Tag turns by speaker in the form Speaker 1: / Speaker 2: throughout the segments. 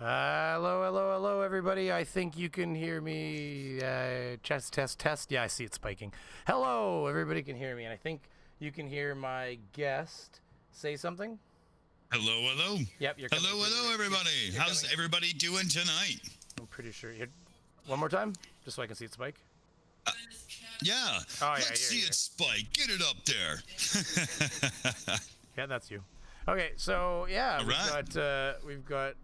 Speaker 1: Hello, everybody. I think you can hear me. Test. Yeah, I see it spiking. Hello, everybody can hear me, and I think you can hear my guest say something.
Speaker 2: Hello.
Speaker 1: Yep, you're
Speaker 2: hello, everybody. How's everybody doing tonight?
Speaker 1: I'm pretty sure. One more time, just so I can see it spike.
Speaker 2: Yeah.
Speaker 1: Oh,
Speaker 2: Let's see it spike. Get it up there.
Speaker 1: Yeah, that's you. Okay, so yeah, we've got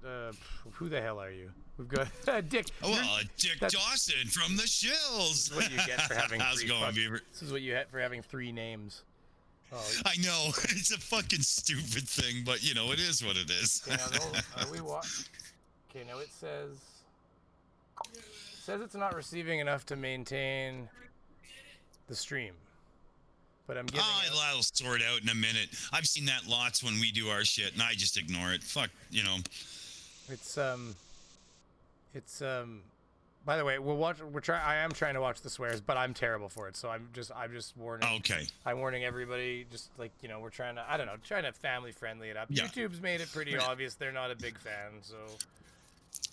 Speaker 1: who the hell are you? We've got Dick.
Speaker 2: Well, Dick Dawson from the Shills.
Speaker 1: This is what you get for having
Speaker 2: How's it going, Beaver?
Speaker 1: This is what you get for having 3 names. Oh,
Speaker 2: I know it's a fucking stupid thing, but you know it is what it is.
Speaker 1: Okay, now are we Okay, now it says it's not receiving enough to maintain the stream. But I'm giving
Speaker 2: I'll sort out in a minute. I've seen that lots when we do our shit, and I just ignore it. Fuck, you know.
Speaker 1: It's by the way, I am trying to watch the swears, but I'm terrible for it. So I'm just warning.
Speaker 2: Okay.
Speaker 1: I'm warning everybody. Just like, you know, we're trying to family friendly it up. Yeah. YouTube's made it pretty obvious they're not a big fan, so.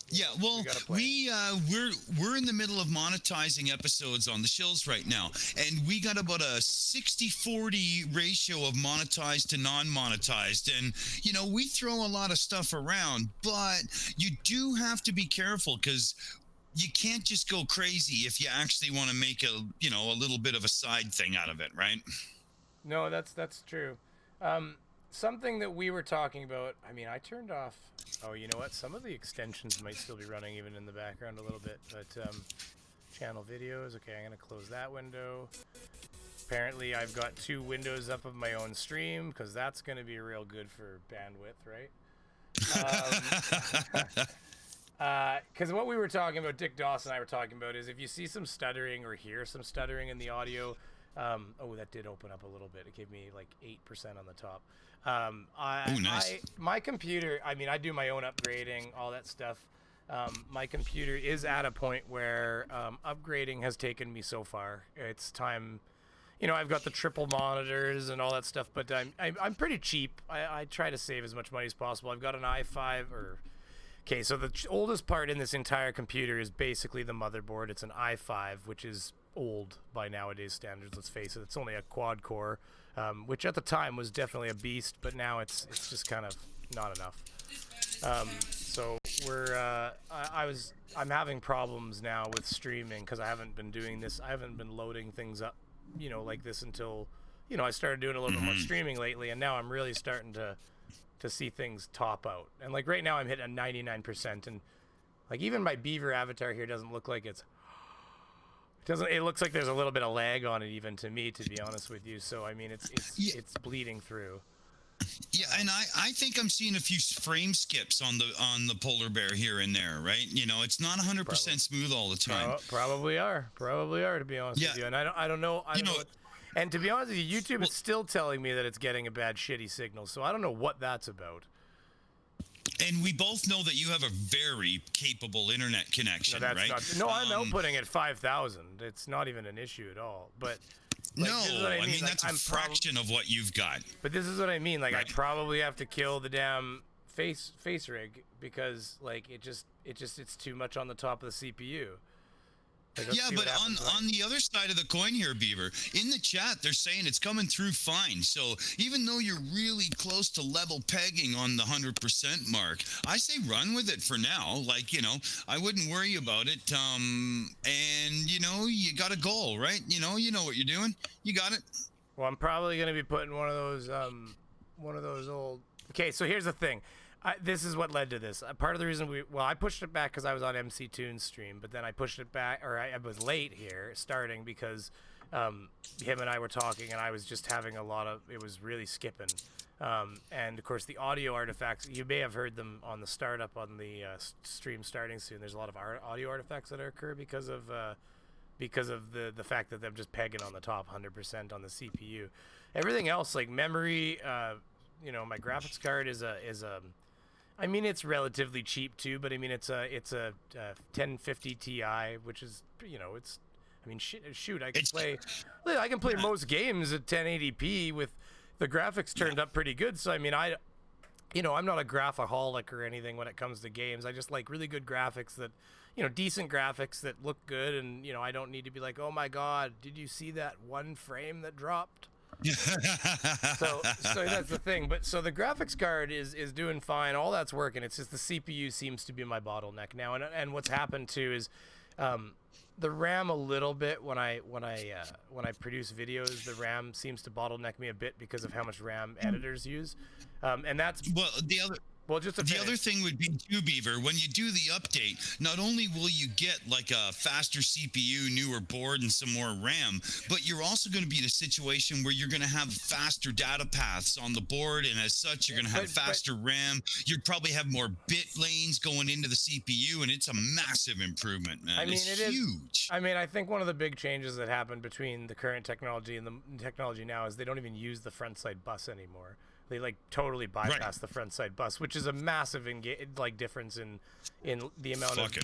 Speaker 2: Yeah, well, we're in the middle of monetizing episodes on the Shills right now, and we got about a 60-40 ratio of monetized to non-monetized, and you know we throw a lot of stuff around, but you do have to be careful because you can't just go crazy if you actually want to make a little bit of a side thing out of it, right?
Speaker 1: No, that's true. Something that we were talking about. I mean, I turned off. Oh, you know what? Some of the extensions might still be running even in the background a little bit, but channel videos. Okay, I'm gonna close that window. Apparently, I've got 2 windows up of my own stream because that's gonna be real good for bandwidth, right? Because what we were talking about, Dick Dawson and I were talking about, is if you see some stuttering or hear some stuttering in the audio. Oh, that did open up a little bit. It gave me like 8% on the top.
Speaker 2: Nice.
Speaker 1: My computer, I mean, I do my own upgrading, all that stuff. My computer is at a point where upgrading has taken me so far. It's time, you know, I've got the triple monitors and all that stuff, but I'm pretty cheap. I try to save as much money as possible. I've got an i5 Okay, so the oldest part in this entire computer is basically the motherboard. It's an i5, which is old by nowadays standards, let's face it. It's only a quad core, which at the time was definitely a beast, but now it's just kind of not enough. So I'm having problems now with streaming because I haven't been doing this. I haven't been loading things up, you know, like this until, you know, I started doing a little bit more streaming lately, and now I'm really starting to see things top out. And like right now I'm hitting a 99%, and like even my beaver avatar here doesn't look like it looks like there's a little bit of lag on it, even to me, to be honest with you. So I mean it's bleeding through.
Speaker 2: Yeah, and I think I'm seeing a few frame skips on the polar bear here and there, right? You know, it's not 100% smooth all the time.
Speaker 1: Probably are, to be honest with you. And I don't know. And to be honest with you, YouTube is still telling me that it's getting a bad, shitty signal. So I don't know what that's about.
Speaker 2: And we both know that you have a very capable internet connection, right?
Speaker 1: I'm outputting at 5,000. It's not even an issue at all. But like,
Speaker 2: I mean that's a fraction of what you've got.
Speaker 1: But this is what I mean. Like I probably have to kill the damn face rig because like it's too much on the top of the CPU.
Speaker 2: Yeah, but on the other side of the coin here, Beaver, in the chat, they're saying it's coming through fine. So even though you're really close to level pegging on the 100% mark, I say run with it for now. Like, you know, I wouldn't worry about it. And, you know, you got a goal, right? You know what you're doing. You got it.
Speaker 1: Well, I'm probably going to be putting one of those old... Okay, so here's the thing. This is what led to this. Part of the reason I pushed it back because I was on MC Toon's stream, but then I pushed it back, or I was late here starting because him and I were talking, and I was just having it was really skipping. And of course, the audio artifacts, you may have heard them on the startup on the stream starting soon. There's a lot of audio artifacts that occur because of the fact that I'm just pegging on the top 100% on the CPU. Everything else, like memory, you know, my graphics card is a I mean, it's relatively cheap too, but I mean, it's a 1050 Ti, which is, you know, it's, I mean, shoot, I can play most games at 1080p with the graphics turned up pretty good. So I mean, I'm not a graphaholic or anything when it comes to games. I just like really good graphics that, decent graphics that look good, and I don't need to be like, oh my god, did you see that one frame that dropped? so that's the thing. But so the graphics card is doing fine, all that's working. It's just the CPU seems to be my bottleneck now, and what's happened too is the RAM a little bit. When I produce videos, the RAM seems to bottleneck me a bit because of how much RAM editors use, and that's
Speaker 2: the other thing would be too, Beaver, when you do the update, not only will you get like a faster CPU, newer board, and some more RAM, but you're also going to be in a situation where you're going to have faster data paths on the board, and as such, you're going to have faster RAM. You'd probably have more bit lanes going into the CPU, and it's a massive improvement, man. I mean, it's huge.
Speaker 1: I think one of the big changes that happened between the current technology and the technology now is they don't even use the front side bus anymore. They like totally bypass the front side bus, which is a massive difference in the amount of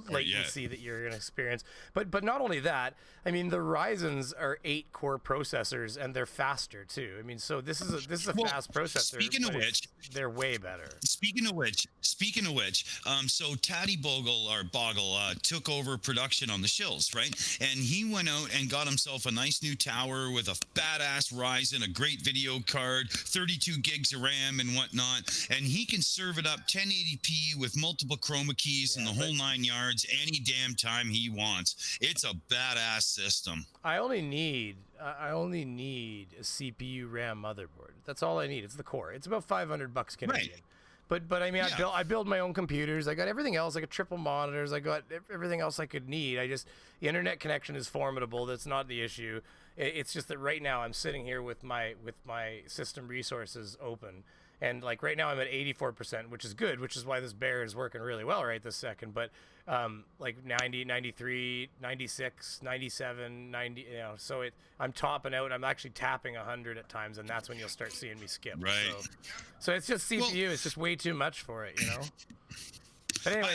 Speaker 1: latency that you're going to experience. But not only that, I mean, the Ryzens are 8 core processors, and they're faster too. I mean, so this is a fast processor.
Speaker 2: Speaking of which,
Speaker 1: they're way better.
Speaker 2: Speaking of which, so Taddy Bogle took over production on the Shills, right? And he went out and got himself a nice new tower with a badass Ryzen, a great video card, 32 gigs of RAM and whatnot, and he can serve it up 1080p with multiple chroma keys and the whole 9 yards any damn time he wants. It's a badass system.
Speaker 1: I only need a CPU RAM motherboard. That's all I need. It's the core. It's about $500 Canadian. Right. But I mean, I build my own computers. I got everything else. I got triple monitors. I got everything else I could need. The internet connection is formidable. That's not the issue. It's just that right now I'm sitting here with my system resources open, and like right now I'm at 84%, which is good, which is why this bear is working really well right this second. But like 90, 93, 96, 97, 90, so I'm topping out. I'm actually tapping 100 at times, and that's when you'll start seeing me skip.
Speaker 2: Right.
Speaker 1: So it's just CPU. It's just way too much for it, But anyway,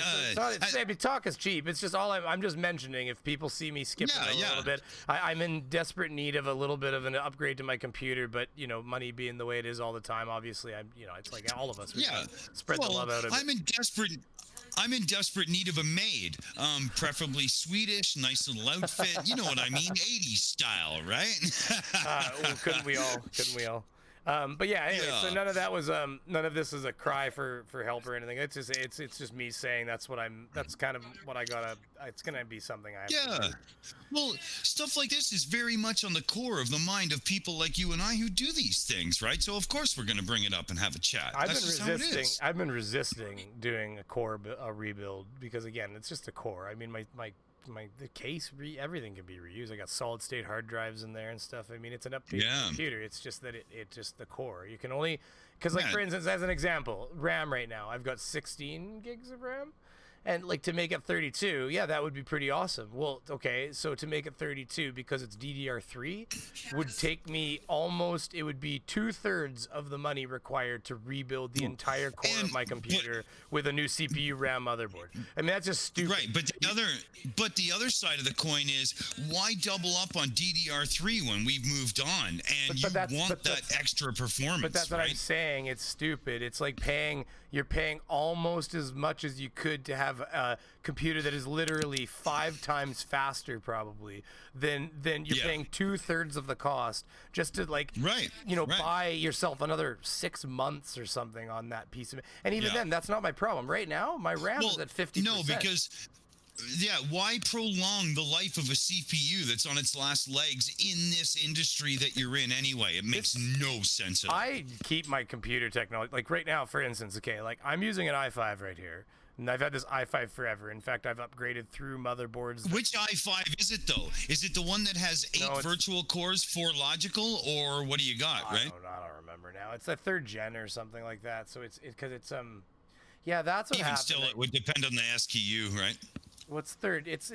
Speaker 1: talk is cheap. It's just I'm just mentioning if people see me skipping a little bit. I'm in desperate need of a little bit of an upgrade to my computer, but money being the way it is all the time, obviously it's like all of us. We spread the love out of it.
Speaker 2: I'm in desperate need of a maid, preferably Swedish, nice little outfit. You know what I mean, 80s style, right?
Speaker 1: Couldn't we all? But yeah, anyway, so none of that was none of this is a cry for help or anything. It's just me saying that's kind of what I gotta. It's gonna be something I have to do.
Speaker 2: Well, stuff like this is very much on the core of the mind of people like you and I who do these things, right? So of course we're gonna bring it up and have a chat.
Speaker 1: I've been resisting doing a core rebuild because again, it's just a core. I mean, the case, everything can be reused. I got solid state hard drives in there and stuff. I mean, it's an updated computer. It's just that it just the core. You can only, because like for instance, as an example, RAM right now, I've got 16 gigs of RAM. And like to make it 32, that would be pretty awesome. Well, okay, so to make it 32 because it's DDR3 would take me it would be 2/3 of the money required to rebuild the entire core of my computer with a new CPU RAM motherboard. I mean, that's just stupid.
Speaker 2: Right, but the other side of the coin is why double up on DDR3 when we've moved on and you want that extra performance?
Speaker 1: But that's what I'm saying. It's stupid. It's like you're paying almost as much as you could to have a computer that is literally 5 times faster probably than you're paying 2/3 of the cost just to buy yourself another 6 months or something on that piece of it. And even then, that's not my problem. Right now, my RAM is at 50%.
Speaker 2: No, because why prolong the life of a CPU that's on its last legs in this industry that you're in anyway? It makes no sense at all.
Speaker 1: I keep my computer technology, like right now, for instance, like I'm using an i5 right here. And I've had this i5 forever. In fact, I've upgraded through motherboards.
Speaker 2: Which i5 is it, though? Is it the one that has 8 virtual cores, 4 logical, or what do you got, right?
Speaker 1: I don't remember now. It's a 3rd gen or something like that. So it's because it's that's what happened.
Speaker 2: Even still, it would depend on the SKU, right?
Speaker 1: What's 3rd? It's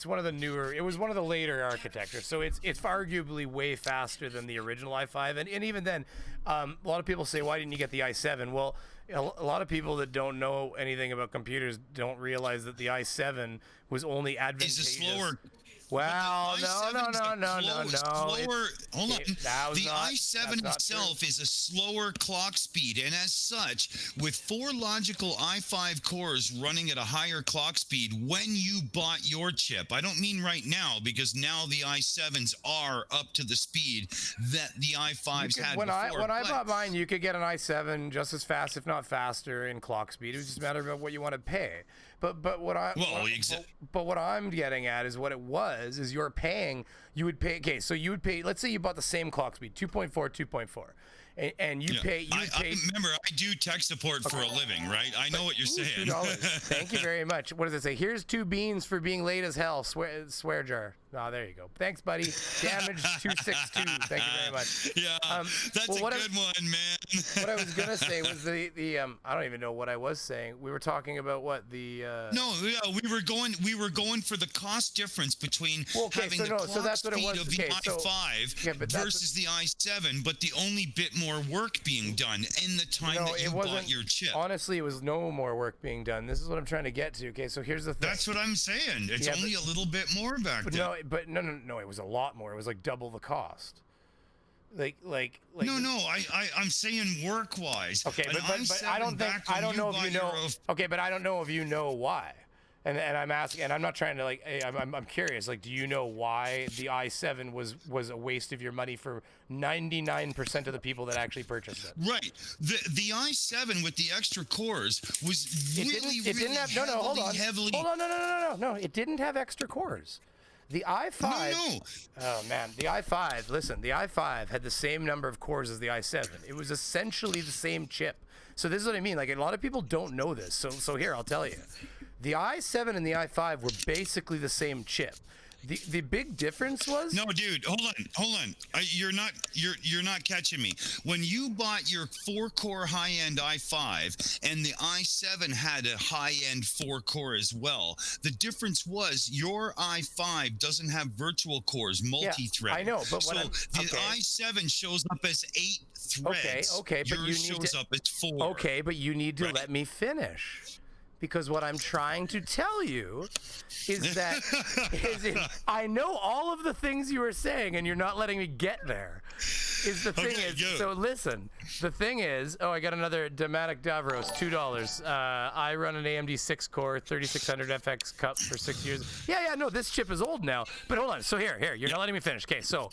Speaker 1: one of the newer. It was one of the later architectures, so it's arguably way faster than the original i5. And even then, a lot of people say, why didn't you get the i7? Well, a lot of people that don't know anything about computers don't realize that the i7 was only advantageous. Well, no.
Speaker 2: Slower. Hold on. The
Speaker 1: not,
Speaker 2: i7 itself is a slower clock speed, and as such, with 4 logical i5 cores running at a higher clock speed when you bought your chip. I don't mean right now, because now the i7s are up to the speed that the i5s had
Speaker 1: when
Speaker 2: before.
Speaker 1: I bought mine, you could get an i7 just as fast, if not faster, in clock speed. It was just a matter of what you want to pay. But what I'm getting at is what it was is you're paying. You would pay. Okay, so you would pay. Let's say you bought the same clock speed, 2.4, and you pay.
Speaker 2: I remember, I do tech support for a living, right? I know what you're saying.
Speaker 1: $2. Thank you very much. What does it say? Here's 2 beans for being late as hell. Swear jar. Oh, there you go. Thanks, buddy. Damage 262. Thank you very much.
Speaker 2: Yeah, that's a good one, man.
Speaker 1: What I was gonna say was the I don't even know what I was saying. We were talking about what the.
Speaker 2: No, yeah, we were going for the cost difference between having the clock speed of the i5 versus the i7, but the only bit more work being done in the time that you bought your chip.
Speaker 1: Honestly, it was no more work being done. This is what I'm trying to get to. Okay, so here's the thing.
Speaker 2: That's what I'm saying. It's only a little bit more back then.
Speaker 1: No, it was a lot more. It was like double the cost. Like
Speaker 2: I'm saying work wise.
Speaker 1: Okay, but I don't know if you know. Okay, but I don't know if you know why. And I'm asking, and I'm not trying to I'm curious. Like, do you know why the i7 was a waste of your money for 99% of the people that actually purchased it?
Speaker 2: Right. The i7 with the extra cores was really heavily.
Speaker 1: Hold on, no. It didn't have extra cores. The i5.
Speaker 2: No.
Speaker 1: Oh man, the i5. Listen, the i5 had the same number of cores as the i7. It was essentially the same chip. So this is what I mean. Like, a lot of people don't know this. So here, I'll tell you. The i7 and the i5 were basically the same chip. The big difference was
Speaker 2: dude, hold on. You're not catching me. When you bought your 4-core high-end i5 and the i7 had a high-end 4-core as well, the difference was your i5 doesn't have virtual cores, multi-thread.
Speaker 1: Yeah, I know, but
Speaker 2: the i7 shows up as 8 threads.
Speaker 1: Okay, but
Speaker 2: yours shows up as 4.
Speaker 1: Okay, but you need to let me finish. Because what I'm trying to tell you is that I know all of the things you were saying, and you're not letting me get there. So listen, the thing is, I got another Damatic Davros, $2. I run an AMD 6-core 3600 FX Cup for 6 years. Yeah, no, this chip is old now. But hold on, so here, you're not letting me finish. Okay, so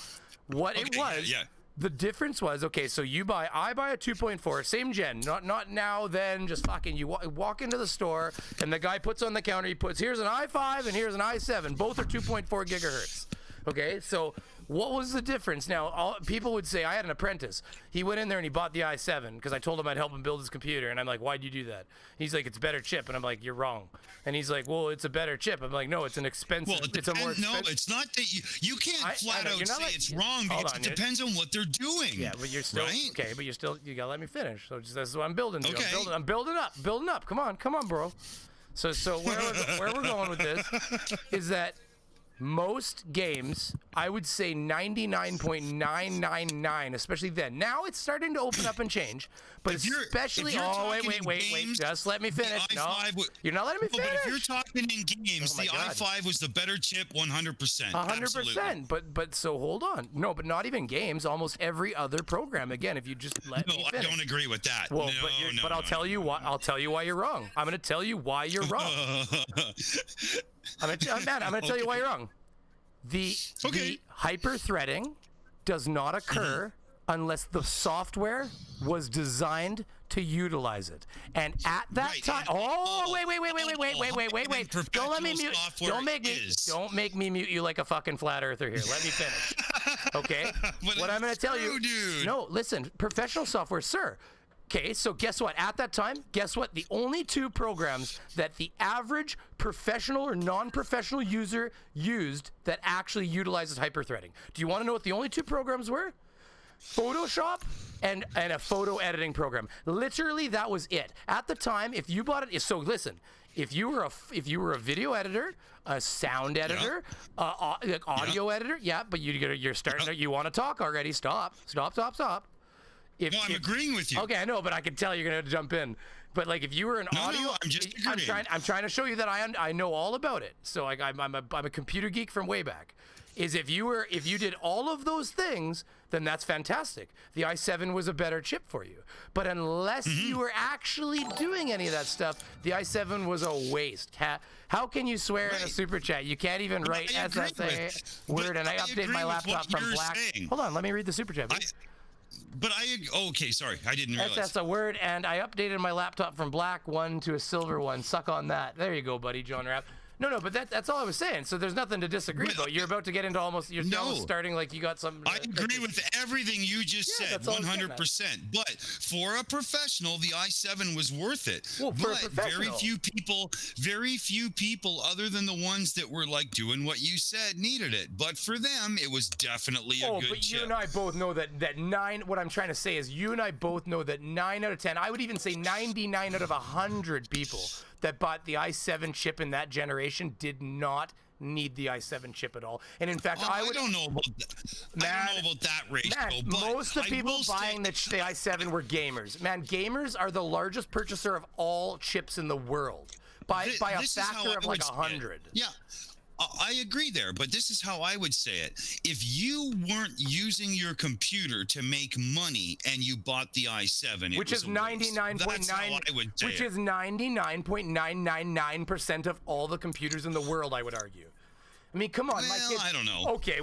Speaker 1: what it was. Yeah. The difference was, okay, so I buy a 2.4, same gen, not now, then, just fucking, you walk into the store, and the guy puts on the counter, here's an i5 and here's an i7, both are 2.4 gigahertz, okay, so what was the difference? Now, people would say, I had an apprentice. He went in there and he bought the i7 because I told him I'd help him build his computer. And I'm like, why'd you do that? He's like, it's a better chip. And I'm like, you're wrong. And he's like, well, it's a better chip. I'm like, no, it's an expensive.
Speaker 2: Well, it's a more expensive. No, it's not that you can't flat out say it's wrong because it depends on what they're doing.
Speaker 1: Yeah, but you're still
Speaker 2: right?
Speaker 1: Okay, but you gotta let me finish. So this is what I'm building.
Speaker 2: Okay.
Speaker 1: I'm building up. Come on, bro. So where we're going with this is that most games, I would say 99.999, especially then. Now it's starting to open up and change, but especially. Wait. Just let me finish. No, you're not letting me finish.
Speaker 2: But if you're talking in games, the i5 was the better chip, 100%.
Speaker 1: 100%. But so hold on. No, but not even games. Almost every other program. Again, if you just let me finish.
Speaker 2: I don't agree with that.
Speaker 1: Well, but I'll tell you why. I'll tell you why you're wrong. I'm going to tell you why you're wrong. I'm gonna tell you why you're wrong. The hyper-threading does not occur unless the software was designed to utilize it. And at that time, wait. Don't let me mute. Don't make me mute you like a fucking flat earther here. Let me finish. Okay? What I'm going to tell you.
Speaker 2: Dude.
Speaker 1: No, listen, professional software, sir. Okay, so guess what? At that time, the only 2 programs that the average professional or non-professional user used that actually utilizes hyperthreading. Do you want to know what the only 2 programs were? Photoshop and a photo editing program. Literally, that was it. At the time, if you bought it, so listen, if you were a video editor, a sound editor, audio editor, but you're starting. You want to talk already? Stop.
Speaker 2: I'm agreeing with you.
Speaker 1: Okay, I know, but I can tell you're going to jump in. But like, if you were an audio,
Speaker 2: no, I'm just agreeing.
Speaker 1: I'm trying to show you that I know all about it. So like, I'm a computer geek from way back. Is if you did all of those things, then that's fantastic. The i7 was a better chip for you. But unless you were actually doing any of that stuff, the i7 was a waste. How can you swear in a super chat? You can't even write SSA word, and I update my laptop from black. Hold on, let me read the super chat.
Speaker 2: Okay, sorry, I didn't realize.
Speaker 1: That's a word, and I updated my laptop from black one to a silver one. Suck on that. There you go, buddy, John Rapp. No, but that's all I was saying. So there's nothing to disagree about. You're about to get into almost starting like you got some.
Speaker 2: I agree with everything you just said, 100%. But for a professional, the i7 was worth it.
Speaker 1: Well, for a
Speaker 2: very few people, other than the ones that were like doing what you said, needed it. But for them, it was definitely a good
Speaker 1: but
Speaker 2: chip.
Speaker 1: You and I both know that 9. What I'm trying to say is, you and I both know that 9 out of 10. I would even say 99 out of 100 people that bought the i7 chip in that generation did not need the i7 chip at all. And in fact, I don't
Speaker 2: know about that. I don't know about that ratio. But
Speaker 1: most of the people buying the i7 were gamers. Man, gamers are the largest purchaser of all chips in the world by a factor of like 100.
Speaker 2: Yeah. I agree there, but this is how I would say it. If you weren't using your computer to make money and you bought the i7,
Speaker 1: which is 99.9, which is 99.999% of all the computers in the world, I would argue. I mean, come on, my kids.
Speaker 2: I don't know.
Speaker 1: Okay,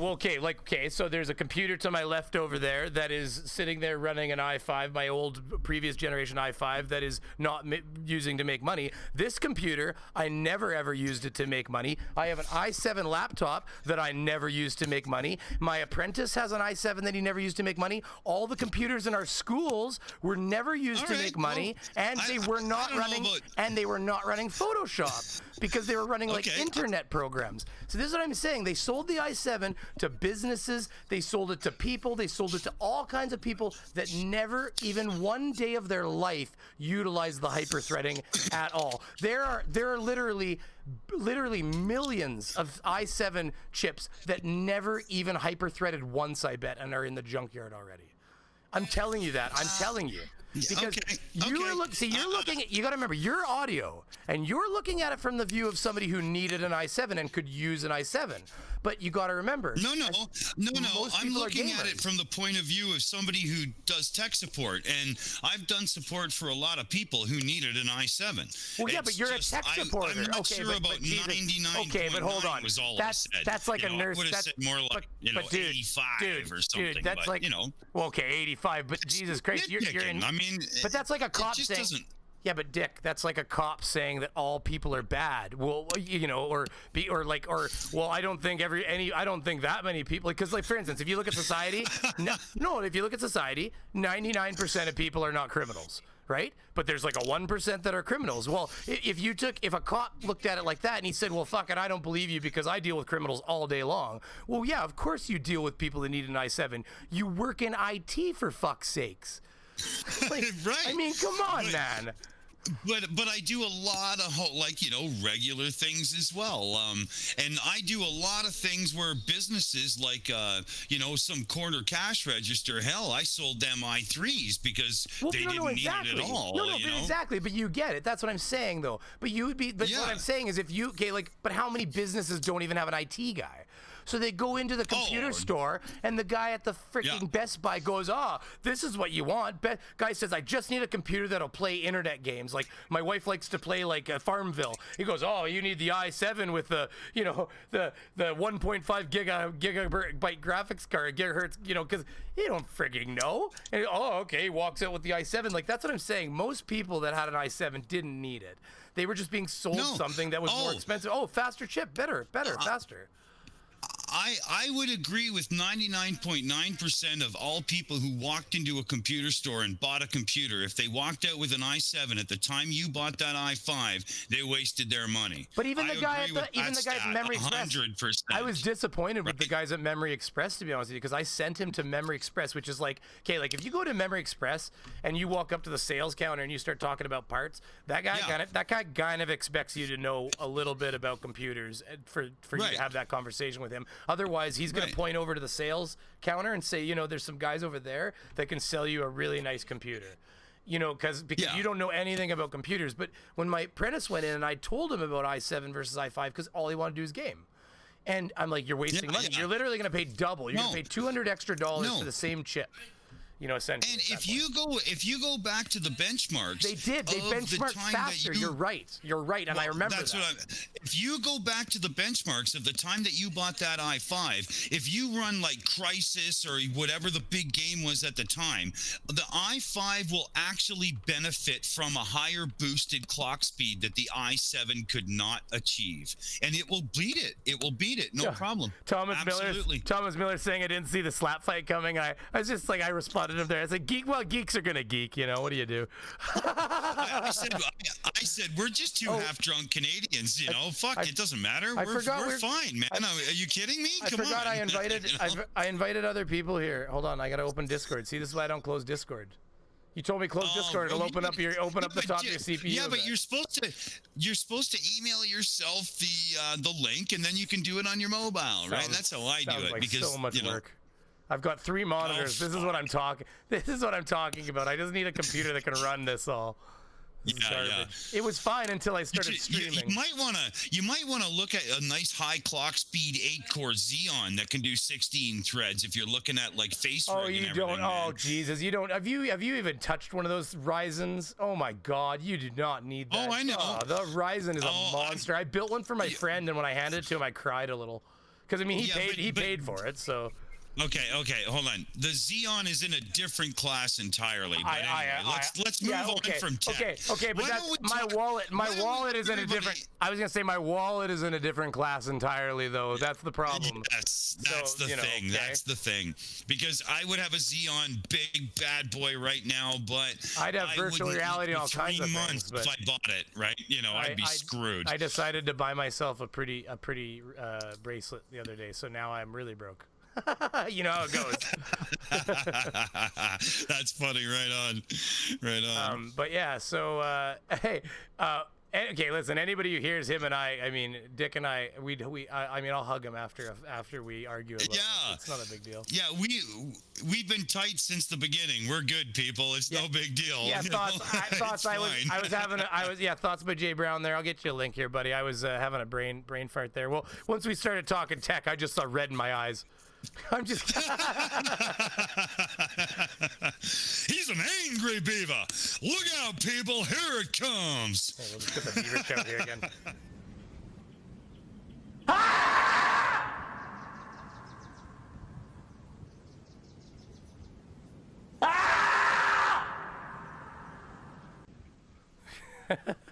Speaker 1: so there's a computer to my left over there that is sitting there running an i5, my old previous generation i5 that is not using to make money. This computer, I never ever used it to make money. I have an i7 laptop that I never used to make money. My apprentice has an i7 that he never used to make money. All the computers in our schools were never used to make money, and they were not running Photoshop because they were running like internet programs. So this is what I'm saying. They sold the i7 to businesses. They sold it to people. They sold it to all kinds of people that never even one day of their life utilized the hyper-threading at all. There are literally millions of i7 chips that never even hyper-threaded once, I bet, and are in the junkyard already. I'm telling you that. I'm telling you. Because you're looking at, you got to remember, your audio, and you're looking at it from the view of somebody who needed an i7 and could use an i7. But you got to remember.
Speaker 2: No. I'm looking at it from the point of view of somebody who does tech support, and I've done support for a lot of people who needed an i7.
Speaker 1: Well, yeah, but you're a tech supporter.
Speaker 2: I'm not sure about 99.
Speaker 1: Okay, but hold on.
Speaker 2: Was all
Speaker 1: that's like a nurse.
Speaker 2: I would have said more like 85 or something.
Speaker 1: Dude, that's like Well, okay, 85. But Jesus Christ, you're in.
Speaker 2: I mean,
Speaker 1: but that's like a cop saying. Yeah, but Dick, that's like a cop saying that all people are bad. Well, I don't think I don't think that many people, because like, for instance, if you look at society, if you look at society, 99% of people are not criminals, right? But there's like a 1% that are criminals. Well, if a cop looked at it like that and he said, well, fuck it, I don't believe you because I deal with criminals all day long. Well, yeah, of course you deal with people that need an i7. You work in IT, for fuck's sakes. Like,
Speaker 2: right.
Speaker 1: I mean, come on, man.
Speaker 2: But I do a lot of regular things as well. And I do a lot of things where businesses like some corner cash register. Hell, I sold them i3s because they didn't need it at all.
Speaker 1: Exactly. But you get it. That's what I'm saying, though. But what I'm saying is, but how many businesses don't even have an IT guy? So they go into the computer store, and the guy at the freaking Best Buy goes, this is what you want. Guy says, I just need a computer that'll play internet games. Like, my wife likes to play, like, Farmville. He goes, you need the i7 with the 1.5 gigabyte graphics card, gigahertz, because you don't freaking know. And, okay, he walks out with the i7. Like, that's what I'm saying. Most people that had an i7 didn't need it. They were just being sold something that was more expensive. Faster chip, better, faster.
Speaker 2: I would agree with 99.9% of all people who walked into a computer store and bought a computer. If they walked out with an i7 at the time you bought that i5, they wasted their money.
Speaker 1: But even the guys at Memory Express,
Speaker 2: 100%.
Speaker 1: I was disappointed with the guys at Memory Express, to be honest with you, because I sent him to Memory Express, which is like, okay, like if you go to Memory Express and you walk up to the sales counter and you start talking about parts, that guy kind of expects you to know a little bit about computers for you to have that conversation with him. Otherwise, he's going to point over to the sales counter and say, there's some guys over there that can sell you a really nice computer. You know, because you don't know anything about computers. But when my apprentice went in and I told him about i7 versus i5, because all he wanted to do is game. And I'm like, you're wasting money. You're literally going to pay double. You're going to pay $200 extra for the same chip. You know, essentially.
Speaker 2: And if you go back to the benchmarks,
Speaker 1: they benchmarked faster. You're right, and I remember that.
Speaker 2: If you go back to the benchmarks of the time that you bought that i5, if you run like Crisis or whatever the big game was at the time, the i5 will actually benefit from a higher boosted clock speed that the i7 could not achieve, and it will beat it. It will beat it, no problem.
Speaker 1: Thomas Miller saying I didn't see the slap fight coming. I was just like, I responded him there. I said, geeks are gonna geek. You know, what do you do?
Speaker 2: I said we're just two half-drunk Canadians. You know, it doesn't matter. We're fine, man. Are you kidding me?
Speaker 1: Come on. I invited other people here. Hold on, I gotta open Discord. See, this is why I don't close Discord. You told me close Discord. It'll open up the top of your CPU.
Speaker 2: Yeah, but you're supposed to email yourself the link, and then you can do it on your mobile, right? That's how I do it.
Speaker 1: Like
Speaker 2: because
Speaker 1: so much work. I've got 3 monitors. This is what I'm talking. This is what I'm talking about. I just need a computer that can run this all.
Speaker 2: Yeah.
Speaker 1: It was fine until I started streaming.
Speaker 2: You might wanna look at a nice high clock speed 8-core Xeon that can do 16 threads if you're looking at like face.
Speaker 1: Oh, you don't. Oh, Jesus, you don't. Have you even touched one of those Ryzens? Oh my God, you do not need that.
Speaker 2: Oh, I know.
Speaker 1: Oh, the Ryzen is a monster. I built one for my friend, and when I handed it to him, I cried a little because I mean he paid for it, so.
Speaker 2: Okay, hold on. The Xeon is in a different class entirely. But anyway, let's move on from tech.
Speaker 1: Okay, but that's my wallet. My wallet is in a different. I was gonna say my wallet is in a different class entirely, though. That's the problem.
Speaker 2: Yes, that's the thing. Okay. That's the thing. Because I would have a Xeon big bad boy right now, but
Speaker 1: I'd have virtual reality and all kinds of things.
Speaker 2: But if I bought it, right? You know, I'd be screwed.
Speaker 1: I decided to buy myself a pretty bracelet the other day, so now I'm really broke. You know how it goes.
Speaker 2: That's funny. Right on.
Speaker 1: But yeah, so hey, okay, listen. Anybody who hears him and I mean, Dick and I mean, I'll hug him after we argue about it. It's not a big deal.
Speaker 2: Yeah, we've been tight since the beginning. We're good people. It's no big deal.
Speaker 1: Yeah, thoughts. Thoughts by Jay Brown there. I'll get you a link here, buddy. I was having a brain fart there. Well, once we started talking tech, I just saw red in my eyes. I'm just.
Speaker 2: He's an angry beaver. Look out, people! Here it comes.
Speaker 1: Hey, we'll just get the beaver shout here again.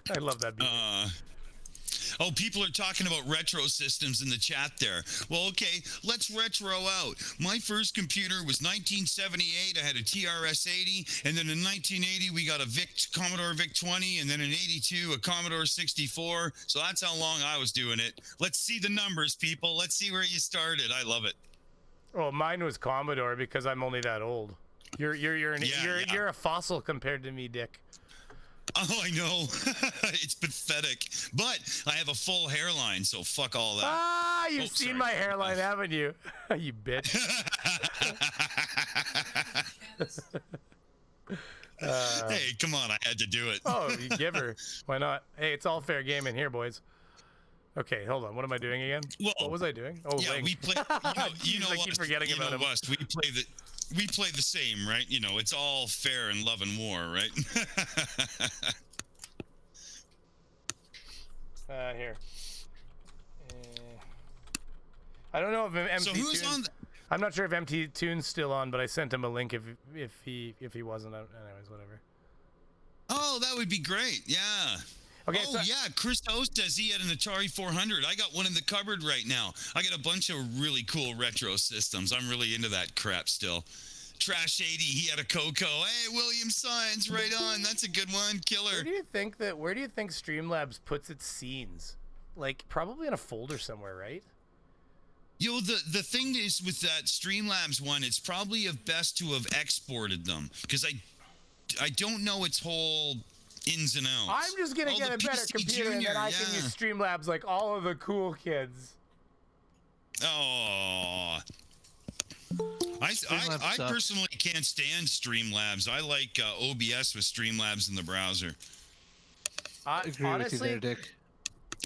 Speaker 1: I love that beaver.
Speaker 2: Oh, people are talking about retro systems in the chat there. Well, okay, let's retro out. My first computer was 1978. I had a TRS-80, and then in 1980 we got a Commodore VIC-20, and then in 82 a Commodore 64. So that's how long I was doing it. Let's see the numbers, people. Let's see where you started. I love it.
Speaker 1: Oh, mine was Commodore because I'm only that old. You're a fossil compared to me, Dick.
Speaker 2: Oh, I know. It's pathetic. But I have a full hairline, so fuck all that.
Speaker 1: Ah, you've seen my hairline, haven't you? You bitch.
Speaker 2: Hey, come on. I had to do it.
Speaker 1: Oh, you give her. Why not? Hey, it's all fair game in here, boys. Okay, hold on. What am I doing again? Well, what was I doing? Oh,
Speaker 2: yeah,
Speaker 1: Link.
Speaker 2: we play. You know,
Speaker 1: I keep forgetting about him.
Speaker 2: Us. We play the same, right? You know, it's all fair in love and war, right?
Speaker 1: Here. I don't know if MT.
Speaker 2: So who's
Speaker 1: Tunes,
Speaker 2: on?
Speaker 1: I'm not sure if MT Tune's still on, but I sent him a link if he wasn't. Anyways, whatever.
Speaker 2: Oh, that would be great. Yeah.
Speaker 1: Okay,
Speaker 2: yeah, Chris O says he had an Atari 400. I got one in the cupboard right now. I got a bunch of really cool retro systems. I'm really into that crap still. Trash 80, he had a Coco. Hey, William Science, right on. That's a good one. Killer.
Speaker 1: Where do you think Streamlabs puts its scenes? Like, probably in a folder somewhere, right?
Speaker 2: You know, the thing is with that Streamlabs one, it's probably best to have exported them because I don't know its whole ins and outs.
Speaker 1: I'm just gonna get a better computer and then I can use Streamlabs like all of the cool kids.
Speaker 2: Oh, I personally can't stand Streamlabs. I like OBS with Streamlabs in the browser.
Speaker 3: I agree
Speaker 1: honestly,
Speaker 3: with you there, Dick.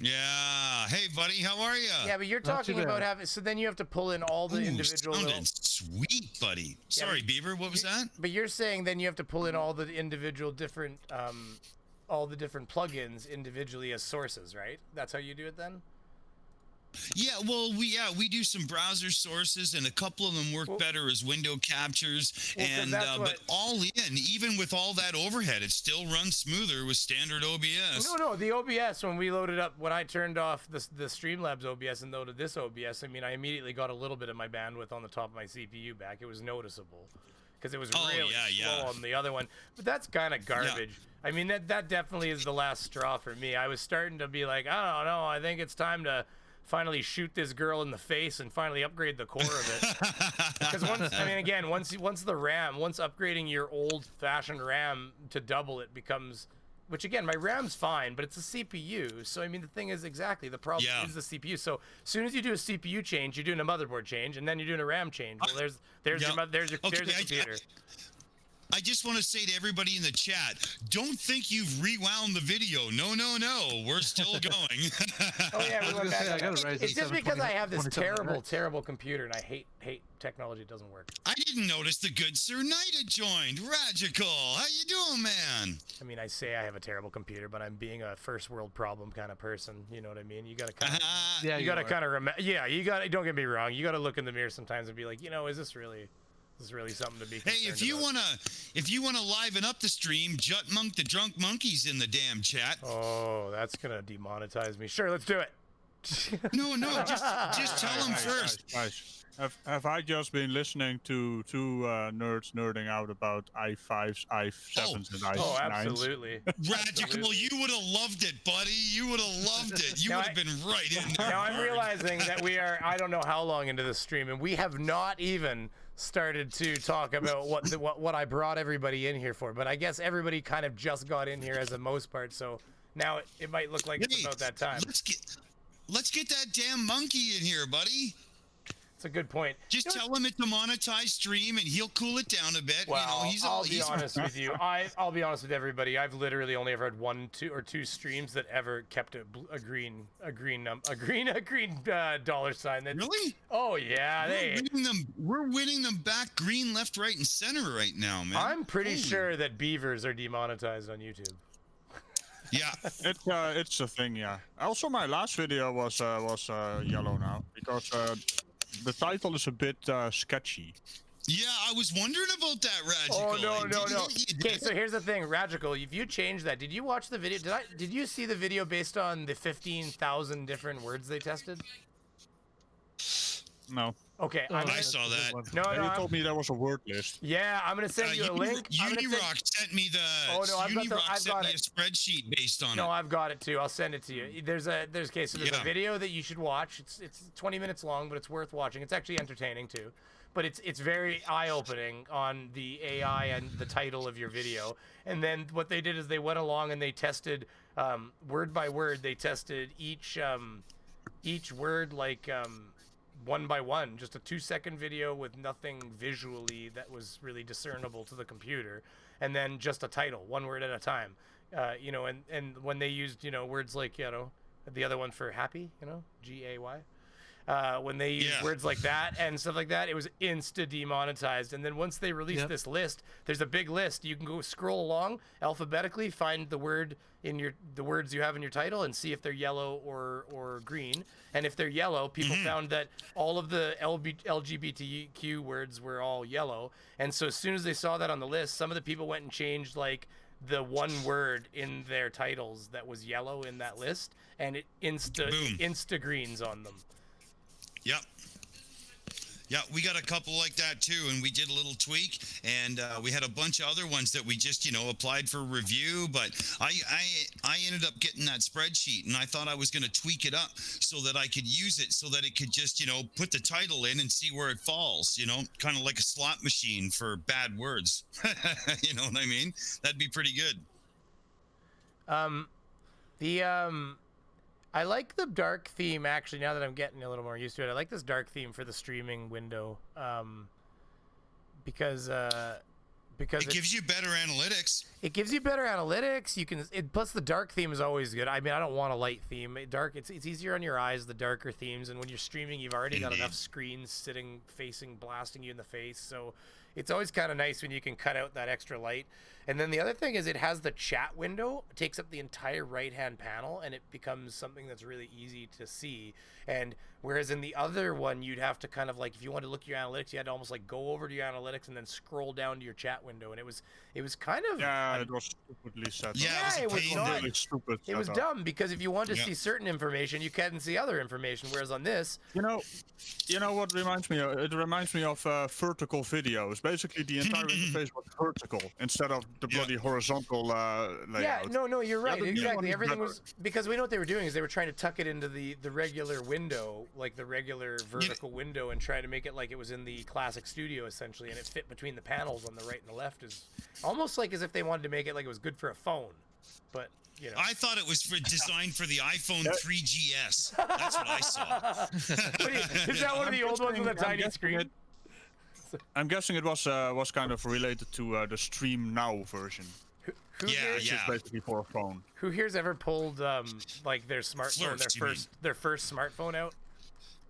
Speaker 2: Yeah. Hey, buddy, how are you?
Speaker 1: Yeah, but you're talking about having. So then you have to pull in all the individual.
Speaker 2: Sounded sweet, buddy. Sorry, Beaver. What was that?
Speaker 1: But you're saying then you have to pull in all the individual different, all the different plugins individually as sources, right? That's how you do it then.
Speaker 2: Yeah, well, we do some browser sources, and a couple of them work better as window captures. And but all in, even with all that overhead, it still runs smoother with standard OBS.
Speaker 1: No, the OBS when we loaded up, when I turned off the Streamlabs OBS and loaded this OBS, I mean, I immediately got a little bit of my bandwidth on the top of my CPU back. It was noticeable because it was really slow on the other one. But that's kind of garbage. Yeah. I mean, that definitely is the last straw for me. I was starting to be like, I don't know, I think it's time to finally shoot this girl in the face and finally upgrade the core of it. Because once upgrading your old-fashioned RAM to double it becomes, which again, my RAM's fine, but it's a CPU. So I mean, the thing is exactly the problem is the CPU. So as soon as you do a CPU change, you're doing a motherboard change, and then you're doing a RAM change. Well, there's your computer.
Speaker 2: I just want to say to everybody in the chat, don't think you've rewound the video. No. We're still going.
Speaker 1: Oh, yeah, we went back. It's just because I have this terrible computer, and I hate technology. It doesn't work.
Speaker 2: I didn't notice the good Sir Knight had joined. Radical, how you doing, man?
Speaker 1: I mean, I say I have a terrible computer, but I'm being a first world problem kind of person. You know what I mean? You got to kind of, you got to kind of remember. Yeah, you got. Don't get me wrong. You got to look in the mirror sometimes and be like, is this really something to be concerned
Speaker 2: Hey, if you wanna liven up the stream, Jut Monk the Drunk Monkey's in the damn chat.
Speaker 1: Oh, that's gonna demonetize me. Sure, let's do it.
Speaker 2: No, just tell him first.
Speaker 4: Guys, have I just been listening to two nerds nerding out about i5s, i7s, and i9s?
Speaker 1: Oh, absolutely.
Speaker 2: Radical, you would have loved it, buddy. You would have loved it. You would have been right in there.
Speaker 1: Now I'm realizing that we are, I don't know how long into this stream, and we have not even started to talk about what I brought everybody in here for. But I guess everybody kind of just got in here as the most part, so now it might look like it's about that time.
Speaker 2: Let's get that damn monkey in here, buddy.
Speaker 1: That's a good point.
Speaker 2: Just tell him it's a monetized stream, and he'll cool it down a bit.
Speaker 1: Well, I'll be honest with you. I'll be honest with everybody. I've literally only ever had one, two streams that ever kept a green dollar sign.
Speaker 2: Really?
Speaker 1: Oh yeah,
Speaker 2: we're winning them back green, left, right, and center right now, man.
Speaker 1: I'm pretty sure that beavers are demonetized on YouTube.
Speaker 2: Yeah,
Speaker 4: it's a thing. Yeah. Also, my last video was yellow now because the title is a bit sketchy.
Speaker 2: Yeah, I was wondering about that, Radical.
Speaker 1: Oh no. Okay, so here's the thing, Radical. If you change that, did you watch the video? Did you see the video based on the 15,000 different words they tested?
Speaker 4: No.
Speaker 1: Okay,
Speaker 2: I saw that.
Speaker 1: No,
Speaker 4: you told me there was a word list.
Speaker 1: Yeah, I'm gonna send you a link.
Speaker 2: Unirock sent me the.
Speaker 1: Oh no, I've got
Speaker 2: a spreadsheet based on it.
Speaker 1: No, I've got it too. I'll send it to you. There's a video that you should watch. It's 20 minutes long, but it's worth watching. It's actually entertaining too. But it's very eye-opening on the AI and the title of your video. And then what they did is they went along and they tested word by word. They tested each word like one by one, just a 2-second video with nothing visually that was really discernible to the computer, and then just a title, one word at a time. And when they used words like the other one for happy, GAY. When they use words like that and stuff like that, it was insta demonetized. And then once they released this list, there's a big list. You can go scroll along alphabetically, find the word in the words you have in your title, and see if they're yellow or green. And if they're yellow, people found that all of the LGBTQ words were all yellow. And so as soon as they saw that on the list, some of the people went and changed like the one word in their titles that was yellow in that list, and it insta greens on them.
Speaker 2: Yep. Yeah, we got a couple like that too, and we did a little tweak, and we had a bunch of other ones that we just, applied for review. But I ended up getting that spreadsheet, and I thought I was going to tweak it up so that I could use it, so that it could just, put the title in and see where it falls. Kind of like a slot machine for bad words. You know what I mean? That'd be pretty good.
Speaker 1: I like the dark theme, actually, now that I'm getting a little more used to it. I like this dark theme for the streaming window. because
Speaker 2: it gives you better analytics.
Speaker 1: It gives you better analytics. You can plus the dark theme is always good. I mean, I don't want a light theme. Dark, it's easier on your eyes, the darker themes, and when you're streaming, you've already got enough screens facing, blasting you in the face. So it's always kind of nice when you can cut out that extra light. And then the other thing is it has the chat window. It takes up the entire right-hand panel, and it becomes something that's really easy to see. And whereas in the other one, you'd have to kind of like, if you wanted to look at your analytics, you had to almost like go over to your analytics and then scroll down to your chat window. And it was kind of
Speaker 4: it was stupidly set up.
Speaker 1: Yeah, it was not.
Speaker 4: Really stupid.
Speaker 1: It was dumb because if you wanted to see certain information, you couldn't see other information. Whereas on this,
Speaker 4: you know what reminds me of? It reminds me of vertical videos. Basically, the entire interface was vertical instead of the bloody horizontal layout.
Speaker 1: Yeah, no, you're right. Exactly. Everything was because we know what they were doing is they were trying to tuck it into the regular window, like the regular vertical window, and try to make it like it was in the classic studio essentially, and it fit between the panels on the right and the left. Is almost like as if they wanted to make it like it was good for a phone, but. You know.
Speaker 2: I thought it was designed for the iPhone 3GS. That's what I saw.
Speaker 1: Is that one of the old ones with a tiny screen?
Speaker 4: I'm guessing it was kind of related to the Stream Now version. Which is basically for a phone.
Speaker 1: Who here's ever pulled like their smartphone, their first smartphone out?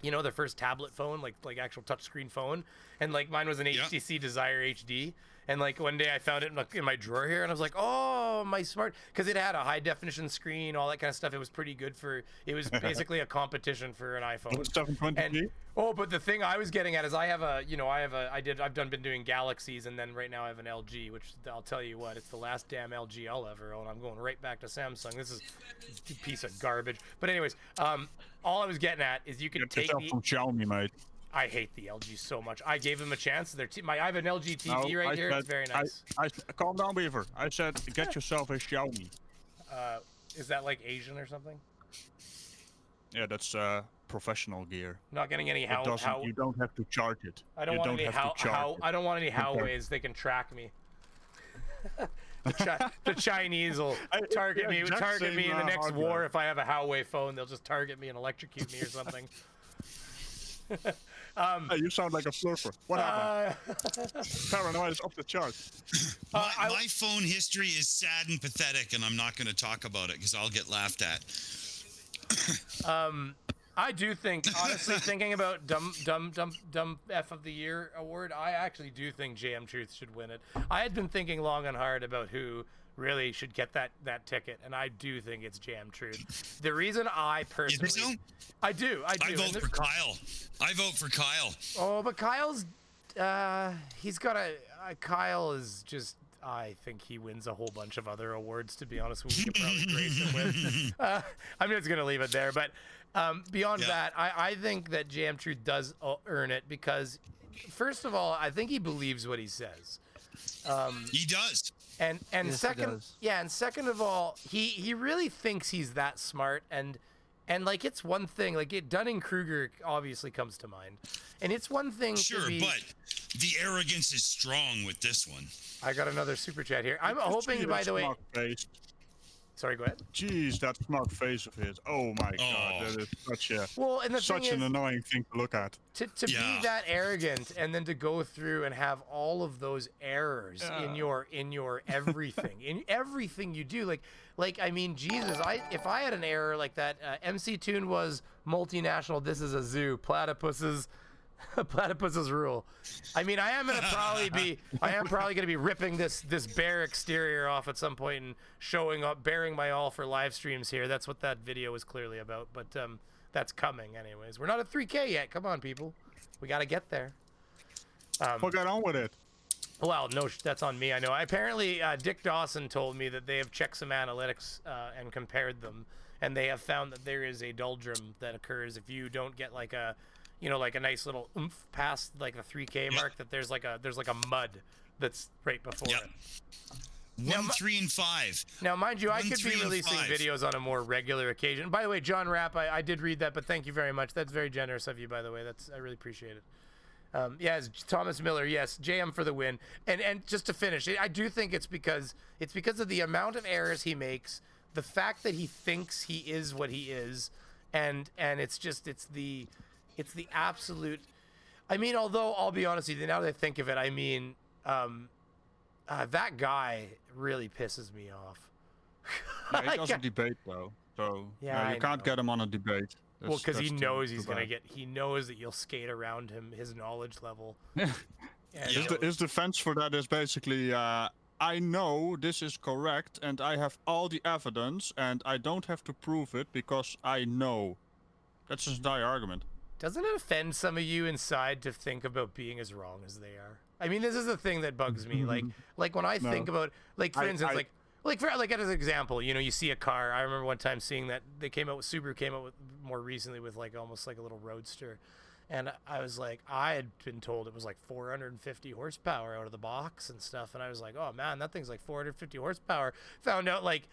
Speaker 1: You know, their first tablet phone, like actual touchscreen phone, and like mine was an HTC Desire HD. And like one day I found it in my drawer here, and I was like, "Oh, my smart!" Because it had a high definition screen, all that kind of stuff. It was pretty good for. It was basically a competition for an iPhone.
Speaker 4: 720p.
Speaker 1: But the thing I was getting at is I've been doing Galaxies, and then right now I have an LG, which I'll tell you what, it's the last damn LG I'll ever own. I'm going right back to Samsung. This is a piece of garbage. But anyways, all I was getting at is you can take
Speaker 4: from Xiaomi, mate.
Speaker 1: I hate the LG so much. I gave them a chance. I have an LG TV right here. It's very nice.
Speaker 4: Calm down, Beaver. I said, get yourself a Xiaomi.
Speaker 1: Is that like Asian or something?
Speaker 4: Yeah, that's professional gear.
Speaker 1: Not getting any
Speaker 4: you don't have to charge it.
Speaker 1: I don't want any I don't want any Huaweis. They can track me. The Chinese will target me. Target me in the next war if I have a Huawei phone. They'll just target me and electrocute me or something.
Speaker 4: Hey, you sound like a flurper. What happened? Paranoia is off the charts.
Speaker 2: My phone history is sad and pathetic, and I'm not going to talk about it because I'll get laughed at.
Speaker 1: I do think, honestly, thinking about dumb F of the Year award, I actually do think JM Truth should win it. I had been thinking long and hard about who really should get that ticket, and I do think it's JM Truth. The reason I personally,
Speaker 2: you think so?
Speaker 1: I do.
Speaker 2: I vote for Kyle. I vote for Kyle.
Speaker 1: Oh, but Kyle's, he's got Kyle is just. I think he wins a whole bunch of other awards, to be honest. We could probably grace him with. I'm just going to leave it there. But beyond that, I think that JM Truth does earn it because, first of all, I think he believes what he says.
Speaker 2: He does.
Speaker 1: And second, and second of all, he really thinks he's that smart. And like, it's one thing, like Dunning-Kruger obviously comes to mind. And it's one thing
Speaker 2: Sure, but the arrogance is strong with this one.
Speaker 1: I got another super chat here. I'm hoping, by the way. Sorry, go ahead.
Speaker 4: Jeez, that smug face of his. Oh my God, that is such an annoying thing to look at.
Speaker 1: To be that arrogant and then to go through and have all of those errors in your everything, in everything you do, like I mean, Jesus, if I had an error like that, MC Tune was multinational. This is a zoo. Platypuses rule. I mean, I am probably gonna be ripping this bare exterior off at some point and showing up, bearing my all for live streams here. That's what that video was clearly about. But that's coming anyways. We're not at 3K yet. Come on, people. We gotta get there.
Speaker 4: What got on with it?
Speaker 1: Well, no, that's on me. I know. Apparently, Dick Dawson told me that they have checked some analytics and compared them, and they have found that there is a doldrum that occurs if you don't get like a nice little oomph past like the 3K mark. That there's like a mud that's right before it.
Speaker 2: 1, 3, and 5.
Speaker 1: Now, mind you, I could be releasing videos on a more regular occasion. By the way, John Rapp, I did read that, but thank you very much. That's very generous of you, by the way. I really appreciate it. Yes, Thomas Miller. Yes, JM for the win. And just to finish, I do think it's because of the amount of errors he makes, the fact that he thinks he is what he is, and it's the absolute. I mean, although I'll be honest with you, now that I think of it, I mean, that guy really pisses me off.
Speaker 4: Yeah, he doesn't debate though, so
Speaker 1: Yeah,
Speaker 4: you
Speaker 1: I
Speaker 4: can't
Speaker 1: know.
Speaker 4: get him on a debate.
Speaker 1: Well, because he
Speaker 4: that's
Speaker 1: knows
Speaker 4: too
Speaker 1: he's gonna
Speaker 4: bad.
Speaker 1: get. He knows that you'll skate around him, his knowledge level. And
Speaker 4: His defense for that is basically, I know this is correct, and I have all the evidence, and I don't have to prove it because I know. That's his entire argument.
Speaker 1: Doesn't it offend some of you inside to think about being as wrong as they are? I mean, this is the thing that bugs me. Like when I think about, like for instance, like as an example, you know, you see a car. I remember one time seeing that Subaru came out with more recently with like almost like a little roadster, and I was like, I had been told it was like 450 horsepower out of the box and stuff, and I was like, oh man, that thing's like 450 horsepower. Found out like,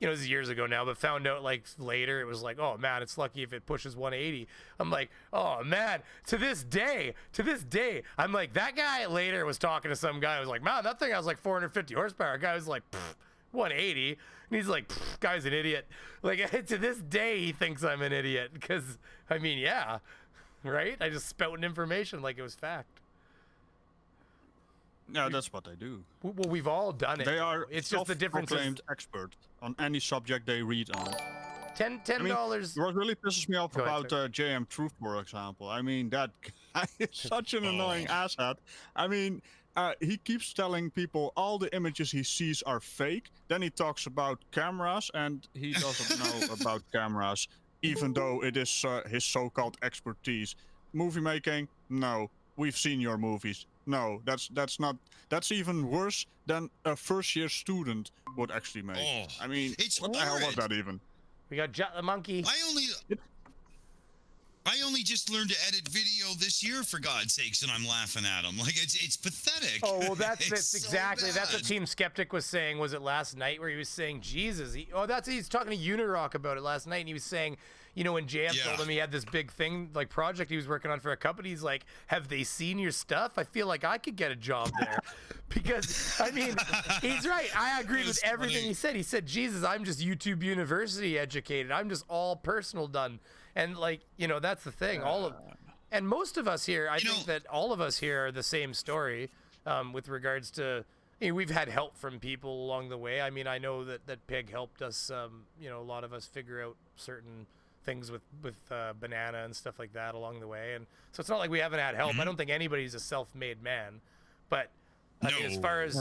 Speaker 1: you know, this is years ago now, but found out like later it was like, oh man, it's lucky if it pushes 180. I'm like, oh man, to this day, I'm like, that guy later was talking to some guy who was like, man, that thing has like 450 horsepower. Guy was like, 180. And he's like, guy's an idiot. Like, to this day, he thinks I'm an idiot because, I mean, yeah, right? I just spouting information like it was fact.
Speaker 4: Yeah, that's what they do.
Speaker 1: Well, we've all done it.
Speaker 4: They are
Speaker 1: It's just the difference is
Speaker 4: self-proclaimed expert on any subject they read on.
Speaker 1: $10.
Speaker 4: What really pisses me off
Speaker 1: Go ahead,
Speaker 4: about JM Truth, for example, I mean, that guy is such an annoying asshat. I mean, he keeps telling people all the images he sees are fake. Then he talks about cameras, and he doesn't know about cameras, even though it is his so-called expertise. Movie making? No. We've seen your movies. No, that's not. That's even worse than a first-year student would actually make.
Speaker 2: Oh,
Speaker 4: I mean,
Speaker 2: it's
Speaker 4: what the hell was
Speaker 2: horrid.
Speaker 4: that even?
Speaker 1: We got the monkey.
Speaker 2: I only just learned to edit video this year, for God's sakes, and I'm laughing at him. Like, it's pathetic.
Speaker 1: Oh, well, that's
Speaker 2: It's
Speaker 1: exactly.
Speaker 2: so
Speaker 1: That's what
Speaker 2: bad.
Speaker 1: Team Skeptic was saying. Was it last night where he was saying, Jesus? He's talking to Unirock about it last night, and he was saying, you know, when JF told him he had this big thing, like project he was working on for a company, he's like, have they seen your stuff? I feel like I could get a job there. Because, I mean, he's right. I agree with everything he said. He said, Jesus, I'm just YouTube University educated. I'm just all personal done. And, like, you know, that's the thing. And most of us here, I think that all of us here are the same story with regards to, you know, we've had help from people along the way. I mean, I know that Pig helped us, you know, a lot of us figure out certain things with Banana and stuff like that along the way. And so it's not like we haven't had help. I don't think anybody's a self-made man. But I mean, as far as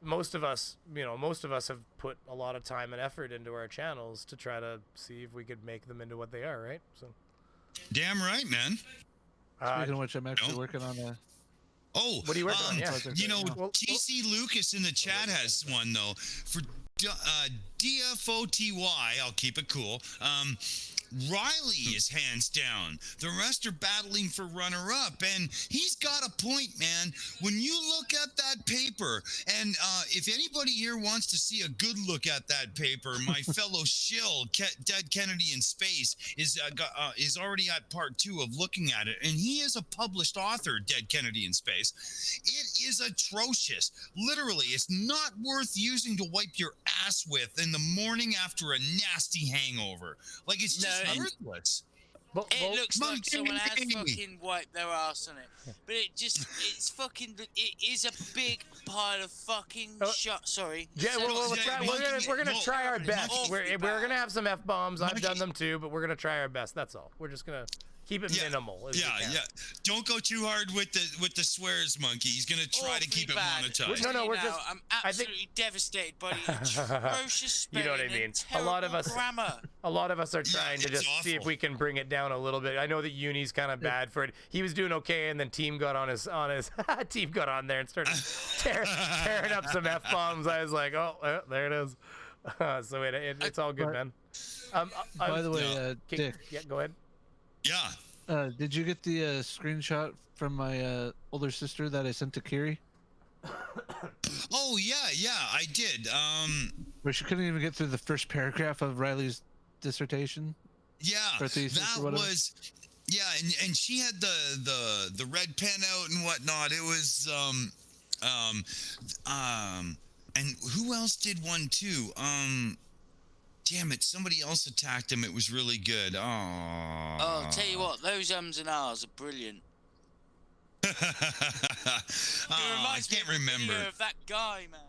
Speaker 1: most of us, you know, have put a lot of time and effort into our channels to try to see if we could make them into what they are, right? So.
Speaker 2: Damn right, man.
Speaker 3: Speaking of which, I'm actually working on a.
Speaker 2: Oh,
Speaker 1: what are you working on? Yeah.
Speaker 2: You know, TC Lucas in the chat has one though for DFOTY. I'll keep it cool. Riley is hands down. The rest are battling for runner-up, and he's got a point, man. When you look at that paper, and if anybody here wants to see a good look at that paper, my fellow shill, Dead Kennedy in Space, is already at part 2 of looking at it, and he is a published author, Dead Kennedy in Space. It is atrocious. Literally, it's not worth using to wipe your ass with in the morning after a nasty hangover. Like, it's just worthless.
Speaker 5: It looks like someone has fucking wiped their ass on it, but it's fucking, it is a big pile of fucking shot. Sorry.
Speaker 1: Yeah, we're gonna try our best. We're gonna have some F-bombs. I've done them too, but we're gonna try our best. That's all. We're just gonna keep it minimal.
Speaker 2: Yeah. Don't go too hard with the swears, Monkey. He's gonna try to keep it monetized.
Speaker 1: No, we're just.
Speaker 5: I'm absolutely devastated by the atrocious spelling.
Speaker 1: You know what I mean? A lot of us are trying to just see if we can bring it down a little bit. I know that Uni's kind of bad for it. He was doing okay, and then Team got on his Team got on there and started tearing up some F-bombs. I was like, oh, there it is. So it's all good, man.
Speaker 3: By the way, Dick.
Speaker 1: Yeah, go ahead.
Speaker 2: Yeah.
Speaker 3: Did you get the screenshot from my older sister that I sent to Kiri?
Speaker 2: Oh yeah, I did.
Speaker 3: Where she couldn't even get through the first paragraph of Riley's dissertation.
Speaker 2: Yeah, that was. Yeah, and she had the red pen out and whatnot. It was and who else did one too? Damn it, somebody else attacked him. It was really good. Oh,
Speaker 5: I'll tell you what, those ums and ahs are brilliant.
Speaker 2: I can't remember.
Speaker 5: Of that guy, man.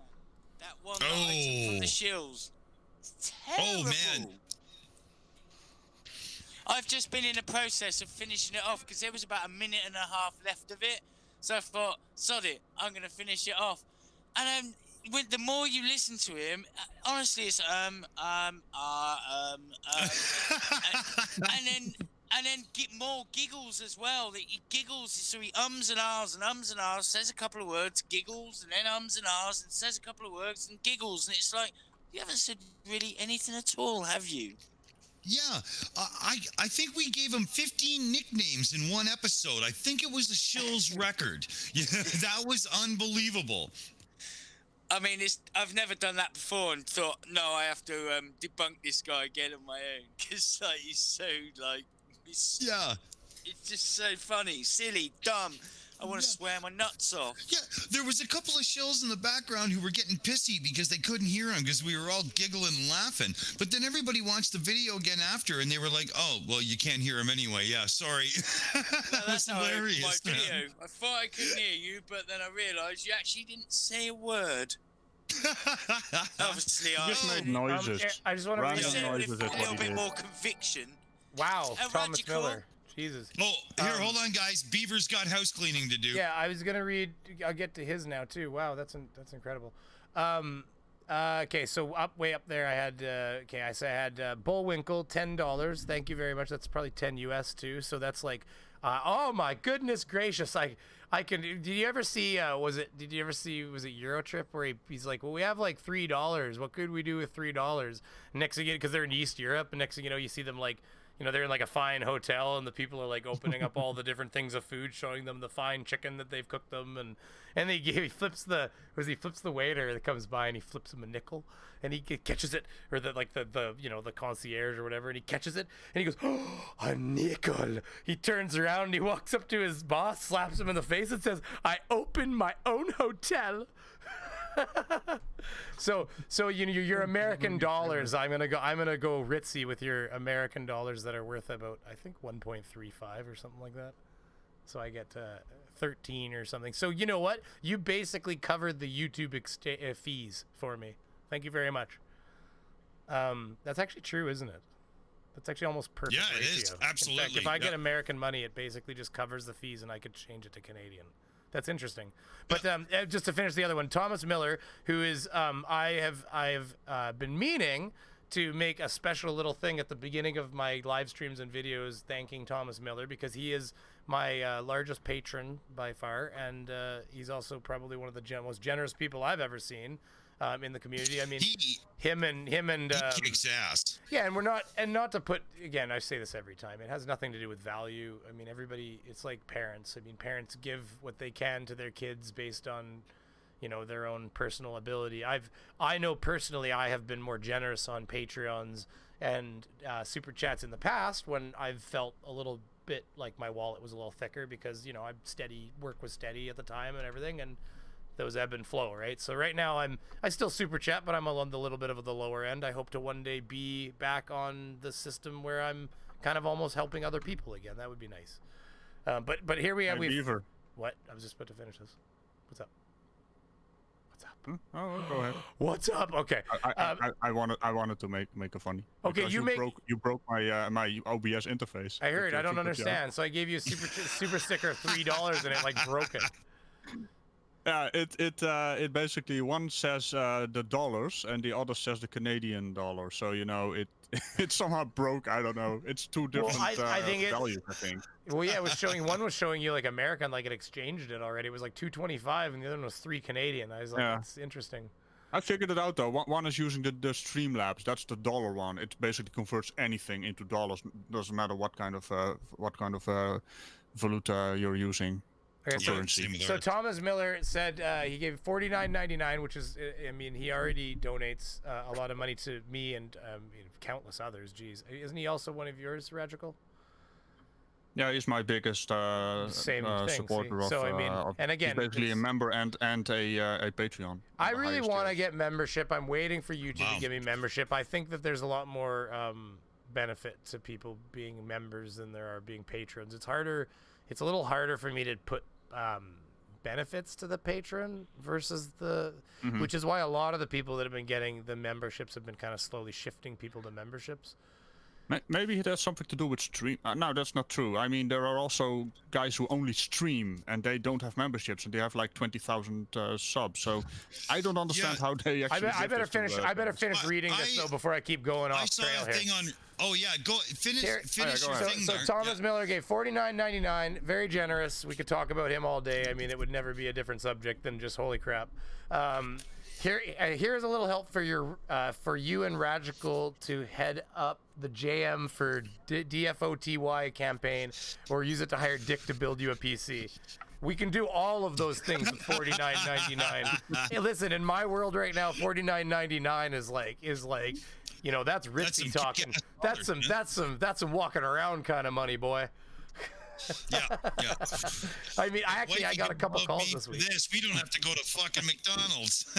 Speaker 5: That one that I took from the Shills. It's terrible.
Speaker 2: Oh, man.
Speaker 5: I've just been in the process of finishing it off because there was about a minute and a half left of it. So I thought, sod it, I'm going to finish it off. And the more you listen to him, honestly, it's and then get more giggles as well. He giggles, so he ums and ahs, says a couple of words, giggles, and then ums and ahs, and says a couple of words and giggles, and it's like, you haven't said really anything at all, have you?
Speaker 2: Yeah, I think we gave him 15 nicknames in one episode. I think it was a Shills record. Yeah, that was unbelievable.
Speaker 5: I mean, I've never done that before and thought, no, I have to debunk this guy again on my own because like, he's so like, it's just so funny, silly, dumb. I want to swear my nuts off.
Speaker 2: Yeah, there was a couple of Shills in the background who were getting pissy because they couldn't hear him because we were all giggling and laughing. But then everybody watched the video again after, and they were like, "Oh, well, you can't hear him anyway." Yeah, sorry. That was hilarious.
Speaker 5: My video. I thought I couldn't hear you, but then I realised you actually didn't say a word. Obviously,
Speaker 4: I just made noises.
Speaker 1: I just want to read
Speaker 5: a little bit more conviction.
Speaker 1: Wow, Thomas Miller. Jesus.
Speaker 2: Oh, here, hold on, guys. Beaver's got house cleaning to do.
Speaker 1: Yeah, I was gonna read. I'll get to his now too. Wow, that's incredible. Okay, so way up there, I had. I had Bullwinkle, $10. Thank you very much. That's probably 10 US too. So that's like, oh my goodness gracious! I can. Did you ever see? Was it Eurotrip where he's like, well, we have like $3. What could we do with $3? Next thing you, because they're in East Europe, and next thing you know, you see them like. You know, they're in like a fine hotel and the people are like opening up all the different things of food, showing them the fine chicken that they've cooked them. And he flips the waiter that comes by and he flips him a nickel and he catches it, or the concierge or whatever, and he catches it and he goes, oh, a nickel. He turns around and he walks up to his boss, slaps him in the face and says, I opened my own hotel. So you know, your American dollars. I'm gonna go ritzy with your American dollars that are worth about, I think, 1.35 or something like that. So I get 13 or something. So you know what? You basically covered the YouTube fees for me. Thank you very much. That's actually true, isn't it? That's actually almost perfect.
Speaker 2: Yeah, it is. Absolutely.
Speaker 1: In fact, if I get American money, it basically just covers the fees, and I could change it to Canadian. That's interesting. But just to finish the other one, Thomas Miller, who is I've been meaning to make a special little thing at the beginning of my live streams and videos thanking Thomas Miller, because he is my largest patron by far, and he's also probably one of the most generous people I've ever seen in the community. I mean, him and
Speaker 2: he kicks ass.
Speaker 1: Yeah, and not to put, again, I say this every time, it has nothing to do with value. I mean, everybody, it's like parents. I mean, parents give what they can to their kids based on, you know, their own personal ability. I know personally I have been more generous on Patreons and super chats in the past when I've felt a little bit like my wallet was a little thicker because, you know, work was steady at the time and everything, and those ebb and flow, right? So right now I still super chat, but I'm on the little bit of the lower end. I hope to one day be back on the system where I'm kind of almost helping other people again. That would be nice. But here we have
Speaker 4: Beaver.
Speaker 1: What? I was just about to finish this. What's up?
Speaker 4: Oh, go ahead.
Speaker 1: What's up? Okay.
Speaker 4: I wanted to make a funny.
Speaker 1: Okay, you
Speaker 4: broke my my OBS interface.
Speaker 1: I heard. I don't understand. So I gave you a super sticker of $3 and it like broke it.
Speaker 4: Yeah, it basically, one says the dollars and the other says the Canadian dollar. So you know it somehow broke. I don't know. It's two different values, I think.
Speaker 1: Well, yeah, one was showing you like American, like it exchanged it already. It was like 2.25, and the other one was 3 Canadian. I was like, that's interesting.
Speaker 4: I figured it out though. One is using the Streamlabs. That's the dollar one. It basically converts anything into dollars. Doesn't matter what kind of valuta you're using.
Speaker 1: Okay, so Thomas Miller said he gave $49.99, which is, I mean, he already donates a lot of money to me and countless others. Geez, isn't he also one of yours, Ragical?
Speaker 4: Yeah, he's my biggest supporter of.
Speaker 1: So I mean, and again,
Speaker 4: he's basically a member and a Patreon.
Speaker 1: I really want to get membership. I'm waiting for YouTube to give me membership. I think that there's a lot more benefit to people being members than there are being patrons. It's a little harder for me to put benefits to the patron versus the, which is why a lot of the people that have been getting the memberships have been kind of slowly shifting people to memberships.
Speaker 4: Maybe it has something to do with stream. No, that's not true. I mean, there are also guys who only stream and they don't have memberships and they have like 20,000 subs. So I don't understand how they actually.
Speaker 1: I better finish reading this though before I keep going off trail here.
Speaker 2: I saw a thing on. Oh yeah, finish your thing.
Speaker 1: So Thomas Miller gave $49.99, very generous. We could talk about him all day. I mean, it would never be a different subject than just holy crap. Here's a little help for you and Radical to head up the JM for DFOTY campaign, or use it to hire Dick to build you a PC. We can do all of those things with $49.99. Hey, listen, in my world right now, $49.99 is like, you know, that's ritzy talking. That's some walking around kind of money, boy.
Speaker 2: Yeah.
Speaker 1: I mean, I got a couple calls this week.
Speaker 2: We don't have to go to fucking McDonald's.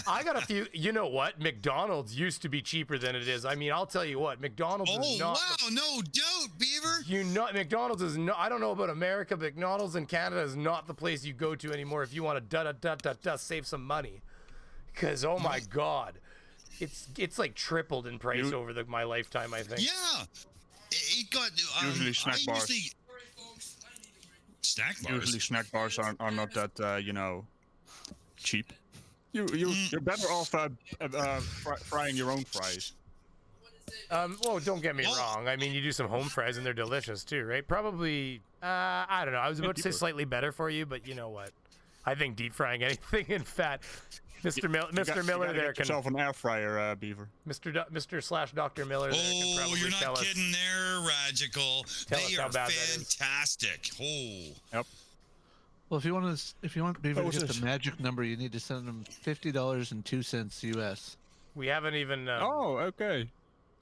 Speaker 1: I got a few. You know what? McDonald's used to be cheaper than it is. I mean, I'll tell you what. McDonald's is not.
Speaker 2: Oh wow! No, don't, Beaver.
Speaker 1: McDonald's is not. I don't know about America, but McDonald's in Canada is not the place you go to anymore if you want to save some money. Because oh my god, it's like tripled in price over my lifetime. I think.
Speaker 2: Yeah, it got
Speaker 4: usually snack bars.
Speaker 2: Snack bars.
Speaker 4: Usually snack bars are not that cheap. You're better off frying your own fries.
Speaker 1: Well, don't get me wrong. I mean, you do some home fries and they're delicious too, right? Probably. I don't know. I was about to say slightly better for you, but you know what? I think deep frying anything in fat. Mr. Miller there can
Speaker 4: yourself an air fryer, Beaver.
Speaker 1: Mr. Dr. Miller there can probably
Speaker 2: you're
Speaker 1: tell
Speaker 2: not
Speaker 1: us.
Speaker 2: kidding there, Radical. They are fantastic.
Speaker 4: Yep.
Speaker 3: Well, if you want Beaver to get the magic number, you need to send them $50.02 US.
Speaker 1: We haven't even.
Speaker 4: Okay.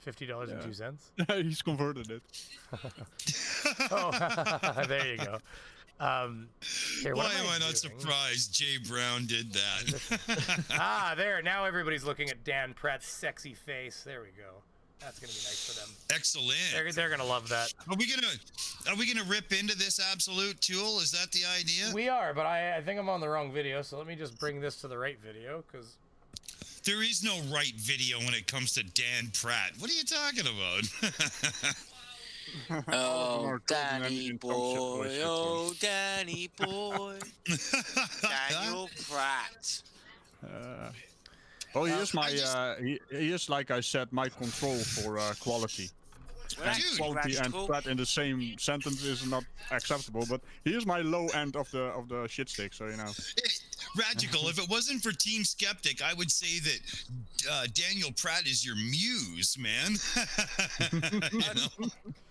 Speaker 1: $50.02.
Speaker 4: He's converted it.
Speaker 1: Oh, there you go. Here,
Speaker 2: why am I not surprised Jay Brown did that?
Speaker 1: There. Now everybody's looking at Dan Pratt's sexy face. There we go. That's gonna be nice for them.
Speaker 2: Excellent.
Speaker 1: They're gonna love that.
Speaker 2: Are we gonna rip into this absolute tool? Is that the idea?
Speaker 1: We are, but I think I'm on the wrong video. So let me just bring this to the right video, because
Speaker 2: there is no right video when it comes to Dan Pratt. What are you talking about?
Speaker 5: Oh, Danny boy, oh, Danny boy, Daniel Pratt.
Speaker 4: Well, he is he is, like I said, my control for quality.
Speaker 5: Well,
Speaker 4: quality and Pratt in the same sentence is not acceptable, but he is my low end of the shit stick, so you know.
Speaker 2: Radical, if it wasn't for Team Skeptic, I would say that Daniel Pratt is your muse, man.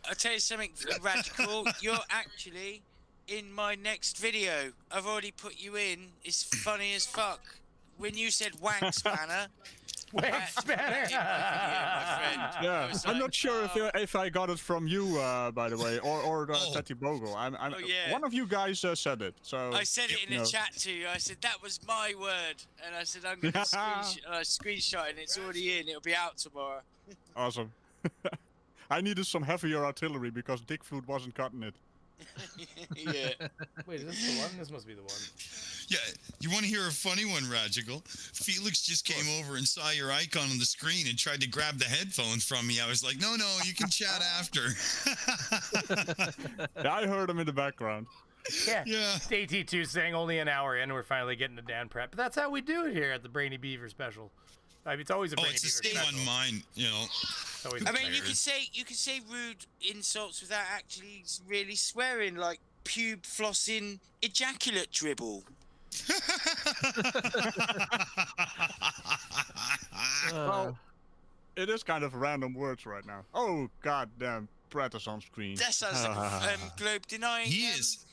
Speaker 5: I'll tell you something, Radical. You're actually in my next video. I've already put you in. It's funny as fuck. When you said wank spanner.
Speaker 1: Wank spanner.
Speaker 4: Yeah, I'm not sure if I got it from you, by the way, or Teddy Bogle. One of you guys said it. So
Speaker 5: I said it in the chat to you. I said that was my word, and I said I'm going to screenshot it. And it's already in. It'll be out tomorrow.
Speaker 4: Awesome. I needed some heavier artillery because Dick Food wasn't cutting it.
Speaker 5: Yeah.
Speaker 1: Wait, is this the one? This must be the one.
Speaker 2: Yeah, you want to hear a funny one, Radical? Felix just came over and saw your icon on the screen and tried to grab the headphones from me. I was like, no, you can chat after.
Speaker 4: Yeah, I heard him in the background.
Speaker 1: Yeah. AT2 saying only an hour in, we're finally getting to Dan Pratt. But that's how we do it here at the Brainy Beaver special. I mean, it's always a Brainy Beaver special.
Speaker 2: It's the same on mine, you know.
Speaker 5: I mean, you can say rude insults without actually really swearing, like pube flossing ejaculate dribble.
Speaker 4: Well, it is kind of random words right now. Oh, goddamn, Pratt is on screen.
Speaker 5: That sounds like globe denying.
Speaker 2: He is.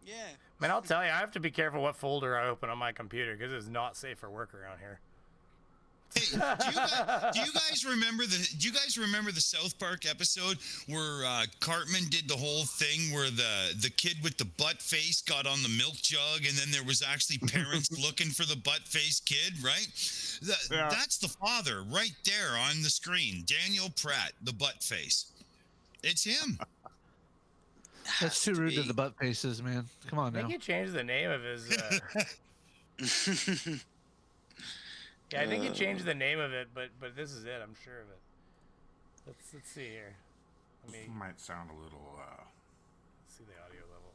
Speaker 5: Yeah.
Speaker 1: Man, I'll tell you, I have to be careful what folder I open on my computer because it's not safe for work around here.
Speaker 2: Hey, do you guys remember the South Park episode where Cartman did the whole thing where the kid with the butt face got on the milk jug and then there was actually parents looking for the butt face kid, right? That's the father right there on the screen, Daniel Pratt, the butt face. It's him.
Speaker 3: That's too rude to the butt faces, man. Come on
Speaker 1: I
Speaker 3: now.
Speaker 1: think he changed the name of his. Yeah, I think he changed the name of it, but this is it. I'm sure of it. Let's see here.
Speaker 6: It might sound a little
Speaker 1: Let's see the audio level.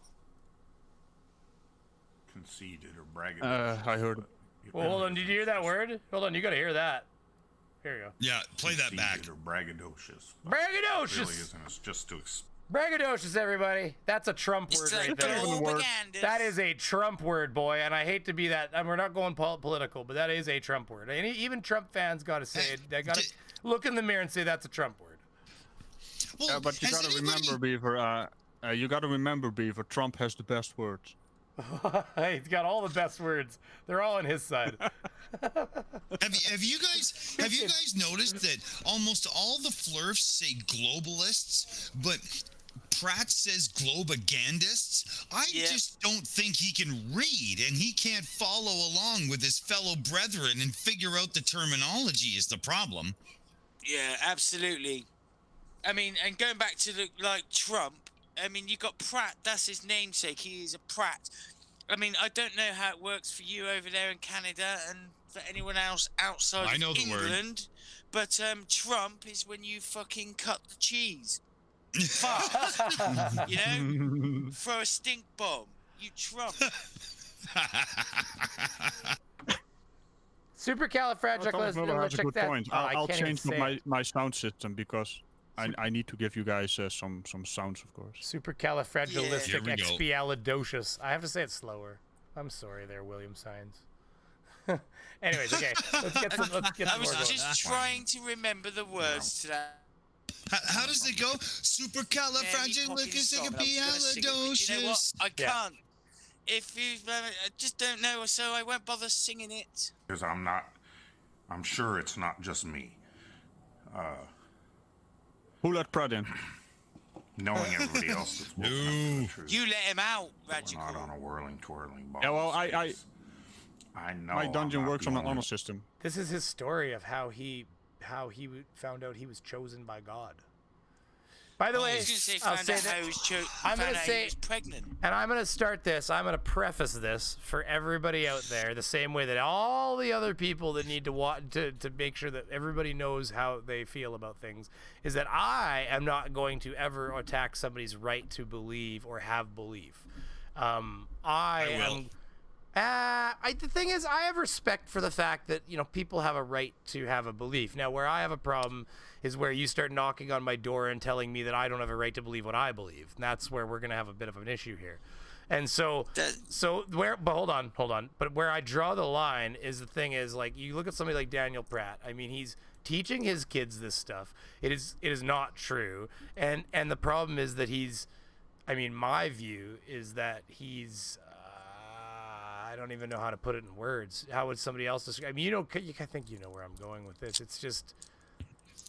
Speaker 6: conceited or braggadocious.
Speaker 4: I heard.
Speaker 1: Well, hold on. Did you hear that word? Hold on. You got to hear that. Here you go.
Speaker 2: Yeah, play that back.
Speaker 6: Or braggadocious.
Speaker 1: Braggadocious.
Speaker 6: It really isn't. It's just to.
Speaker 1: Braggadocious, everybody. That's a Trump word right there. That is a Trump word, boy, and I hate to be that. We're not going political, but that is a Trump word. And even Trump fans got to say it. They got to look in the mirror and say that's a Trump word.
Speaker 2: Well,
Speaker 4: But you gotta remember, Beaver. You gotta remember, Beaver. Trump has the best words.
Speaker 1: He's got all the best words. They're all on his side.
Speaker 2: Have you guys noticed that almost all the flurfs say globalists, but Pratt says globagandists? I just don't think he can read, and he can't follow along with his fellow brethren and figure out the terminology is the problem.
Speaker 5: Yeah, absolutely. I mean, and going back to Trump, I mean, you got Pratt. That's his namesake. He is a Pratt. I mean, I don't know how it works for you over there in Canada and for anyone else outside
Speaker 2: I know
Speaker 5: of
Speaker 2: the word.
Speaker 5: England, but Trump is when you fucking cut the cheese. Fuck. You know? Throw a stink bomb. You Trump.
Speaker 1: Supercalifragilisticexpialidocious.
Speaker 4: That's a good point. I'll
Speaker 1: can't
Speaker 4: change
Speaker 1: even say
Speaker 4: my sound system because I need to give you guys some sounds, of course.
Speaker 1: Supercalifragilisticexpialidocious. I have to say it slower. I'm sorry there, William Sines. Anyways, okay. Let's get some
Speaker 5: I was
Speaker 1: more going.
Speaker 5: just trying to remember the words to that.
Speaker 2: How does it go? Supercalifragilisticexpialidocious.
Speaker 5: You know what? I can't. If you, I just don't know, so I won't bother singing it.
Speaker 6: Because I'm sure it's not just me.
Speaker 4: Who let Pratt in?
Speaker 6: Knowing everybody else that's woken up to the truth.
Speaker 5: You let him out,
Speaker 6: We're
Speaker 5: Radical.
Speaker 6: not on a twirling ball.
Speaker 4: Yeah, well,
Speaker 6: I know.
Speaker 4: My dungeon
Speaker 6: I'm not
Speaker 4: works
Speaker 6: the
Speaker 4: on an
Speaker 6: only-
Speaker 4: honor system.
Speaker 1: This is his story of how he found out he was chosen by God. By the way,
Speaker 5: I was going to say,
Speaker 1: I'll
Speaker 5: found
Speaker 1: say
Speaker 5: out
Speaker 1: that
Speaker 5: how he was
Speaker 1: I'm
Speaker 5: found
Speaker 1: gonna
Speaker 5: out
Speaker 1: say-
Speaker 5: he was pregnant.
Speaker 1: and I'm going to start this. I'm going to preface this for everybody out there the same way that all the other people that need to make sure that everybody knows how they feel about things is that I am not going to ever attack somebody's right to believe or have belief. The thing is, I have respect for the fact that, people have a right to have a belief. Now, where I have a problem is where you start knocking on my door and telling me that I don't have a right to believe what I believe. And that's where we're going to have a bit of an issue here. And but hold on. But where I draw the line is the thing is, like, you look at somebody like Daniel Pratt. I mean, he's teaching his kids this stuff. It is not true. And the problem is that my view is that he's, I don't even know how to put it in words. How would somebody else describe? I mean, I think you know where I'm going with this. It's just.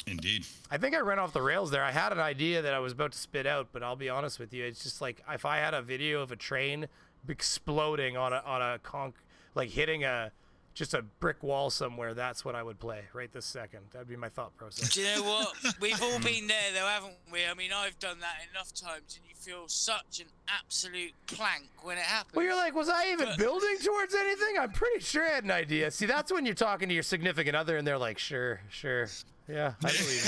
Speaker 2: Indeed.
Speaker 1: I think I ran off the rails there. I had an idea that I was about to spit out, but I'll be honest with you. It's just like if I had a video of a train exploding hitting just a brick wall somewhere, that's what I would play right this second. That'd be my thought process.
Speaker 5: Do you know what? We've all been there, though, haven't we? I mean, I've done that enough times, and you feel such an absolute plank when it happens.
Speaker 1: Well, you're like, was I even building towards anything? I'm pretty sure I had an idea. See, that's when you're talking to your significant other, and they're like, sure. Yeah, I believe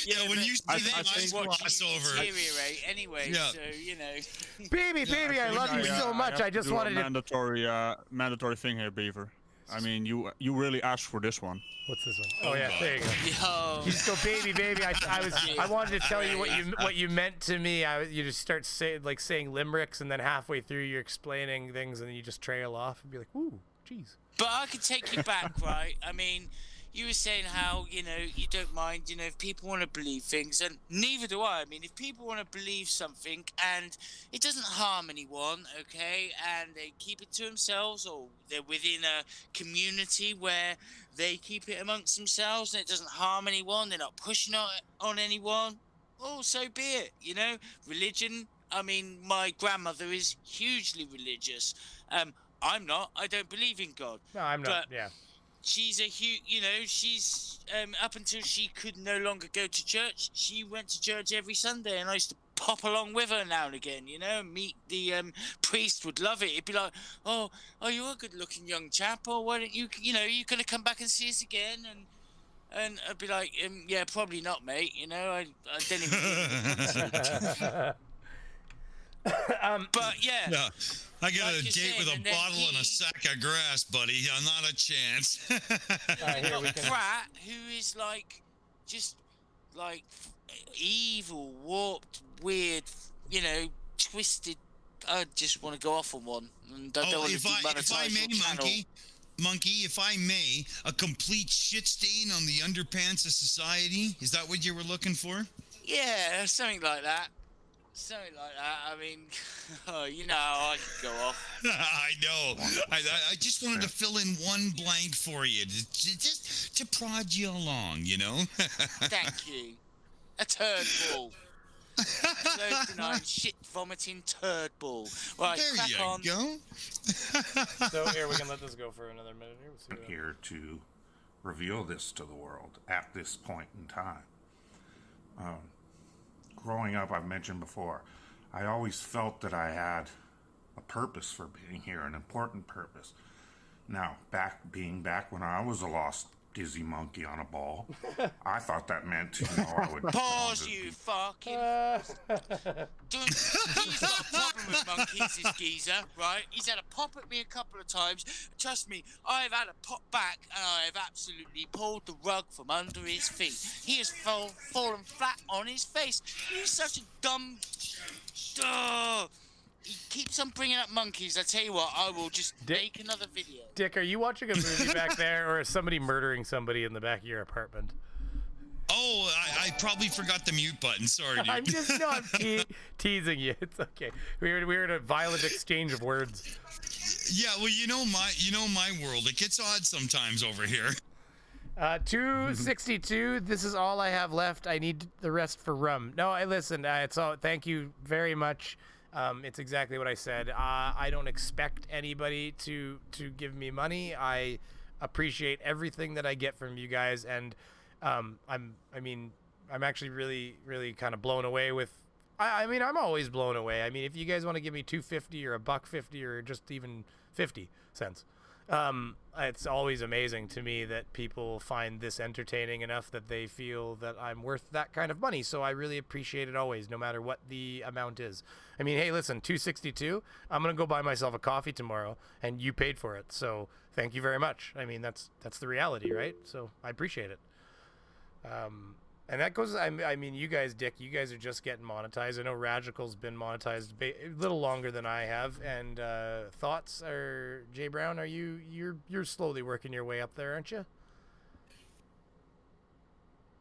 Speaker 1: you.
Speaker 2: When you see that, I
Speaker 5: watch
Speaker 2: gloss over.
Speaker 5: Deteriorate anyway, so
Speaker 1: Baby, I love you so much. I just wanted to.
Speaker 4: Mandatory thing here, Beaver. I mean, you really asked for this one.
Speaker 1: What's this one? Oh yeah, there you go.
Speaker 5: Yo.
Speaker 1: You just go, baby. I wanted to tell you what you meant to me. You just start saying limericks, and then halfway through you're explaining things, and then you just trail off and be like, "Ooh, jeez."
Speaker 5: But I could take you back, right? I mean, you were saying how, you don't mind, if people want to believe things, and neither do I. I mean, if people want to believe something and it doesn't harm anyone, okay, and they keep it to themselves, or they're within a community where they keep it amongst themselves and it doesn't harm anyone, they're not pushing it on anyone, oh, so be it, Religion, I mean, my grandmother is hugely religious. I'm not. I don't believe in God.
Speaker 1: No, I'm not. Yeah.
Speaker 5: She's she's up until she could no longer go to church, she went to church every Sunday, and I used to pop along with her now and again, you know. Meet the priest would love it. He'd be like, oh, you're a good-looking young chap. Or why don't you, you know, you gonna come back and see us again? And I'd be like, yeah, probably not, mate. You know, I didn't even. But yeah.
Speaker 2: I got a date with a bottle and a sack of grass, buddy. Not a chance.
Speaker 5: Got Pratt, who is like, just like evil, warped, weird, you know, twisted. I just want to go off on one. And I don't want to
Speaker 2: if I may, Monkey, if I may, a complete shit stain on the underpants of society. Is that what you were looking for?
Speaker 5: Yeah, something like that. Something like that. I mean, you know, I could go off.
Speaker 2: I know. I just wanted to fill in one blank for you, just to prod you along, you know?
Speaker 5: Thank you. A turd ball. Shit vomiting turd ball. Right,
Speaker 2: there you
Speaker 5: on.
Speaker 2: Go.
Speaker 1: So here, we can let this go for another minute here.
Speaker 6: I'm here to reveal this to the world at this point in time. Growing up, I've mentioned before, I always felt that I had a purpose for being here, an important purpose. Now, being back when I was a lost dizzy monkey on a ball, I thought that meant, you know, I would...
Speaker 5: Pause, you fucking... He's got a problem with monkeys, this geezer, right? He's had a pop at me a couple of times. Trust me, I've had a pop back, and I have absolutely pulled the rug from under his feet. He has fallen flat on his face. He's such a dumb... He keeps on bringing up monkeys. I tell you what, I will just make another video.
Speaker 1: Dick, are you watching a movie back there, or is somebody murdering somebody in the back of your apartment?
Speaker 2: Oh, I probably forgot the mute button. Sorry, dude.
Speaker 1: I'm just not teasing you. It's okay. We're in a violent exchange of words.
Speaker 2: Yeah, well, you know my world. It gets odd sometimes over here.
Speaker 1: 262. This is all I have left. I need the rest for rum. No, listen. It's all. Thank you very much. It's exactly what I said. I don't expect anybody to give me money. I appreciate everything that I get from you guys, and I'm actually really, really kind of blown away with. I'm always blown away. I mean, if you guys want to give me $2.50 or $1.50 or just even 50 cents, it's always amazing to me that people find this entertaining enough that they feel that I'm worth that kind of money. So I really appreciate it always, no matter what the amount is. I mean, hey, listen, 262. I'm gonna go buy myself a coffee tomorrow, and you paid for it. So thank you very much. I mean, that's the reality, right? So I appreciate it. And that goes, I mean, you guys, Dick, you guys are just getting monetized. I know Radical's been monetized a little longer than I have. And thoughts are, Jay Brown, you're slowly working your way up there, aren't you?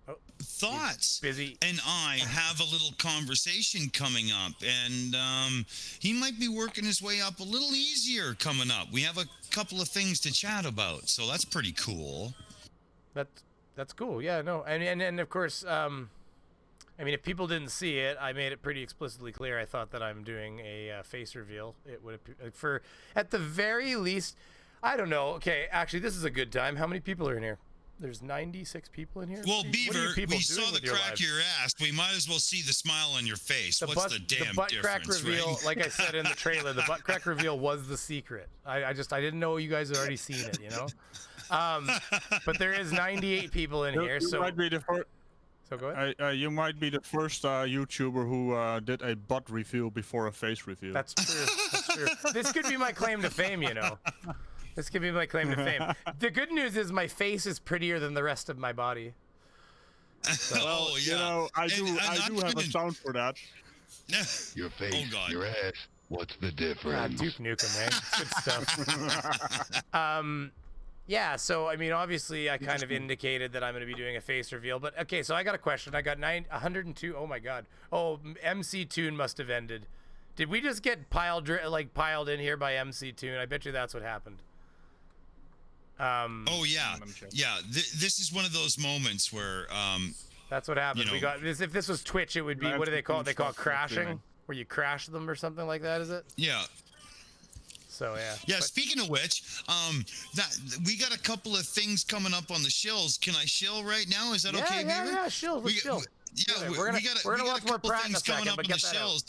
Speaker 1: Oh,
Speaker 2: Thoughts.
Speaker 1: Busy.
Speaker 2: And I have a little conversation coming up, and he might be working his way up a little easier coming up. We have a couple of things to chat about, so that's pretty cool.
Speaker 1: That's cool. Yeah, no. And of course, I mean, if people didn't see it, I made it pretty explicitly clear. I thought that I'm doing a face reveal. It would for at the very least, I don't know. Okay, actually, this is a good time. How many people are in here? There's 96 people in here.
Speaker 2: Well, Beaver, we saw the crack of your ass. We might as well see the smile on your face. What's the damn
Speaker 1: butt
Speaker 2: difference,
Speaker 1: crack reveal,
Speaker 2: right?
Speaker 1: like I said in the trailer, the butt crack reveal was the secret. I didn't know you guys had already seen it, you know? But there is 98 people in here, so
Speaker 4: might be the first.
Speaker 1: So go ahead.
Speaker 4: You might be the first YouTuber who did a butt reveal before a face reveal.
Speaker 1: That's true. That's true. This could be my claim to fame, you know. This could be my claim to fame. The good news is my face is prettier than the rest of my body.
Speaker 2: So.
Speaker 4: Well,
Speaker 2: yeah.
Speaker 4: You know, I do have a sound for that.
Speaker 7: Your face, your ass. What's the difference?
Speaker 1: Duke Nukem, man. Good stuff. Yeah, so, I mean, obviously, I kind of indicated that I'm going to be doing a face reveal. But, okay, so I got a question. I got 102. Oh, my God. Oh, MC Toon must have ended. Did we just get piled in here by MC Toon? I bet you that's what happened.
Speaker 2: Oh, yeah. Yeah, this is one of those moments where...
Speaker 1: that's what happened.
Speaker 2: You know,
Speaker 1: we got this. If this was Twitch, it would be, what do they call it? They call it crashing? Where you crash them or something like that, is it?
Speaker 2: Yeah.
Speaker 1: So yeah.
Speaker 2: Yeah. Speaking of which, we got a couple of things coming up on the shills. Can I shill right now? Is that okay, Beaver?
Speaker 1: Yeah. Shill.
Speaker 2: Yeah,
Speaker 1: we're gonna watch more Pratt in a second, but get that out.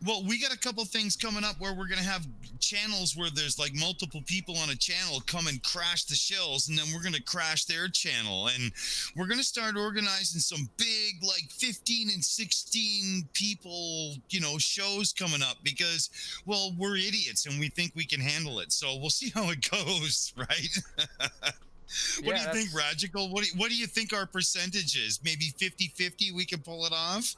Speaker 2: Well, we got a couple things coming up where we're going to have channels where there's like multiple people on a channel come and crash the Shills, and then we're going to crash their channel. And we're going to start organizing some big, like 15 and 16 people, shows coming up because, well, we're idiots and we think we can handle it. So we'll see how it goes, right? What do you think, Radical? What do you think our percentage is? Maybe 50-50 we can pull it off?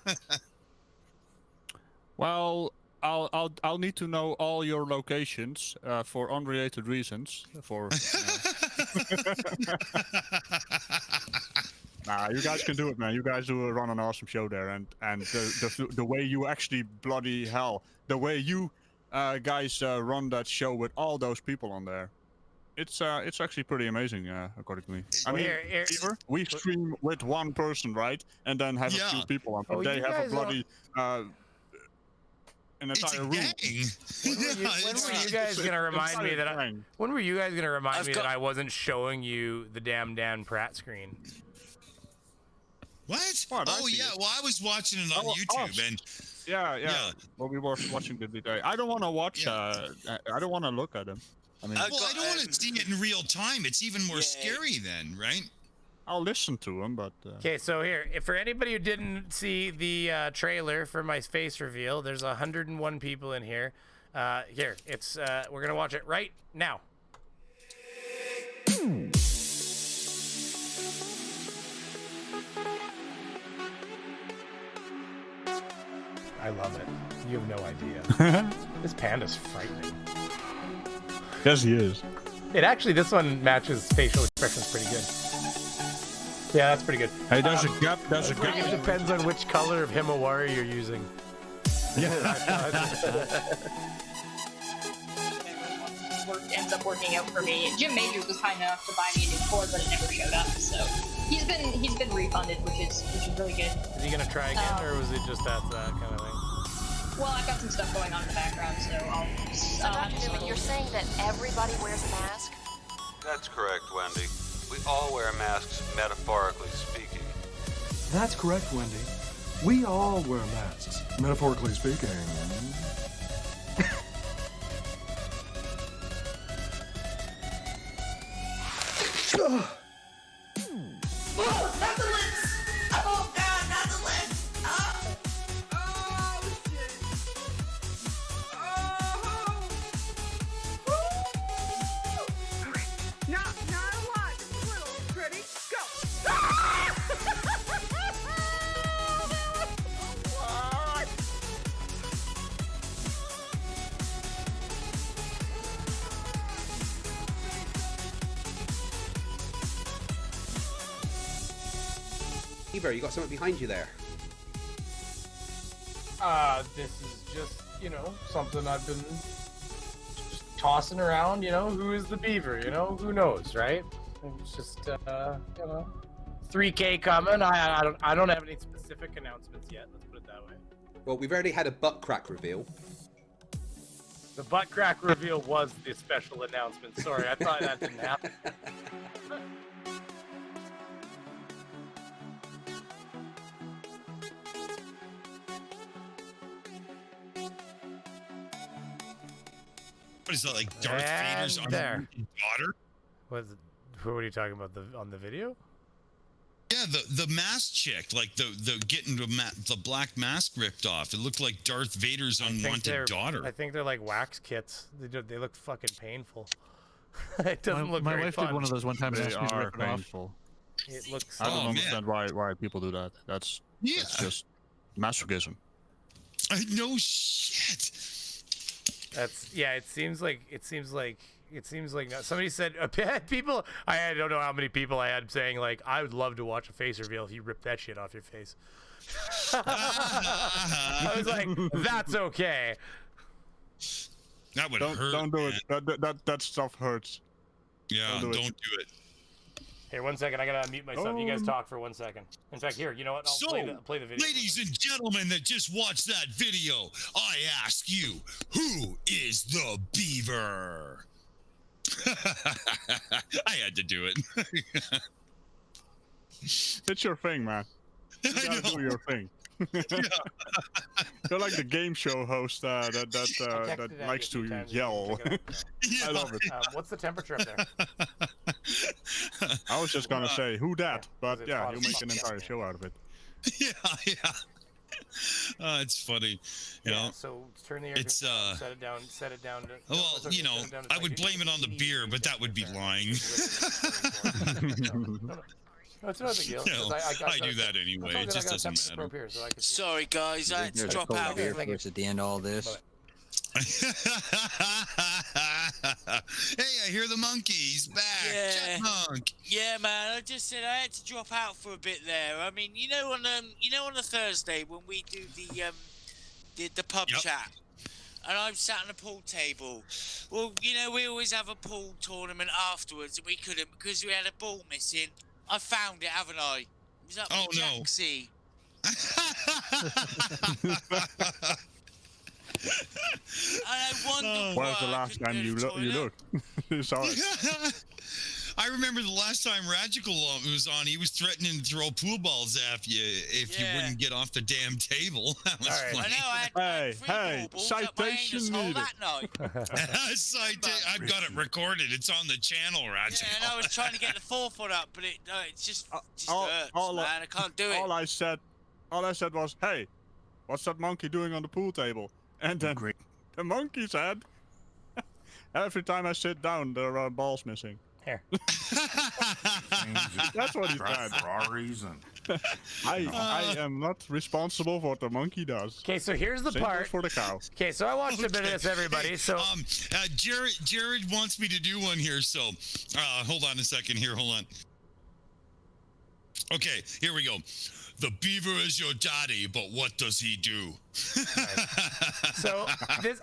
Speaker 4: Well, I'll need to know all your locations for unrelated reasons. Nah, you guys can do it, man. You guys run an awesome show there, and the way you actually bloody hell, the way you guys run that show with all those people on there, it's actually pretty amazing, according to me. I mean, Beaver, we stream with one person, right, and then have a few people on. But they have a bloody. An entire room.
Speaker 1: When were you guys gonna remind me that I wasn't showing you the damn Dan Pratt screen?
Speaker 2: What? Oh yeah, well I was watching it on YouTube and
Speaker 4: yeah. Well, we were watching the video. I don't want to watch. I don't want to look at him. I mean,
Speaker 2: I don't want to see it in real time. It's even more scary then, right?
Speaker 4: I'll listen to him, but...
Speaker 1: Okay, so here, for anybody who didn't see the trailer for my face reveal, there's 101 people in here. Here, it's we're gonna watch it right now. I love it. You have no idea. This panda's frightening.
Speaker 4: Yes, he is.
Speaker 1: This one matches facial expressions pretty good. Yeah, that's pretty good.
Speaker 4: Hey, there's a gap.
Speaker 1: It depends on which color of Himawari you're using.
Speaker 4: Yeah.
Speaker 8: Ends up working out for me. Jim Majors was kind enough to buy me a new cord, but it never showed up. So he's been refunded, which is really good.
Speaker 1: Is he gonna try again, or was it just that kind of thing?
Speaker 8: Well, I've got some stuff going on in the background, so
Speaker 9: Dr. Newman, you're saying that everybody wears a mask?
Speaker 10: That's correct, Wendy. We all wear masks, metaphorically speaking.
Speaker 11: That's correct, Wendy. We all wear masks, metaphorically speaking.
Speaker 12: Oh, not the lips! Oh, God, not the lips! Oh, shit! Oh! Woo! Not a lot, just a little. Ready? Go! What?
Speaker 13: Beaver, you got something behind you there.
Speaker 1: This is just, something I've been just tossing around, who is the beaver, who knows, right? It's just, 3K coming. I don't have any specific announcements yet, let's put it that way.
Speaker 13: Well, we've already had a butt crack reveal.
Speaker 1: The butt crack reveal was the special announcement. Sorry, I thought that didn't happen.
Speaker 2: What is that, like Darth Vader's daughter?
Speaker 1: Who are you talking about on the video?
Speaker 2: Yeah, the mask chick, like the getting the black mask ripped off. It looked like Darth Vader's unwanted daughter.
Speaker 1: I think they're like wax kits. They look fucking painful. It doesn't look
Speaker 3: my
Speaker 1: very
Speaker 3: wife
Speaker 1: fun.
Speaker 3: did one of those one time and
Speaker 4: They
Speaker 3: asked me to
Speaker 4: are
Speaker 3: rip it off.
Speaker 4: painful.
Speaker 1: It looks.
Speaker 4: I don't understand why people do that. That's just masochism.
Speaker 2: No shit.
Speaker 1: It seems like somebody said people. I don't know how many people I had saying like I would love to watch a face reveal if you rip that shit off your face. I was like, that's okay.
Speaker 2: That would hurt.
Speaker 4: Don't do it. That stuff hurts.
Speaker 2: Yeah, don't do it.
Speaker 1: Here, 1 second. I gotta unmute myself. You guys talk for 1 second. In fact, here, you know what? I'll play the video.
Speaker 2: Ladies and gentlemen that just watched that video, I ask you, who is the beaver? I had to do it.
Speaker 4: It's your thing, man. You gotta do your thing. You're like the game show host that likes to yell. I love it.
Speaker 1: What's the temperature up there?
Speaker 4: I was just gonna say, who that? But yeah, you'll make an entire show out of it.
Speaker 2: Yeah. It's funny. You know,
Speaker 1: so turn the air conditioner, set it down to.
Speaker 2: Well, you know, I would blame it on the beer, but that would be lying.
Speaker 1: No, it's not a big deal.
Speaker 2: No, I do that anyway. It just doesn't matter.
Speaker 1: Here, so
Speaker 5: Sorry, guys, I had to drop out.
Speaker 14: Beer first at the end of all this.
Speaker 2: Hey, I hear the monkey's back.
Speaker 5: Yeah.
Speaker 2: Chipmunk.
Speaker 5: Yeah, man. I just said I had to drop out for a bit there. I mean, you know, on a Thursday when we do the pub chat, and I'm sat on a pool table. Well, you know, we always have a pool tournament afterwards, and we couldn't because we had a ball missing. I found it, haven't I? It was up in Jacksea. I wonder
Speaker 4: When's the last time you looked? Sorry.
Speaker 2: I remember the last time Radical was on, he was threatening to throw pool balls at you if you wouldn't get off the damn table. That was funny.
Speaker 5: I know, I had
Speaker 4: citation needed.
Speaker 5: that night.
Speaker 2: I've got it recorded. It's on the channel, Radical.
Speaker 5: Yeah, and I was trying to get the 4-foot up, but it's just hurts, man. I can't do it.
Speaker 4: All I said was, "Hey, what's that monkey doing on the pool table?" And then the monkey said, "Every time I sit down, there are balls missing."
Speaker 1: Here.
Speaker 4: That's what he said.
Speaker 6: Ferraris and
Speaker 4: I am not responsible for what the monkey does.
Speaker 1: Okay, so here's the
Speaker 4: Same
Speaker 1: part.
Speaker 4: goes for the cow.
Speaker 1: Okay, so I watched a bit of this, everybody.
Speaker 2: Hey,
Speaker 1: so
Speaker 2: Jared wants me to do one here. So hold on a second here. Hold on. Okay, here we go. The beaver is your daddy, but what does he do?
Speaker 1: So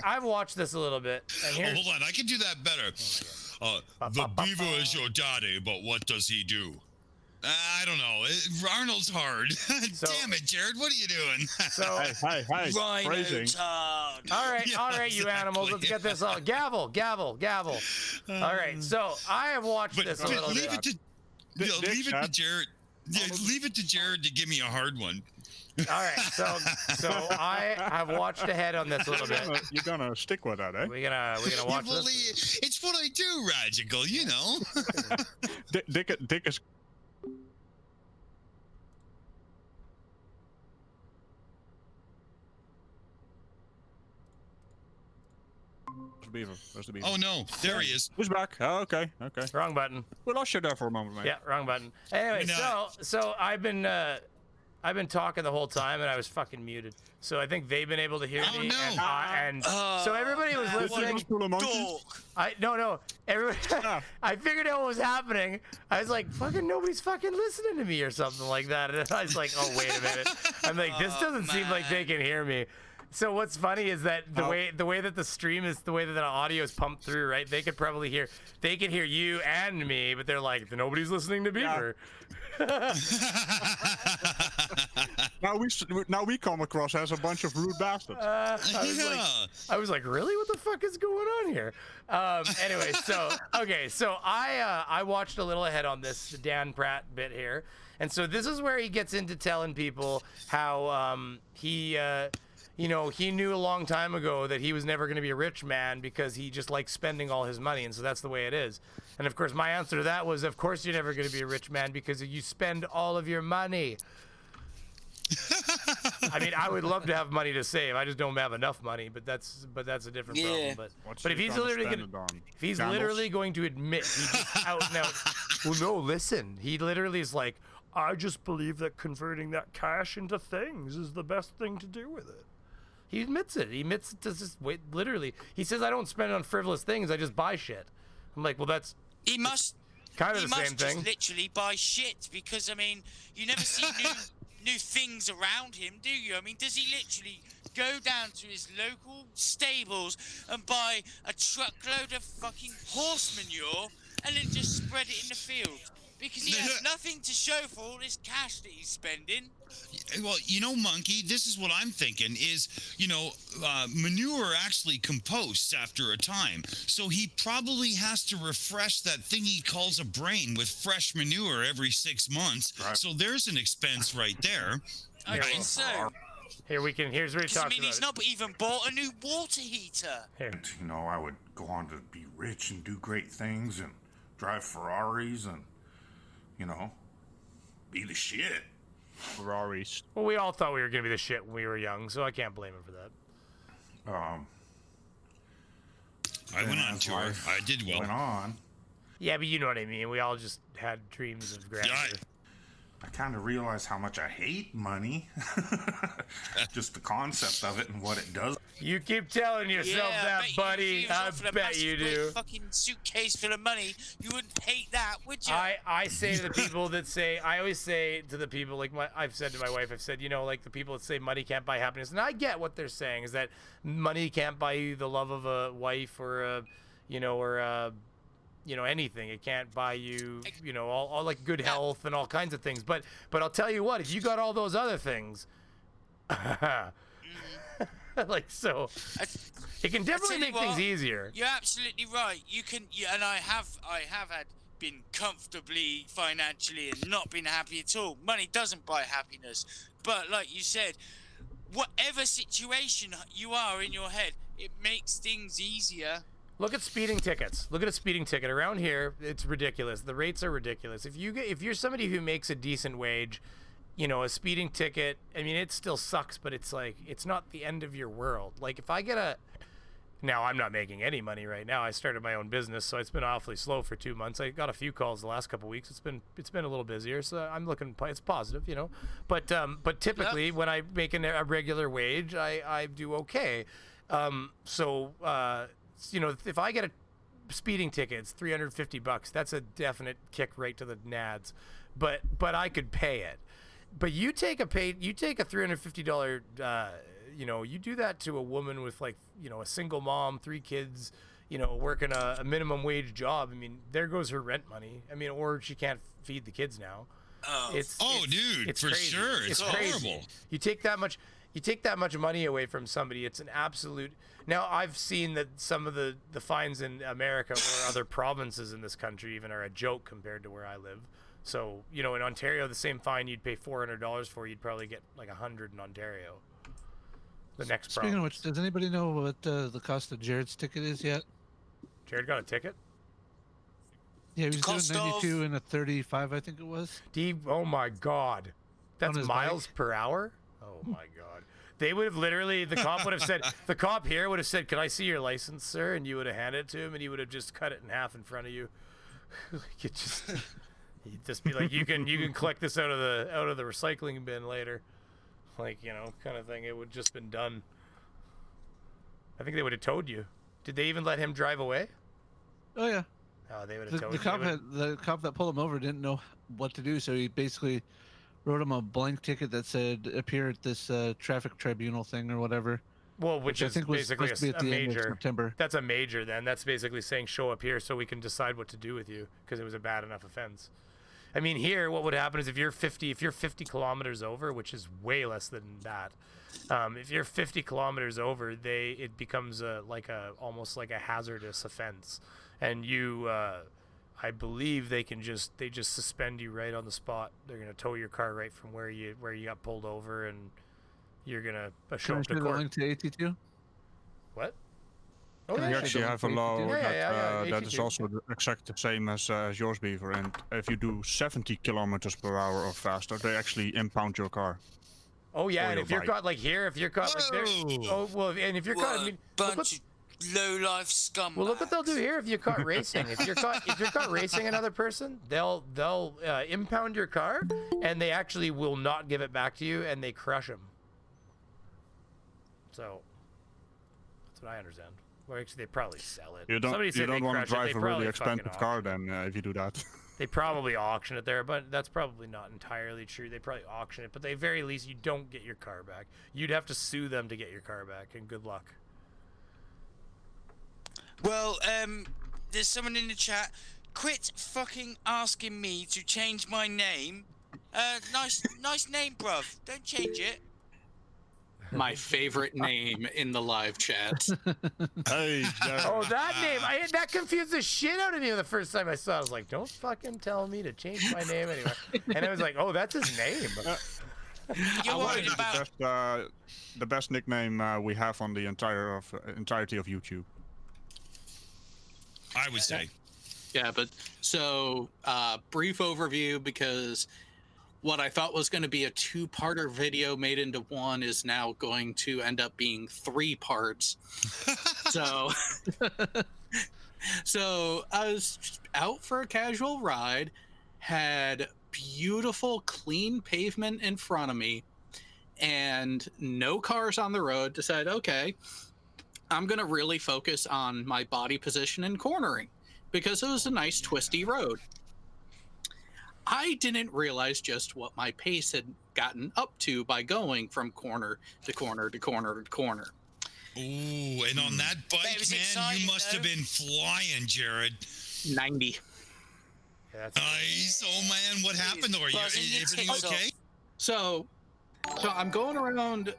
Speaker 1: I've watched this a little bit. And
Speaker 2: hold on, I can do that better. The beaver is your daddy, but what does he do? I don't know. Arnold's hard. Damn it, Jared, what are you doing?
Speaker 1: So,
Speaker 4: hey, phrasing.
Speaker 5: Hard.
Speaker 1: All right, you animals, let's get this all. Gavel. All right, so I have watched this a little bit.
Speaker 2: Leave it to Jared. Yeah, leave it to Jared to give me a hard one.
Speaker 1: All right, so I have watched ahead on this a little bit.
Speaker 4: You're gonna stick with that, eh?
Speaker 1: We're gonna watch this.
Speaker 2: It's what I do, Radical. You know.
Speaker 4: Dick is. Where's the beaver?
Speaker 2: Oh no, there he is.
Speaker 4: He's back. Oh, okay.
Speaker 1: Wrong button.
Speaker 4: We lost you there for a moment, mate.
Speaker 1: Yeah, wrong button. Anyway, so I've been talking the whole time and I was fucking muted. So I think they've been able to hear me. No. So everybody was listening. No. Everybody. I figured out what was happening. I was like, fucking nobody's fucking listening to me or something like that. And I was like, oh wait a minute. I'm like, this doesn't seem like they can hear me. So what's funny is that the way that the stream is, the way that the audio is pumped through, right? They could probably hear you and me, but they're like, nobody's listening to Beaver.
Speaker 4: Yeah. Now we come across as a bunch of rude bastards.
Speaker 1: I was like, really? What the fuck is going on here? Anyway, so I watched a little ahead on this Dan Pratt bit here, and so this is where he gets into telling people how he knew a long time ago that he was never going to be a rich man because he just likes spending all his money, and so that's the way it is. And of course, my answer to that was, of course you're never going to be a rich man because you spend all of your money. I mean, I would love to have money to save. I just don't have enough money, but that's a different problem. But if he's literally going to admit he just out and out, well, no, listen, he literally is like, I just believe that converting that cash into things is the best thing to do with it. He admits it. He admits it to just wait. Literally, he says, "I don't spend it on frivolous things. I just buy shit." I'm like, well, that's
Speaker 5: he must
Speaker 1: kind of the same thing.
Speaker 5: He must just literally buy shit because I mean, you never see new things around him, do you? I mean, does he literally go down to his local stables and buy a truckload of fucking horse manure and then just spread it in the field? Because he has nothing to show for all this cash that he's spending.
Speaker 2: Well, Monkey, this is what I'm thinking is, manure actually composts after a time. So he probably has to refresh that thing he calls a brain with fresh manure every 6 months. Right. So there's an expense right there.
Speaker 5: I guess so.
Speaker 1: Here's where he talks about
Speaker 5: he's not even bought a new water heater.
Speaker 1: Here.
Speaker 6: I would go on to be rich and do great things and drive Ferraris and, be the shit.
Speaker 4: Ferraris.
Speaker 1: Well, we all thought we were going to be the shit when we were young, so I can't blame him for that.
Speaker 2: I went on tour. I did well.
Speaker 6: Went on.
Speaker 1: Yeah, but you know what I mean. We all just had dreams of grandeur.
Speaker 6: I kind of realize how much I hate money. Just the concept of it and what it does.
Speaker 1: You keep telling yourself that, buddy. I bet you do.
Speaker 5: Fucking suitcase full of money. You wouldn't hate that, would you?
Speaker 1: I say to the people that say, I always say to the people, I've said to my wife, I've said, the people that say money can't buy happiness. And I get what they're saying is that money can't buy you the love of a wife or anything. It can't buy you, all like good health and all kinds of things. But I'll tell you what, if you got all those other things, it can definitely make things easier.
Speaker 5: You're absolutely right. You can, and I have been comfortably financially and not been happy at all. Money doesn't buy happiness. But like you said, whatever situation you are in your head, it makes things easier.
Speaker 1: Look at speeding tickets. Look at a speeding ticket around here. It's ridiculous. The rates are ridiculous. If you're somebody who makes a decent wage, a speeding ticket. I mean, it still sucks, but it's not the end of your world. Like if I get now I'm not making any money right now. I started my own business, so it's been awfully slow for 2 months. I got a few calls the last couple of weeks. It's been a little busier, so I'm looking. It's positive, But typically when I make a regular wage, I do okay. If I get a speeding ticket, it's $350. That's a definite kick right to the nads. But I could pay it. But you take a $350, you do that to a woman with a single mom, 3 kids, working a minimum wage job. I mean, there goes her rent money. I mean, or she can't feed the kids now.
Speaker 2: Dude,
Speaker 1: it's
Speaker 2: for
Speaker 1: crazy.
Speaker 2: sure. It's horrible.
Speaker 1: Crazy. You take that much money away from somebody, it's an absolute. Now, I've seen that some of the fines in America or other provinces in this country even are a joke compared to where I live. So, in Ontario, the same fine you'd pay $400 for, you'd probably get like $100 in Ontario. The next
Speaker 3: Speaking
Speaker 1: province.
Speaker 3: of which, does anybody know what the cost of Jared's ticket is yet?
Speaker 1: Jared got a ticket?
Speaker 3: Yeah, he was doing 92 and a 35, I think it was.
Speaker 1: Oh my God. That's miles per hour? Oh my God. They would have literally, the cop here would have said, "Can I see your license, sir?" And you would have handed it to him, and he would have just cut it in half in front of you. He'd just be like, "You can collect this out of the recycling bin later," kind of thing. It would just been done. I think they would have towed you. Did they even let him drive away?
Speaker 3: Oh yeah.
Speaker 1: Oh, they would have towed
Speaker 3: the cop that pulled him over didn't know what to do, so he basically wrote him a blank ticket that said appear at this traffic tribunal thing or whatever.
Speaker 1: Well, which is
Speaker 3: I think was
Speaker 1: basically
Speaker 3: supposed to be at the end of
Speaker 1: major.
Speaker 3: September.
Speaker 1: That's a major then. That's basically saying show up here so we can decide what to do with you because it was a bad enough offense. I mean, here what would happen is if you're 50 kilometers over, which is way less than that. If you're 50 kilometers over, it becomes almost like a hazardous offense, and you. I believe they just suspend you right on the spot. They're gonna tow your car right from where you got pulled over, and you're gonna show up to court.
Speaker 3: Can I link to AT2?
Speaker 1: What?
Speaker 4: Oh, you actually have a law that is
Speaker 1: AT2.
Speaker 4: also exactly the same as yours, Beaver. And if you do 70 kilometers per hour or faster, they actually impound your car.
Speaker 1: Oh yeah, and if you're caught like here, if you're caught like there, and if you're caught, I mean,
Speaker 5: bunch of low-life scum.
Speaker 1: Well, look what they'll do here if you're caught racing. If you're caught racing another person, they'll impound your car, and they actually will not give it back to you, and they crush them. So that's what I understand. Or actually, they probably sell it.
Speaker 4: You don't want to drive a really expensive car then if you do that.
Speaker 1: They probably auction it there, but that's probably not entirely true. They probably auction it, but at the very least, you don't get your car back. You'd have to sue them to get your car back, and good luck.
Speaker 5: Well, there's someone in the chat. quit fucking asking me to change my name. Nice name, bruv. Don't change it.
Speaker 14: My favorite name in the live chats.
Speaker 4: Hey,
Speaker 1: oh, that name! That confused the shit out of me the first time I saw it. I was like, don't fucking tell me to change my name anyway. And I was like, oh, that's his name.
Speaker 5: You're worried about
Speaker 4: the best nickname we have on the entirety of YouTube.
Speaker 2: I would say.
Speaker 14: Yeah, but so brief overview, because what I thought was going to be a 2-parter video made into one is now going to end up being 3 parts. So I was out for a casual ride, had beautiful clean pavement in front of me and no cars on the road. Decided, okay, I'm going to really focus on my body position and cornering because it was a nice twisty road. I didn't realize just what my pace had gotten up to by going from corner to corner to corner to corner.
Speaker 2: Ooh, and on that bike, man, you must have been flying, Jared.
Speaker 14: 90.
Speaker 1: Yeah,
Speaker 2: nice. Oh, man, what happened? Are you everything okay?
Speaker 14: So I'm going around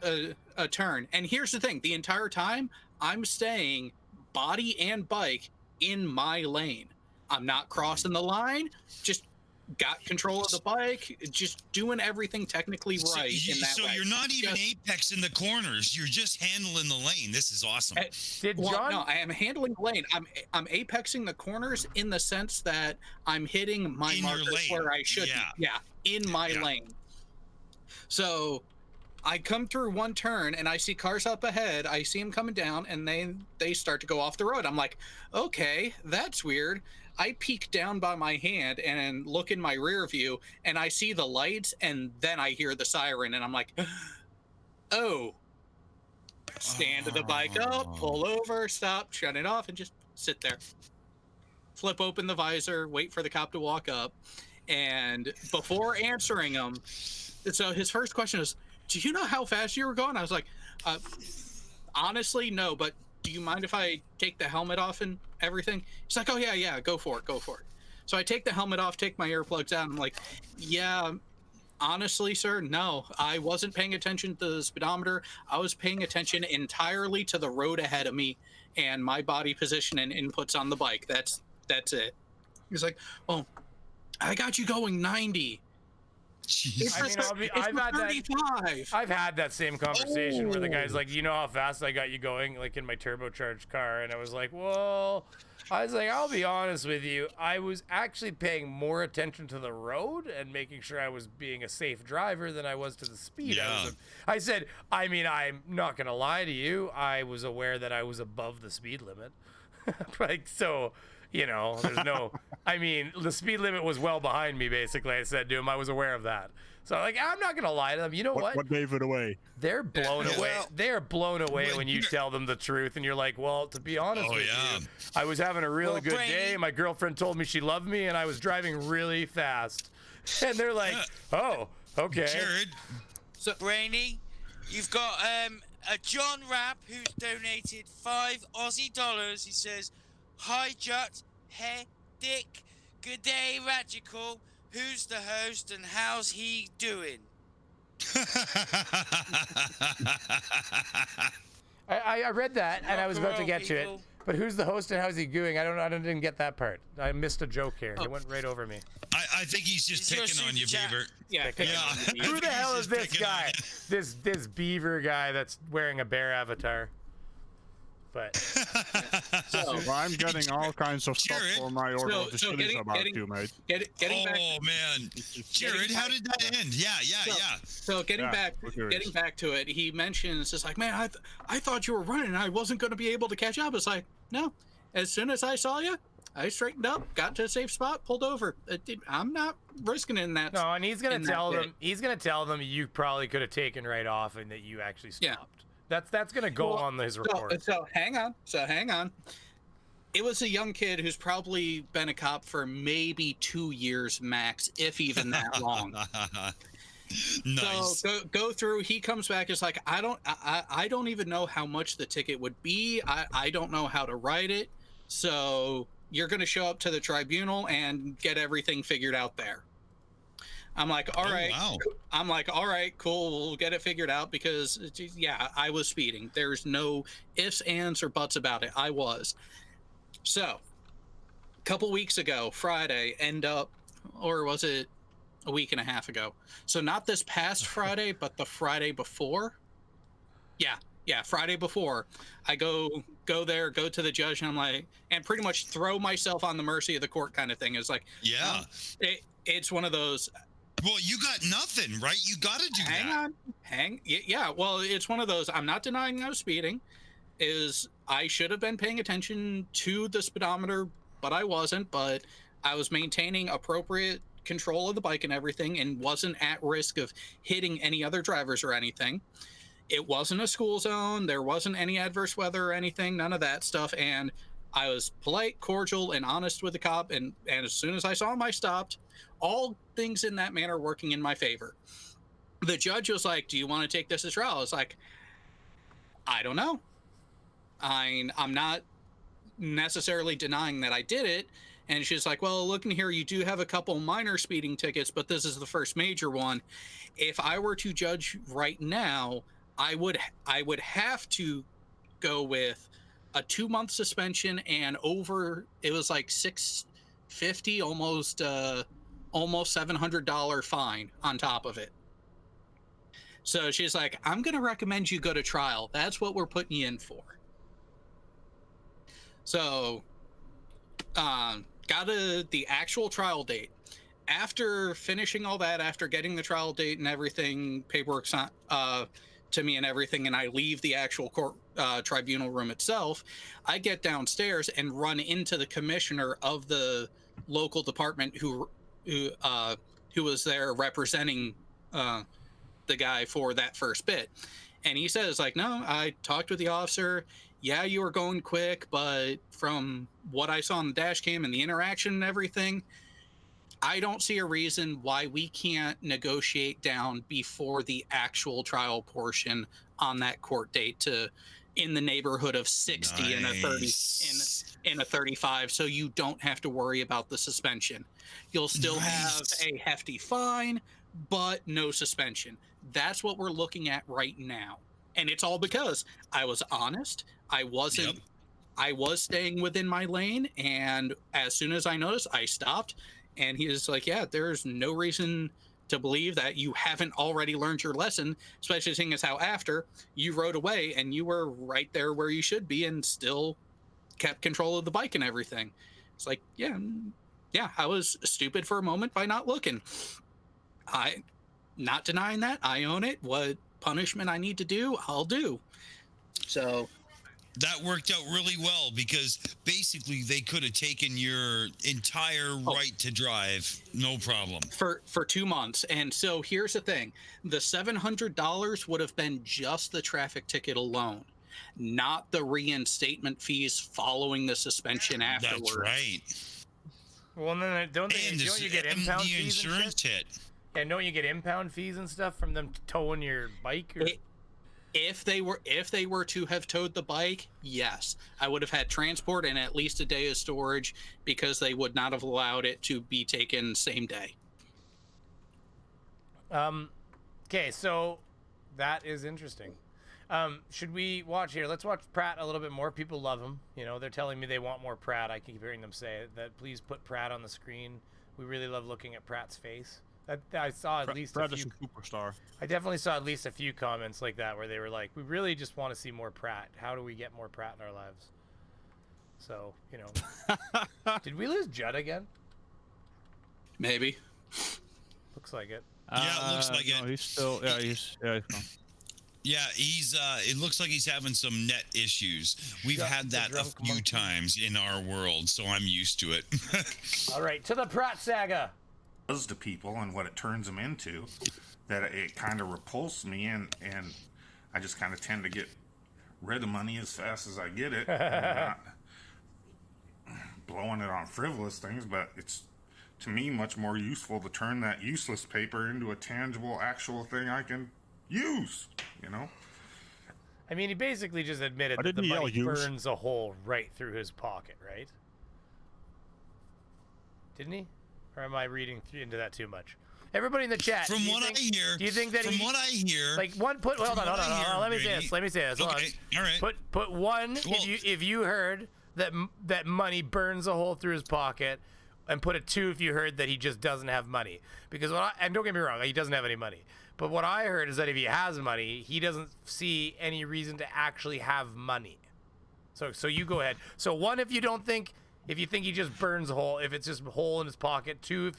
Speaker 14: a turn, and here's the thing. The entire time, I'm staying body and bike in my lane. I'm not crossing the line, just got control of the bike, just doing everything technically right in that way.
Speaker 2: So you're not even apex in the corners. You're just handling the lane. This is awesome.
Speaker 14: No, I am handling the lane. I'm apexing the corners in the sense that I'm hitting my markers where I should be. Yeah, in my lane. So I come through one turn and I see cars up ahead. I see them coming down and they start to go off the road. I'm like, okay, that's weird. I peek down by my hand and look in my rear view and I see the lights and then I hear the siren and I'm like, oh. Stand the bike up, pull over, stop, shut it off, and just sit there. Flip open the visor, wait for the cop to walk up. And before answering him, so his first question is, do you know how fast you were going? I was like, honestly, no, but do you mind if I take the helmet off and everything? He's like, oh, yeah, go for it. So I take the helmet off, take my earplugs out. And I'm like, yeah, honestly, sir, no, I wasn't paying attention to the speedometer. I was paying attention entirely to the road ahead of me and my body position and inputs on the bike. That's it. He's like, well, I got you going 90.
Speaker 1: I've had that same conversation where the guy's like, you know how fast I got you going, like in my turbocharged car, and I was like, well, I'll be honest with you, I was actually paying more attention to the road and making sure I was being a safe driver than I was to the speed.
Speaker 2: Yeah.
Speaker 1: I said, I'm not gonna lie to you, I was aware that I was above the speed limit. Like, so, you know, there's no, the speed limit was well behind me, basically. I said to him, I was aware of that. So, like, I'm not going to lie to them. You know what?
Speaker 4: What gave it away?
Speaker 1: They're blown away. They're blown away when you tell them the truth. And you're like, well, to be honest with you, I was having a really good day. My girlfriend told me she loved me, and I was driving really fast. And they're like, oh, okay.
Speaker 2: Jared.
Speaker 5: So, Brainy, you've got a John Rapp who's donated $5 Aussie. He says, hi, Jut. Hey, Dick. Good day, Radical. Who's the host and how's he doing?
Speaker 1: I read that and I was about to get to it. But who's the host and how's he doing? I didn't get that part. I missed a joke here. It went right over me.
Speaker 2: I think he's just picking on you, Beaver.
Speaker 14: Yeah.
Speaker 1: Who the hell is this guy? This Beaver guy that's wearing a bear avatar. But
Speaker 4: well, I'm getting all kinds of stuff for my order of the Shills about you, mate.
Speaker 2: Man, Jared, how did that end? Yeah.
Speaker 14: So getting back to it, he mentions it's like, man, I thought you were running, and I wasn't going to be able to catch up. It's like, no. As soon as I saw you, I straightened up, got to a safe spot, pulled over. I'm not risking it in that.
Speaker 1: No, and he's gonna tell them. He's gonna tell them you probably could have taken right off, and that you actually stopped. Yeah. That's gonna go on his report.
Speaker 14: So hang on. It was a young kid who's probably been a cop for maybe 2 years max, if even that long.
Speaker 2: Nice.
Speaker 14: So go through. He comes back. It's like, I don't even know how much the ticket would be. I don't know how to write it. So you're going to show up to the tribunal and get everything figured out there. I'm like, all right.
Speaker 2: Wow.
Speaker 14: I'm like, all right, cool. We'll get it figured out because, yeah, I was speeding. There's no ifs, ands, or buts about it. I was. So, a couple weeks ago, Friday, or was it a week and a half ago? So not this past Friday, but the Friday before. Yeah, Friday before. I go there, go to the judge, and I'm like, and pretty much throw myself on the mercy of the court kind of thing. It's like,
Speaker 2: yeah,
Speaker 14: it's one of those.
Speaker 2: Well, you got nothing, right? You got to do
Speaker 14: Yeah. Well, it's one of those. I'm not denying I was speeding. I should have been paying attention to the speedometer, but I wasn't. But I was maintaining appropriate control of the bike and everything, and wasn't at risk of hitting any other drivers or anything. It wasn't a school zone. There wasn't any adverse weather or anything. None of that stuff. And I was polite, cordial, and honest with the cop. And as soon as I saw him, I stopped. All things in that manner working in my favor. The judge was like, do you want to take this to trial? I was like, I don't know. I'm not necessarily denying that I did it. And she's like, well, looking here, you do have a couple minor speeding tickets, but this is the first major one. If I were to judge right now, I would have to go with a 2-month suspension and it was like $650, almost $700 fine on top of it. So she's like, I'm going to recommend you go to trial. That's what we're putting you in for. So, got the actual trial date. After finishing all that, after getting the trial date and everything, paperwork to me and everything, and I leave the actual court tribunal room itself, I get downstairs and run into the commissioner of the local department who was there representing the guy for that first bit. And he says, like, no, I talked with the officer. Yeah, you were going quick, but from what I saw on the dash cam and the interaction and everything, I don't see a reason why we can't negotiate down before the actual trial portion on that court date to in the neighborhood of 60 and a 30 in a 35, so you don't have to worry about the suspension. You'll still have a hefty fine, but no suspension. That's what we're looking at right now. And it's all because I was honest. I was staying within my lane, and as soon as I noticed, I stopped. And he was like, yeah, there's no reason to believe that you haven't already learned your lesson, especially seeing as how after you rode away and you were right there where you should be and still kept control of the bike and everything. It's like, yeah, I was stupid for a moment by not looking. I not denying that. I own it. What punishment I need to do, I'll do. So
Speaker 2: that worked out really well, because basically they could have taken your entire right to drive, no problem,
Speaker 14: for 2 months. And so here's the thing: the $700 would have been just the traffic ticket alone, not the reinstatement fees following the suspension afterwards.
Speaker 2: That's right.
Speaker 1: Well, then don't you get impound
Speaker 2: the
Speaker 1: fees
Speaker 2: insurance
Speaker 1: and
Speaker 2: hit?
Speaker 1: Yeah, don't you get impound fees and stuff from them towing your bike? Or...
Speaker 14: If they were to have towed the bike, yes, I would have had transport and at least a day of storage, because they would not have allowed it to be taken same day.
Speaker 1: Okay, so that is interesting. Should we watch here? Let's watch Pratt a little bit more. People love him. You know, they're telling me they want more Pratt. I keep hearing them say that. Please put Pratt on the screen. We really love looking at Pratt's face. I saw at least
Speaker 4: Pratt
Speaker 1: a few.
Speaker 4: is a superstar.
Speaker 1: I definitely saw at least a few comments like that where they were like, "We really just want to see more Pratt. How do we get more Pratt in our lives?" So, you know, did we lose Judd again?
Speaker 14: Maybe.
Speaker 1: Looks like it.
Speaker 2: Yeah, it looks like
Speaker 4: no,
Speaker 2: it.
Speaker 4: He's still. Yeah, he's gone.
Speaker 2: Yeah, he's. It looks like he's having some net issues. We've had that a few times in our world, so I'm used to it.
Speaker 1: All right, to the Pratt saga.
Speaker 6: To people and what it turns them into, that it kind of repulsed me, and I just kind of tend to get rid of money as fast as I get it. Not blowing it on frivolous things, but it's, to me, much more useful to turn that useless paper into a tangible, actual thing I can use, you know?
Speaker 1: I mean, he basically just admitted that the money burns a hole right through his pocket, right? Didn't he? Or am I reading into that too much? Everybody in the chat.
Speaker 2: From what I hear,
Speaker 1: do you think that
Speaker 2: what I hear,
Speaker 1: like one put? Hold on. Let me say this. Hold on.
Speaker 2: All right.
Speaker 1: Put one. If you heard that money burns a hole through his pocket, and put a 2 if you heard that he just doesn't have money. Because and don't get me wrong, he doesn't have any money. But what I heard is that if he has money, he doesn't see any reason to actually have money. So you go ahead. So 1 if you think he just burns a hole, if it's just a hole in his pocket. 2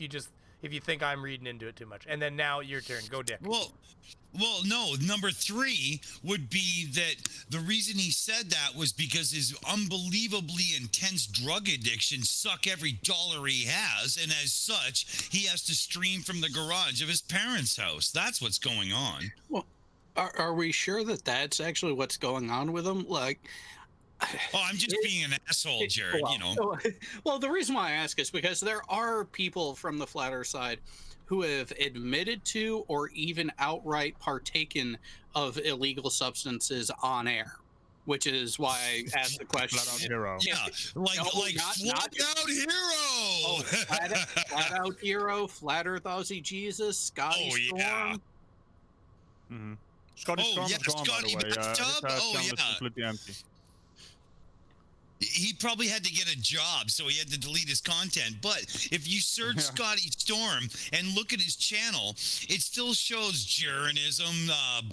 Speaker 1: if you think I'm reading into it too much. And then now your turn. Go, Dick.
Speaker 2: Well, no. Number 3 would be that the reason he said that was because his unbelievably intense drug addiction suck every dollar he has, and as such, he has to stream from the garage of his parents' house. That's what's going on.
Speaker 14: Well, are we sure that that's actually what's going on with him? Like,
Speaker 2: oh, I'm just being an asshole, Jared.
Speaker 14: Well, the reason why I ask is because there are people from the Flat Earth side who have admitted to or even outright partaken of illegal substances on air, which is why I asked the question.
Speaker 4: Flat Out Hero.
Speaker 2: Yeah, Flat Out Hero.
Speaker 14: Oh, flat Out Hero, Flat Earth Aussie Jesus, Scotty Storm.
Speaker 2: Yeah.
Speaker 4: Mm-hmm. Scotty Storm is gone, by the way. His channel is completely empty.
Speaker 2: He probably had to get a job, so he had to delete his content. But if you search Scotty Storm and look at his channel, it still shows Jeranism,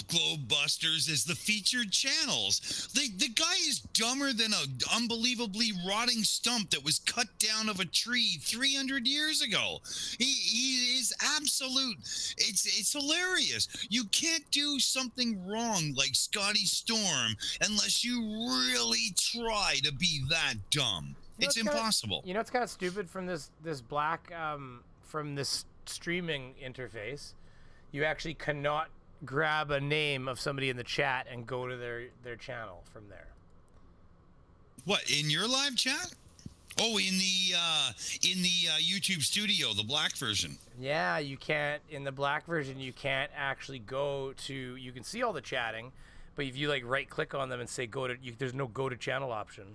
Speaker 2: Globebusters as the featured channels. The guy is dumber than an unbelievably rotting stump that was cut down of a tree 300 years ago. He is absolute. It's hilarious. You can't do something wrong like Scotty Storm unless you really try to be that dumb. It's impossible.
Speaker 1: It's kind of stupid from this black from this streaming interface. You actually cannot grab a name of somebody in the chat and go to their channel from there.
Speaker 2: What, in your live chat? Oh, in the YouTube Studio, the black version.
Speaker 1: Yeah, you can't. In the black version, you can't actually go to. You can see all the chatting, but if you right click on them and say go to, there's no go to channel option.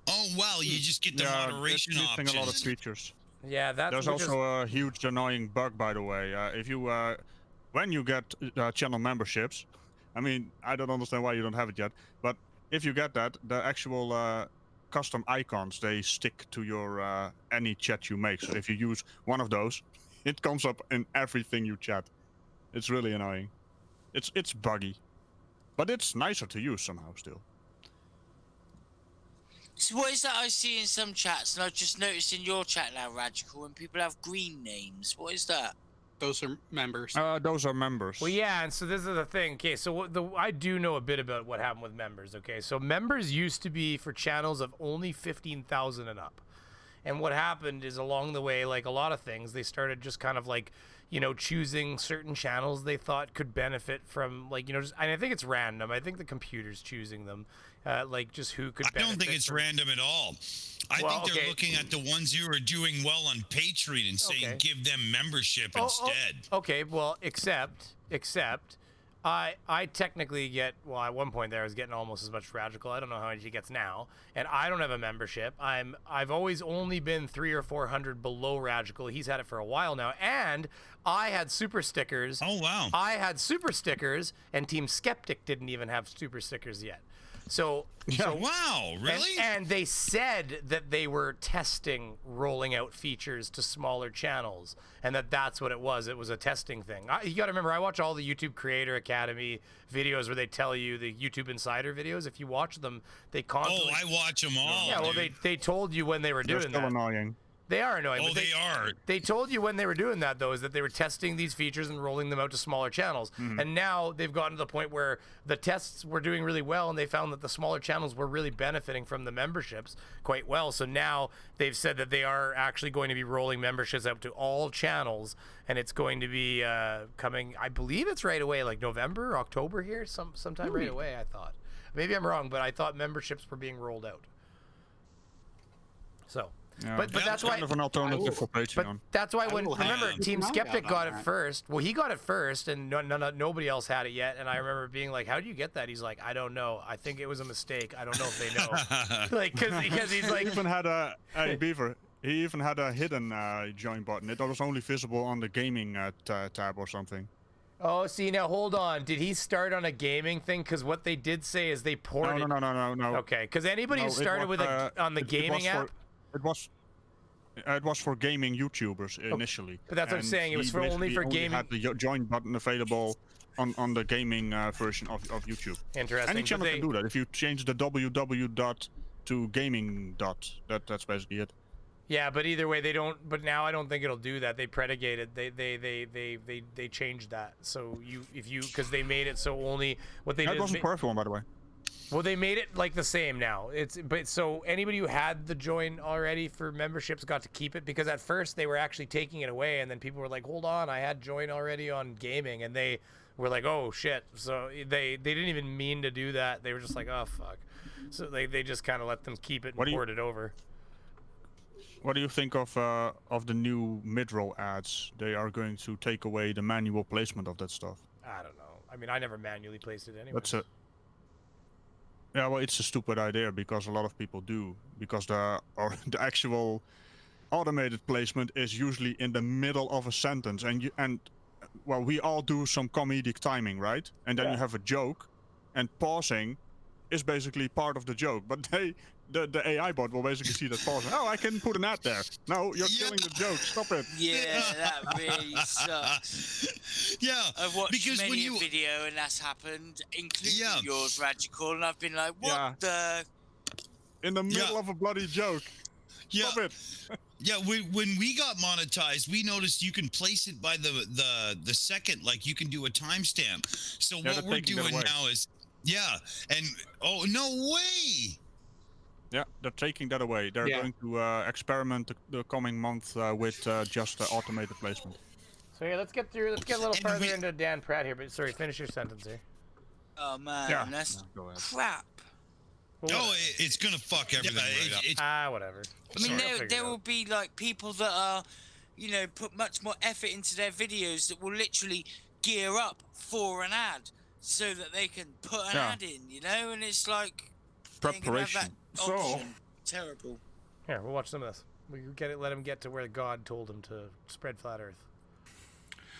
Speaker 2: Oh wow! You just get the moderation option.
Speaker 4: A lot of features.
Speaker 1: Yeah,
Speaker 4: there's also a huge annoying bug, by the way. If you when you get channel memberships, I mean, I don't understand why you don't have it yet, but if you get that, the actual custom icons, they stick to your any chat you make. So if you use one of those, it comes up in everything you chat. It's really annoying. It's buggy, but it's nicer to use somehow still.
Speaker 5: So what is that I see in some chats, and I've just noticed in your chat now, Radical, when people have green names? What is that?
Speaker 14: Those are members.
Speaker 4: Those are members.
Speaker 1: Well, yeah, and so this is the thing. Okay, so I do know a bit about what happened with members. Okay, so members used to be for channels of only 15,000 and up. And what happened is along the way, like a lot of things, they started just kind of choosing certain channels they thought could benefit from and I think it's random. I think the computer's choosing them, just who could benefit.
Speaker 2: I don't think it's random at all. I think they're looking at the ones who are doing well on Patreon and saying give them membership instead.
Speaker 1: Okay, well, except I technically get, at one point there I was getting almost as much Radical. I don't know how much he gets now, and I don't have a membership. I've always only been 300 or 400 below Radical. He's had it for a while now, and I had super stickers.
Speaker 2: Oh wow!
Speaker 1: I had super stickers, and Team Skeptic didn't even have super stickers yet. So
Speaker 2: wow, really?
Speaker 1: And they said that they were testing rolling out features to smaller channels, and that's what it was. It was a testing thing. You got to remember, I watch all the YouTube Creator Academy videos where they tell you the YouTube Insider videos. If you watch them, they constantly.
Speaker 2: Oh, I watch them all.
Speaker 1: Yeah, well, they told you when they were doing that.
Speaker 4: They're still annoying.
Speaker 1: They are annoying.
Speaker 2: Oh, they are.
Speaker 1: They told you when they were doing that, though, is that they were testing these features and rolling them out to smaller channels. Mm-hmm. And now they've gotten to the point where the tests were doing really well, and they found that the smaller channels were really benefiting from the memberships quite well. So now they've said that they are actually going to be rolling memberships out to all channels, and it's going to be coming, I believe it's right away, like November, October here, sometime right away, I thought. Maybe I'm wrong, but I thought memberships were being rolled out. So...
Speaker 4: Yeah,
Speaker 1: but that's why
Speaker 4: kind of an alternative for Patreon.
Speaker 1: But that's why remember Team Skeptic got it first. Well, he got it first, and nobody else had it yet. And I remember being like, "How did you get that?" He's like, "I don't know. I think it was a mistake. I don't know if they know." Because he's like,
Speaker 4: he even had a beaver. He even had a hidden join button. It was only visible on the gaming tab or something.
Speaker 1: Oh, see, now hold on. Did he start on a gaming thing? Because what they did say is they ported.
Speaker 4: No.
Speaker 1: Okay, because anybody who started with on the gaming app.
Speaker 4: It was for gaming YouTubers initially.
Speaker 1: But that's what I'm saying. It was only for gaming.
Speaker 4: Had the join button available on the gaming version of YouTube.
Speaker 1: Interesting.
Speaker 4: Any channel can do that. If you change the www dot to gaming dot, that's basically it.
Speaker 1: Yeah, but either way, they don't. But now I don't think it'll do that. They predicated. They changed that. So because they made it so only what they did.
Speaker 4: That wasn't perfect one, by the way.
Speaker 1: Well, they made it like the same now. But so anybody who had the join already for memberships got to keep it, because at first they were actually taking it away, and then people were like, "Hold on, I had join already on gaming," and they were like, "Oh shit!" So they didn't even mean to do that. They were just like, "Oh fuck," so they just kind of let them keep it and port it over.
Speaker 4: What do you think of the new mid-roll ads? They are going to take away the manual placement of that stuff.
Speaker 1: I don't know. I mean, I never manually placed it anyway.
Speaker 4: Yeah, well, it's a stupid idea because a lot of people do. Because the actual automated placement is usually in the middle of a sentence, and we all do some comedic timing, right? And then you have a joke, and pausing is basically part of the joke. But the AI bot will basically see that pausing. Oh, I can put an ad there. No, you're killing the joke. Stop it.
Speaker 5: Yeah, that really sucks.
Speaker 2: Yeah,
Speaker 5: I've watched
Speaker 2: because
Speaker 5: many a video and that's happened, including yours, Radical, and I've been like, what the?
Speaker 4: In the middle of a bloody joke. Stop it.
Speaker 2: Yeah, when we got monetized, we noticed you can place it by the second, like you can do a timestamp. So what we're doing now is, and oh, no way.
Speaker 4: Yeah, they're taking that away. They're going to experiment the coming month with just automated placement.
Speaker 1: So yeah, let's get a little further into Dan Pratt here. But sorry, finish your sentence here.
Speaker 5: Oh man, that's crap.
Speaker 2: Oh, it's gonna fuck everything
Speaker 1: right up. Whatever.
Speaker 5: I mean, there will be like people that are, put much more effort into their videos that will literally gear up for an ad so that they can put an ad in, and it's like
Speaker 4: preparation.
Speaker 5: So terrible.
Speaker 1: Here, we'll watch some of this. We let him get to where God told him to spread flat Earth.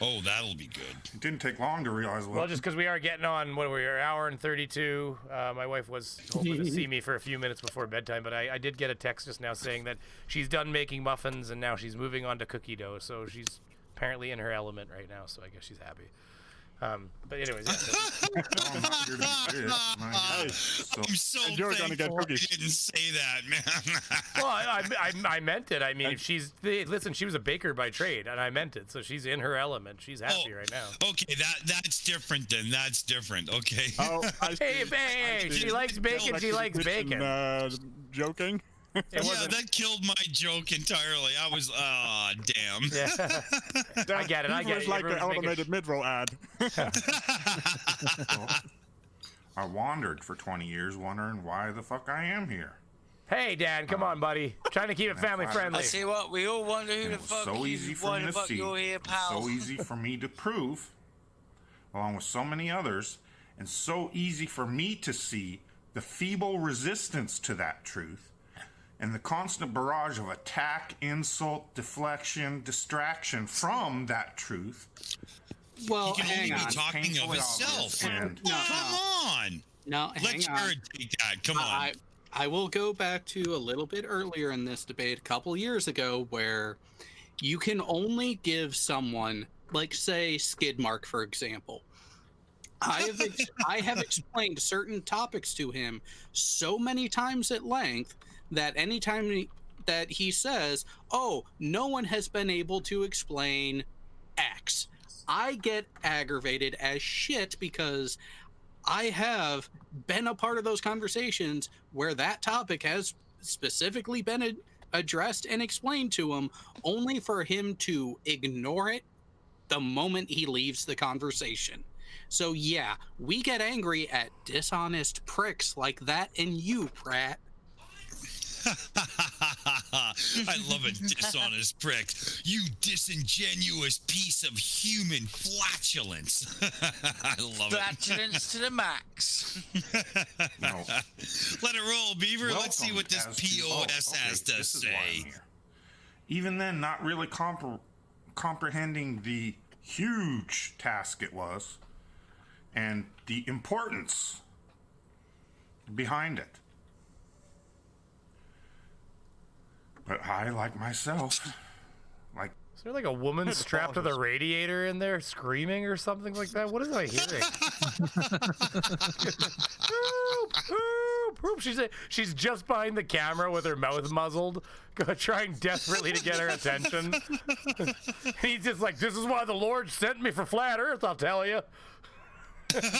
Speaker 2: Oh, that'll be good.
Speaker 6: It didn't take long to realize what.
Speaker 1: Well, just because we are getting on, what we're an hour and 32. My wife was hoping to see me for a few minutes before bedtime, but I did get a text just now saying that she's done making muffins and now she's moving on to cookie dough. So she's apparently in her element right now. So I guess she's happy. But anyways,
Speaker 2: I'm so thankful you didn't say that, man.
Speaker 1: Well, I meant it. I mean, if listen, she was a baker by trade, and I meant it. So she's in her element. She's happy right now.
Speaker 2: Okay, that's different then. That's different. Okay.
Speaker 4: Oh,
Speaker 1: hey, she likes bacon. She likes bacon.
Speaker 4: Joking.
Speaker 2: That killed my joke entirely. I was, damn.
Speaker 1: Yeah. I get it. I get it.
Speaker 4: It's like an automated mid-roll ad.
Speaker 6: Well, I wandered for 20 years wondering why the fuck I am here.
Speaker 1: Hey, Dan, come on, buddy. Trying to keep it family friendly.
Speaker 5: I see what we all wonder who the fuck
Speaker 6: so easy for me to see.
Speaker 5: You're here, pal.
Speaker 6: So easy for me to prove, along with so many others, and so easy for me to see the feeble resistance to that truth. And the constant barrage of attack, insult, deflection, distraction from that truth.
Speaker 2: Well, he can only be talking of himself. Come on.
Speaker 14: No,
Speaker 2: let Jared take that. Come on.
Speaker 14: I will go back to a little bit earlier in this debate, a couple years ago, where you can only give someone, like, say, Skidmark, for example. I have explained certain topics to him so many times at length that anytime that he says, oh, no one has been able to explain X, I get aggravated as shit because I have been a part of those conversations where that topic has specifically been addressed and explained to him, only for him to ignore it the moment he leaves the conversation. So yeah, we get angry at dishonest pricks like that and you, Pratt.
Speaker 2: I love a dishonest prick. You disingenuous piece of human flatulence. I love
Speaker 5: flatulence to the max.
Speaker 2: Let it roll, Beaver. Let's see what this POS has to say.
Speaker 6: even then not really comprehending the huge task it was and the importance behind it. But I, like myself, like...
Speaker 1: Is there like a woman strapped to the radiator in there screaming or something like that? What am I hearing? Help, help, help. She's just behind the camera with her mouth muzzled, trying desperately to get her attention. And he's just like, this is why the Lord sent me for flat Earth, I'll tell you.
Speaker 3: Just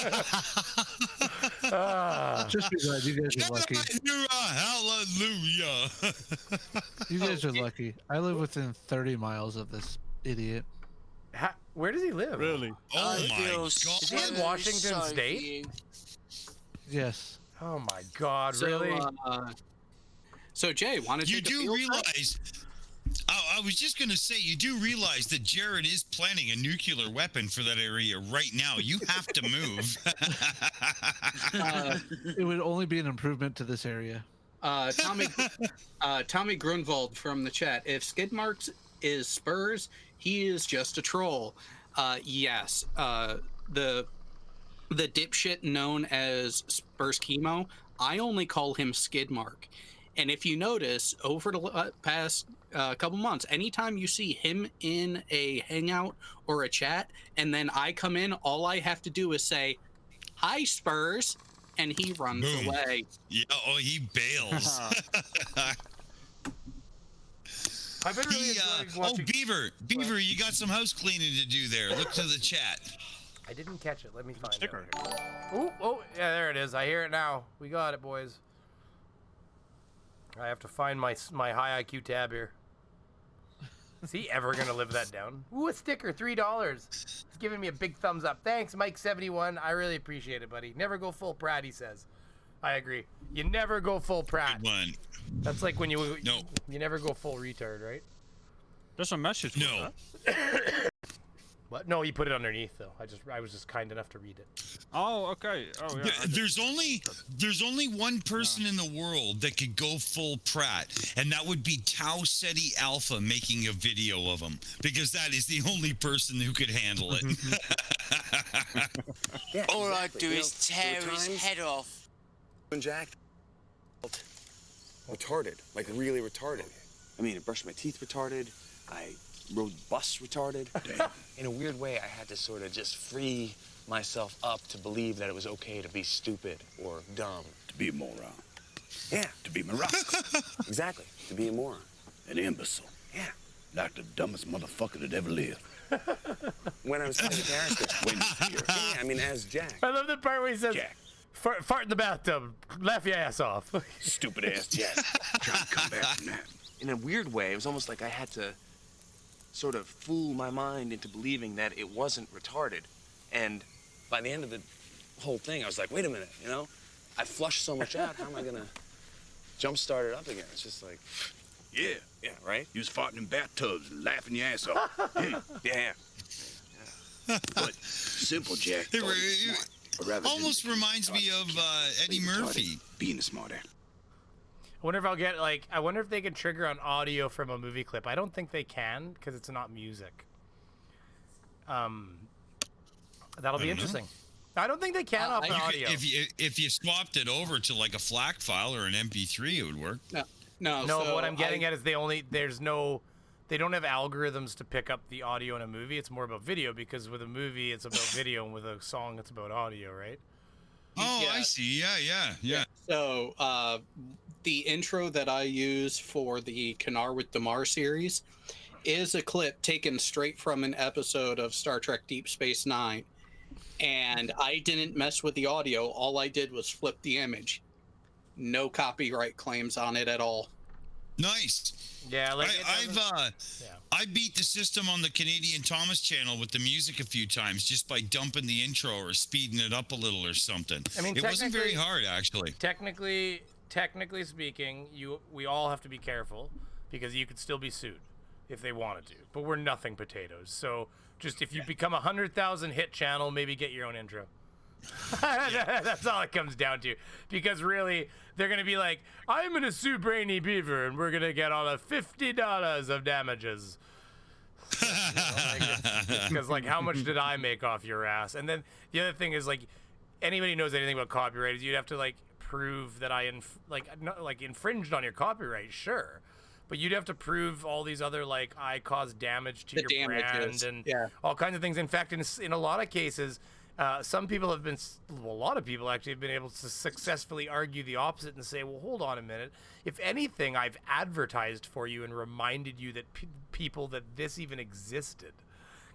Speaker 3: be glad you guys are lucky.
Speaker 2: Hallelujah.
Speaker 3: You guys are lucky. I live within 30 miles of this idiot.
Speaker 1: Where does he live?
Speaker 4: Really?
Speaker 2: Oh my God.
Speaker 1: Is he in Washington State?
Speaker 3: Yes.
Speaker 1: Oh my God,
Speaker 14: So,
Speaker 1: really?
Speaker 14: So Jay, want to
Speaker 2: You do realize... I was just going to say, you do realize that Jared is planning a nuclear weapon for that area right now. You have to move.
Speaker 3: It would only be an improvement to this area.
Speaker 14: Tommy Grunwald from the chat. If skid marks is Spurs, he is just a troll. Yes. The dipshit known as Spurs Chemo, I only call him Skid Mark. And if you notice, over the past couple months, anytime you see him in a hangout or a chat, and then I come in, all I have to do is say, "Hi, Spurs," and he runs away.
Speaker 2: Yeah, he bails.
Speaker 1: I've been really enjoying watching...
Speaker 2: Beaver, you got some house cleaning to do there. Look to the chat.
Speaker 1: I didn't catch it. Let me find it. Oh, yeah, there it is. I hear it now. We got it, boys. I have to find my high IQ tab here. Is he ever gonna live that down? Ooh, a sticker, $3. He's giving me a big thumbs up. Thanks, Mike71. I really appreciate it, buddy. Never go full Pratt, he says. I agree. You never go full Pratt.
Speaker 2: Good one.
Speaker 1: That's like when you never go full retard, right?
Speaker 4: There's a message.
Speaker 2: No.
Speaker 1: What? No, he put it underneath though. I was just kind enough to read it.
Speaker 4: Oh, okay. Oh, yeah.
Speaker 2: There's only one person in the world that could go full Pratt, and that would be Tau Ceti Alpha making a video of him, because that is the only person who could handle it.
Speaker 5: Yeah, all I'd do is tear his head off.
Speaker 15: When Jack retarded, like really retarded. I mean, I brushed my teeth retarded. I rode the bus retarded. In a weird way, I had to sort of just free myself up to believe that it was okay to be stupid or dumb.
Speaker 16: To be a moron.
Speaker 15: Yeah.
Speaker 16: To be moron.
Speaker 15: Exactly. To be a moron.
Speaker 16: An imbecile.
Speaker 15: Yeah.
Speaker 16: Like the dumbest motherfucker that ever lived.
Speaker 15: When I was playing the character. Yeah, I mean, as Jack.
Speaker 1: I love the part where he says,
Speaker 16: Jack.
Speaker 1: Fart in the bathtub, laugh your ass off.
Speaker 16: Stupid ass Jack. Trying to come back from that.
Speaker 15: In a weird way, it was almost like I had to sort of fool my mind into believing that it wasn't retarded. And by the end of the whole thing, I was like, wait a minute, you know? I flushed so much out, how am I gonna jumpstart it up again? It's just like...
Speaker 16: Yeah.
Speaker 15: Yeah, right?
Speaker 16: You was farting in bathtubs and laughing your ass off.
Speaker 15: Yeah.
Speaker 16: But simple Jack.
Speaker 2: It almost reminds me of Eddie Murphy.
Speaker 16: Being a smart ass.
Speaker 1: I wonder if I'll get I wonder if they can trigger on audio from a movie clip. I don't think they can because it's not music. That'll be interesting. I don't think they can off the audio.
Speaker 2: If you swapped it over to like a FLAC file or an MP3, it would work.
Speaker 14: No.
Speaker 1: So what I'm getting at is they don't have algorithms to pick up the audio in a movie. It's more about video, because with a movie it's about video and with a song it's about audio, right?
Speaker 2: Oh, yeah. I see. Yeah.
Speaker 14: So the intro that I use for the Kanar with Damar series is a clip taken straight from an episode of Star Trek Deep Space Nine. And I didn't mess with the audio. All I did was flip the image. No copyright claims on it at all.
Speaker 2: Nice.
Speaker 1: Yeah, like
Speaker 2: I beat the system on the Canadian Thomas channel with the music a few times just by dumping the intro or speeding it up a little or something.
Speaker 1: I mean,
Speaker 2: it wasn't very hard actually.
Speaker 1: Technically speaking, we all have to be careful because you could still be sued if they wanted to. But we're nothing potatoes. So just if you become a 100,000 hit channel, maybe get your own intro. That's all it comes down to. Because really, they're going to be like, I'm going to sue Brainy Beaver, and we're going to get all of $50 of damages. Because, like, how much did I make off your ass? And then the other thing is, like, anybody who knows anything about copyright is you'd have to, like, prove that I infringed on your copyright, sure. But you'd have to prove all these other, like, I caused damage to your brand and all kinds of things. In fact, in a lot of cases, some people have been, well, a lot of people actually have been able to successfully argue the opposite and say, well, hold on a minute. If anything, I've advertised for you and reminded you that people that this even existed,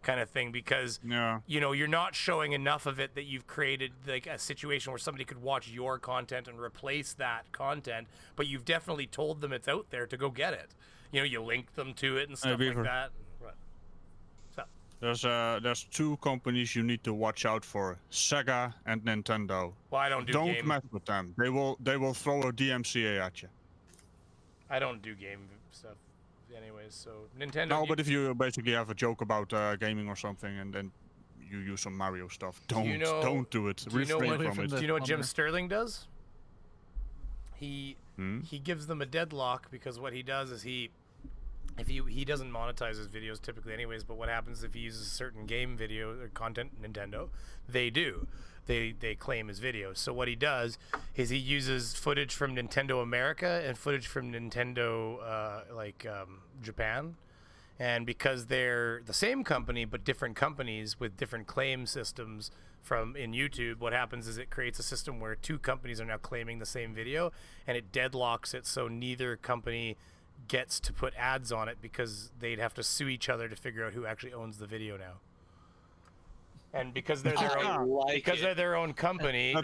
Speaker 1: kind of thing, because you know, you're not showing enough of it that you've created like a situation where somebody could watch your content and replace that content, but you've definitely told them it's out there to go get it. You know, you link them to it and stuff like that.
Speaker 4: There's two companies you need to watch out for: Sega and Nintendo.
Speaker 1: Well, I don't
Speaker 4: mess with them. They will throw a DMCA at you.
Speaker 1: I don't do game stuff anyways, so Nintendo.
Speaker 4: No, but if you basically have a joke about gaming or something, and then you use some Mario stuff, don't do it.
Speaker 1: Do you know what Jim Sterling does? He gives them a deadlock, because what he does is he doesn't monetize his videos typically anyways, but what happens if he uses a certain game video or content, Nintendo, they do. They claim his videos. So what he does is he uses footage from Nintendo America and footage from Nintendo Japan. And because they're the same company but different companies with different claim systems in YouTube, what happens is it creates a system where two companies are now claiming the same video, and it deadlocks it so neither company gets to put ads on it, because they'd have to sue each other to figure out who actually owns the video now. And because they're their own company,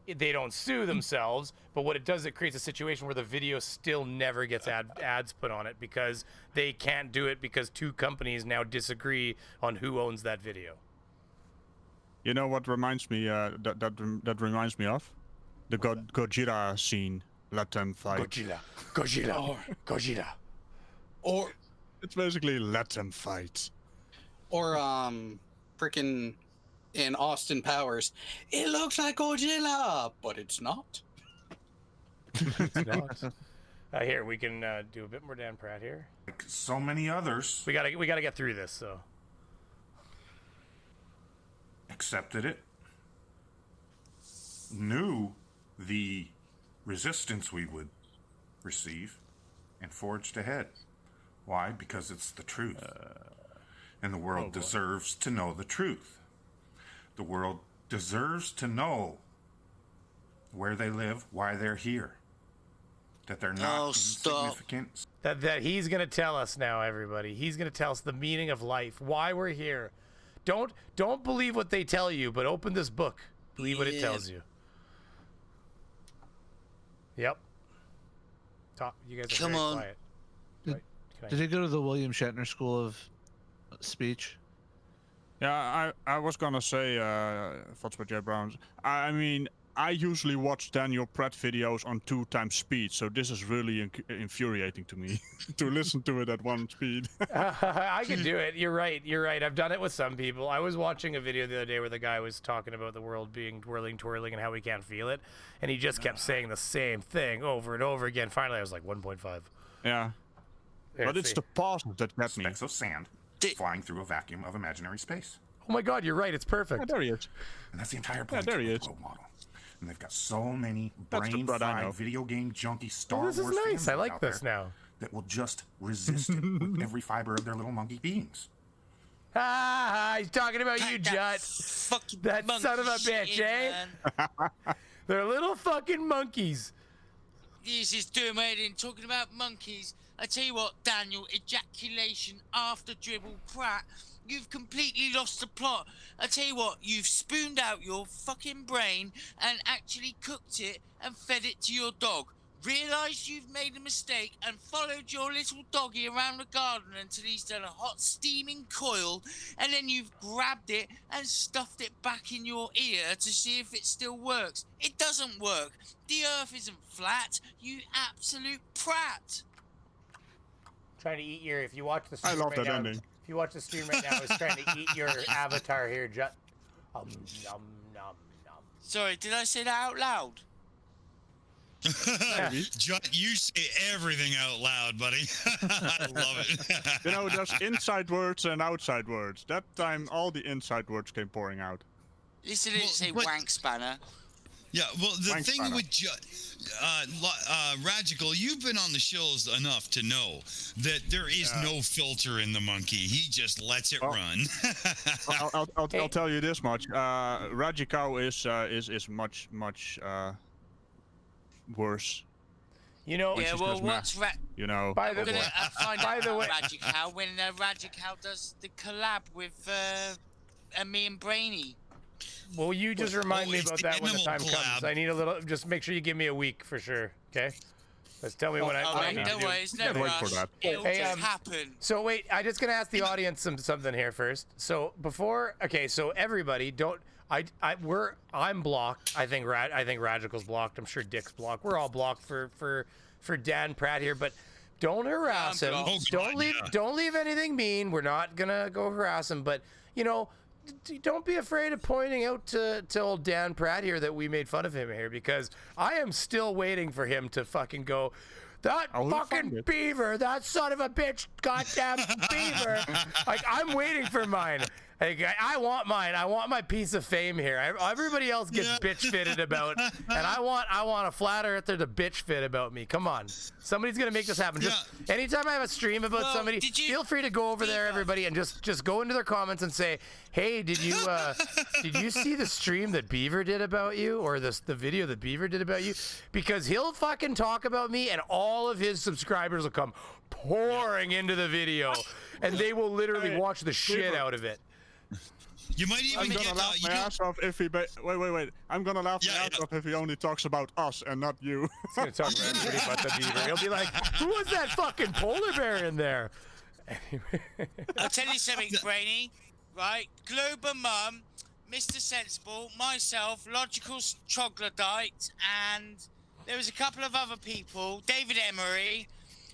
Speaker 1: they don't sue themselves, but what it does, it creates a situation where the video still never gets ads put on it, because they can't do it because two companies now disagree on who owns that video.
Speaker 4: You know what reminds me that reminds me of? The Gojira scene. Let them fight. Gojira. Or it's basically let them fight.
Speaker 14: Or freaking in Austin Powers, it looks like Godzilla, but it's not.
Speaker 1: It's not. Here we can do a bit more Dan Pratt here.
Speaker 6: Like so many others,
Speaker 1: we gotta get through this. So
Speaker 6: accepted it, knew the resistance we would receive, and forged ahead. Why? Because it's the truth. And the world deserves to know the truth. The world deserves to know where they live, why they're here. That they're not insignificant.
Speaker 1: That he's gonna tell us now, everybody. He's gonna tell us the meaning of life, why we're here. Don't believe what they tell you, but open this book. Believe what it tells you. Yep. You guys are very quiet.
Speaker 3: Did he go to the William Shatner School of Speech?
Speaker 4: Yeah, I was gonna say, thoughts with Jay Brown. I mean, I usually watch Daniel Pratt videos on 2x speed, so this is really infuriating to me to listen to it at 1 speed.
Speaker 1: I can do it. You're right. I've done it with some people. I was watching a video the other day where the guy was talking about the world being twirling, and how we can't feel it, and he just kept saying the same thing over and over again. Finally, I was like 1.5.
Speaker 4: Yeah. But it's the pauses that get me.
Speaker 6: Specks of sand flying through a vacuum of imaginary space.
Speaker 1: Oh my God, you're right. It's perfect.
Speaker 4: Yeah, there he is.
Speaker 6: And that's the entire point
Speaker 4: there
Speaker 6: of
Speaker 4: he
Speaker 6: the
Speaker 4: is.
Speaker 6: role model. And they've got so many brain-fried video game junkie Star Wars
Speaker 1: This is nice.
Speaker 6: fans
Speaker 1: I like
Speaker 6: out
Speaker 1: this
Speaker 6: there
Speaker 1: now.
Speaker 6: that will just resist it with every fiber of their little monkey beings.
Speaker 1: He's talking about you, Jut. That son of a bitch, eh? They're little fucking monkeys.
Speaker 5: This is doing my head in, talking about monkeys. I tell you what, Daniel, ejaculation after dribble Pratt. You've completely lost the plot. I tell you what, you've spooned out your fucking brain and actually cooked it and fed it to your dog. Realised you've made a mistake and followed your little doggy around the garden until he's done a hot steaming coil, and then you've grabbed it and stuffed it back in your ear to see if it still works. It doesn't work. The earth isn't flat, you absolute prat.
Speaker 1: Trying to eat your, if you watch the stream
Speaker 4: I love
Speaker 1: right
Speaker 4: that
Speaker 1: now,
Speaker 4: ending.
Speaker 1: If you watch the stream right now, it's trying to eat your avatar here, Jut. Nom, nom, nom.
Speaker 5: Sorry, did I say that out loud?
Speaker 2: You say everything out loud, buddy. I love it.
Speaker 4: You know, there's inside words and outside words. That time, all the inside words came pouring out.
Speaker 5: At least I didn't say wank spanner.
Speaker 2: Yeah, well, the
Speaker 4: Wank
Speaker 2: thing
Speaker 4: spanner.
Speaker 2: with Radical, you've been on the Shills enough to know that there is no filter in the monkey. He just lets it run.
Speaker 4: I'll tell you this much. Radical is much worse.
Speaker 1: You know,
Speaker 5: Yeah, well, what's
Speaker 4: you know.
Speaker 1: By the way,
Speaker 5: by the way, Radical when Radical does the collab with me and Brainy.
Speaker 1: Well, you just remind me about that when the time comes. I need a little. Just make sure you give me a week for sure. Okay. Just tell me when I need
Speaker 5: don't
Speaker 1: to
Speaker 5: worry,
Speaker 1: do.
Speaker 5: it's no rush. It'll just happen.
Speaker 1: So wait, I just gonna ask the audience something here first. So before, okay, so everybody don't. I'm blocked. I think Radical's blocked. I'm sure Dick's blocked. We're all blocked for Dan Pratt here, but don't harass him. Don't leave anything mean. We're not gonna go harass him, but you know, don't be afraid of pointing out to old Dan Pratt here that we made fun of him here, because I am still waiting for him to fucking go, that fucking beaver, that son of a bitch, goddamn beaver. Like, I'm waiting for mine. Like, I want mine. I want my piece of fame here. Everybody else gets bitch fitted about, and I want a flat earther to bitch fit about me. Come on, somebody's gonna make this happen. Just anytime I have a stream about somebody, feel free to go over there, everybody, and just go into their comments and say, hey, did you see the stream that Beaver did about you, or the video that Beaver did about you? Because he'll fucking talk about me, and all of his subscribers will come pouring into the video, and they will literally watch the shit out of it.
Speaker 2: You might even
Speaker 4: I'm gonna laugh my ass off if he. Wait. I'm gonna laugh my ass off if he only talks about us and not you.
Speaker 1: He's gonna talk about the beaver. He'll be like, "Who was that fucking polar bear in there?"
Speaker 5: I'll tell you something, Brainy. Right, Glober Mum, Mr. Sensible, myself, Logical Troglodyte, and there was a couple of other people. David Emery.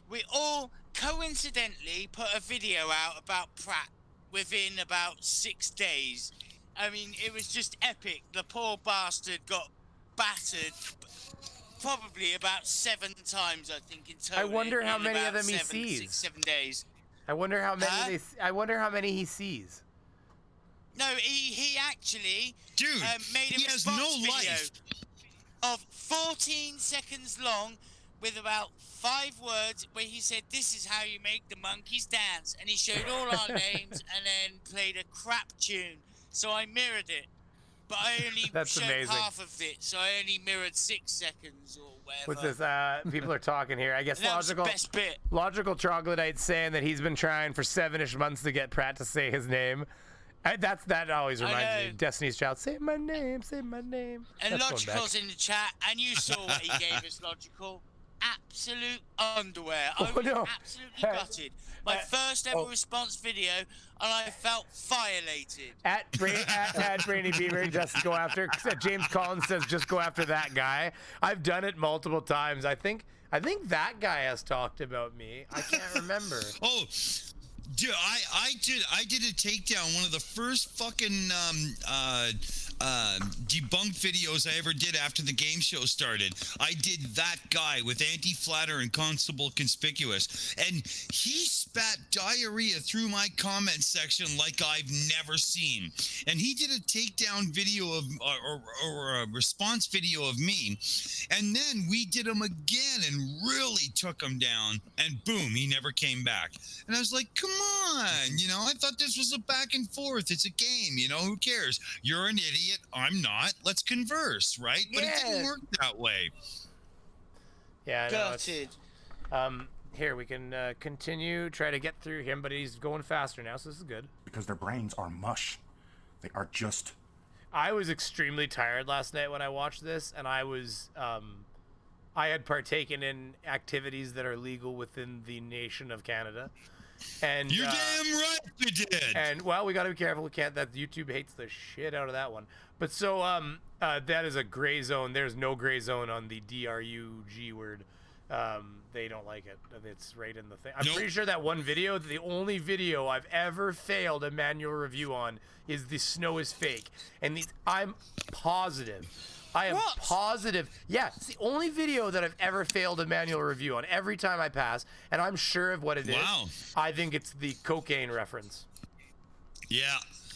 Speaker 5: We all coincidentally put a video out about Pratt within about 6 days. I mean, it was just epic. The poor bastard got battered probably about 7 times, I think, in total.
Speaker 1: I wonder how many of them he
Speaker 5: 7 days.
Speaker 1: I wonder how many I wonder how many he sees.
Speaker 5: No, he actually made a
Speaker 2: he has
Speaker 5: response
Speaker 2: no
Speaker 5: video
Speaker 2: life.
Speaker 5: of 14 seconds long with about 5 words where he said, this is how you make the monkeys dance, and he showed all our names and then played a crap tune. So I mirrored it, but I only showed
Speaker 1: amazing.
Speaker 5: half of it, so I only mirrored 6 seconds or whatever.
Speaker 1: With this, people are talking here. I guess
Speaker 5: that was the best bit.
Speaker 1: Logical Troglodyte's saying that he's been trying for 7-ish months to get Pratt to say his name. That always reminds me of Destiny's Child. Say my name, say my name.
Speaker 5: And Logical's in the chat, and you saw what he gave us, Logical. Absolute underwear. I was absolutely gutted. My first ever response video, and I felt violated.
Speaker 1: At Brainy Beaver, just go after. James Collins says, just go after that guy. I've done it multiple times. I think that guy has talked about me. I can't remember.
Speaker 2: Oh, dude, I did a takedown. One of the first fucking debunked videos I ever did after the game show started. I did that guy with Anti-Flatter and Constable Conspicuous, and he spat diarrhea through my comment section like I've never seen. And he did a takedown video of or a response video of me, and then we did him again and really took him down, and boom, he never came back. And I was like, come on, I thought this was a back and forth. It's a game, who cares? You're an idiot. I'm not. Let's converse, right? But it didn't work that way.
Speaker 1: Yeah, here we can continue, try to get through him, but he's going faster now, so this is good.
Speaker 6: Because their brains are mush. They are just...
Speaker 1: I was extremely tired last night when I watched this, and I was... I had partaken in activities that are legal within the nation of Canada. And
Speaker 2: you're damn right you did.
Speaker 1: And well, we got to be careful. We can't. That YouTube hates the shit out of that one. But so that is a gray zone. There's no gray zone on the DRUG word. They don't like it. It's right in the thing. I'm pretty sure that one video, the only video I've ever failed a manual review on, is the snow is fake. And I'm positive. I am positive. Yeah, it's the only video that I've ever failed a manual review on. Every time I pass, and I'm sure of what it is. I think it's the cocaine reference.
Speaker 2: Yeah.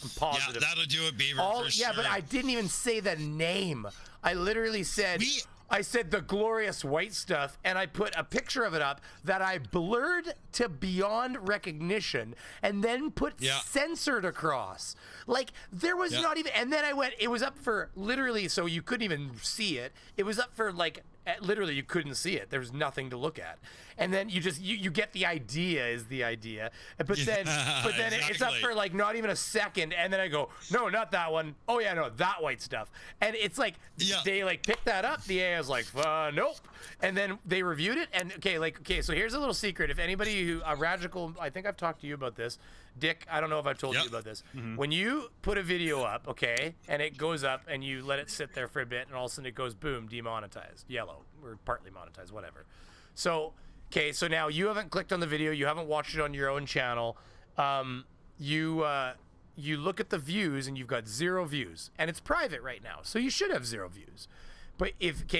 Speaker 1: I'm positive.
Speaker 2: Yeah, that'll do it, Beaver. For
Speaker 1: yeah,
Speaker 2: sure.
Speaker 1: but I didn't even say the name. I literally said. I said the glorious white stuff, and I put a picture of it up that I blurred to beyond recognition and then put censored across. Like, there was not even, and then I went, it was up for literally, so you couldn't even see it. It was up for like, literally you couldn't see it. There was nothing to look at. And then you just, you get the idea is the idea. But then, it's up for like not even a second. And then I go, no, not that one. Oh yeah, no, that white stuff. And it's like, they like picked that up. The AI was like, nope. And then they reviewed it. And okay, so here's a little secret. If anybody who, Radical, I think I've talked to you about this. Dick, I don't know if I've told you about this. When you put a video up, okay, and it goes up and you let it sit there for a bit and all of a sudden it goes, boom, demonetized, yellow, or partly monetized, whatever. So, okay, so now you haven't clicked on the video, you haven't watched it on your own channel. You look at the views and you've got 0 views, and it's private right now, so you should have 0 views. But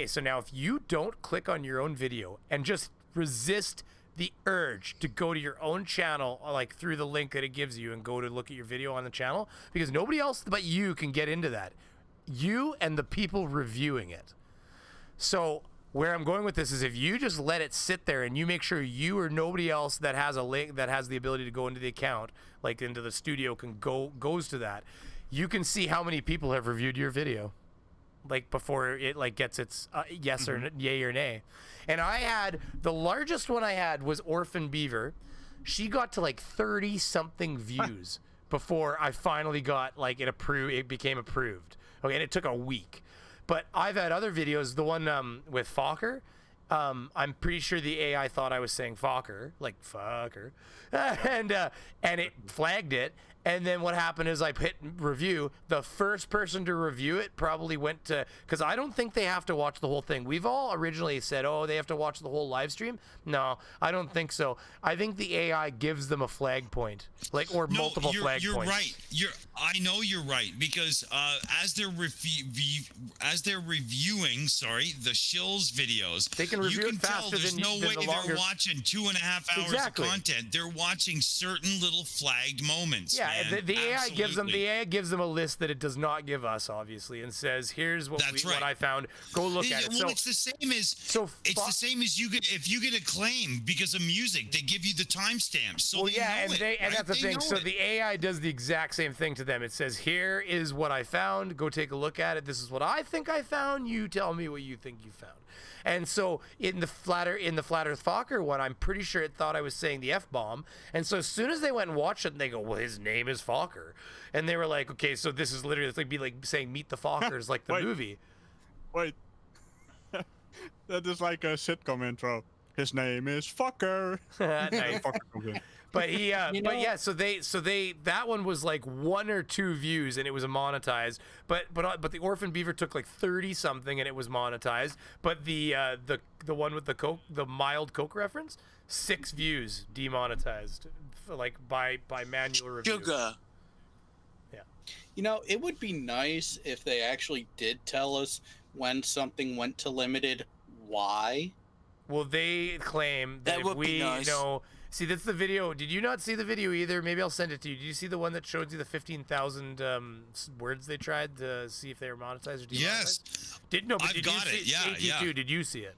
Speaker 1: so now if you don't click on your own video and just resist the urge to go to your own channel, like through the link that it gives you, and go to look at your video on the channel, because nobody else but you can get into that. You and the people reviewing it. So where I'm going with this is, if you just let it sit there and you make sure you or nobody else that has a link, that has the ability to go into the account, like into the studio, goes to that, you can see how many people have reviewed your video, like before it like gets its yes or yay or nay. And I had, the largest one I had was Orphan Beaver. She got to like 30 something views before I finally got like it became approved. Okay, and it took a week. But I've had other videos, the one with Fokker, I'm pretty sure the AI thought I was saying Fokker, like fucker, and it flagged it. And then what happened is I hit review. The first person to review it probably went to, because I don't think they have to watch the whole thing. We've all originally said, oh, they have to watch the whole live stream. No, I don't think so. I think the AI gives them a flag point, like, or multiple flag points.
Speaker 2: You're right. I know you're right, because as they're reviewing, the Shills videos,
Speaker 1: they can review
Speaker 2: you can
Speaker 1: it faster
Speaker 2: tell there's
Speaker 1: than
Speaker 2: no way they're watching 2.5 hours of content. They're watching certain little flagged moments.
Speaker 1: Yeah, the AI gives them a list that it does not give us, obviously, and says, "Here's what I found. Go look at it."
Speaker 2: Well, it's the same as if you get a claim because of music, they give you the timestamps. So
Speaker 1: well, that's the thing. So the AI does the exact same thing to them. It says, "Here is what I found. Go take a look at it. This is what I think I found. You tell me what you think you found." And so in the Flat Earth Fokker one, I'm pretty sure it thought I was saying the F-bomb. And so as soon as they went and watched it, and they go, well, his name is Fokker. And they were like, okay, so this is literally, it's like saying Meet the Fockers, like the movie.
Speaker 4: Wait. That is like a sitcom intro. His name is Fokker.
Speaker 1: Nice. But so that one was like 1 or 2 views and it was monetized. But the Orphan Beaver took like 30 something and it was monetized. But the one with the mild Coke reference, 6 views demonetized, like by manual review.
Speaker 5: Sugar.
Speaker 1: Yeah.
Speaker 14: It would be nice if they actually did tell us when something went to limited. Why?
Speaker 1: Well, they claim that
Speaker 5: would be nice.
Speaker 1: See, that's the video. Did you not see the video either? Maybe I'll send it to you. Did you see the one that showed you the 15,000 words they tried to see if they were monetized or demonetized?
Speaker 2: Yes.
Speaker 1: Did AT2, did you see it?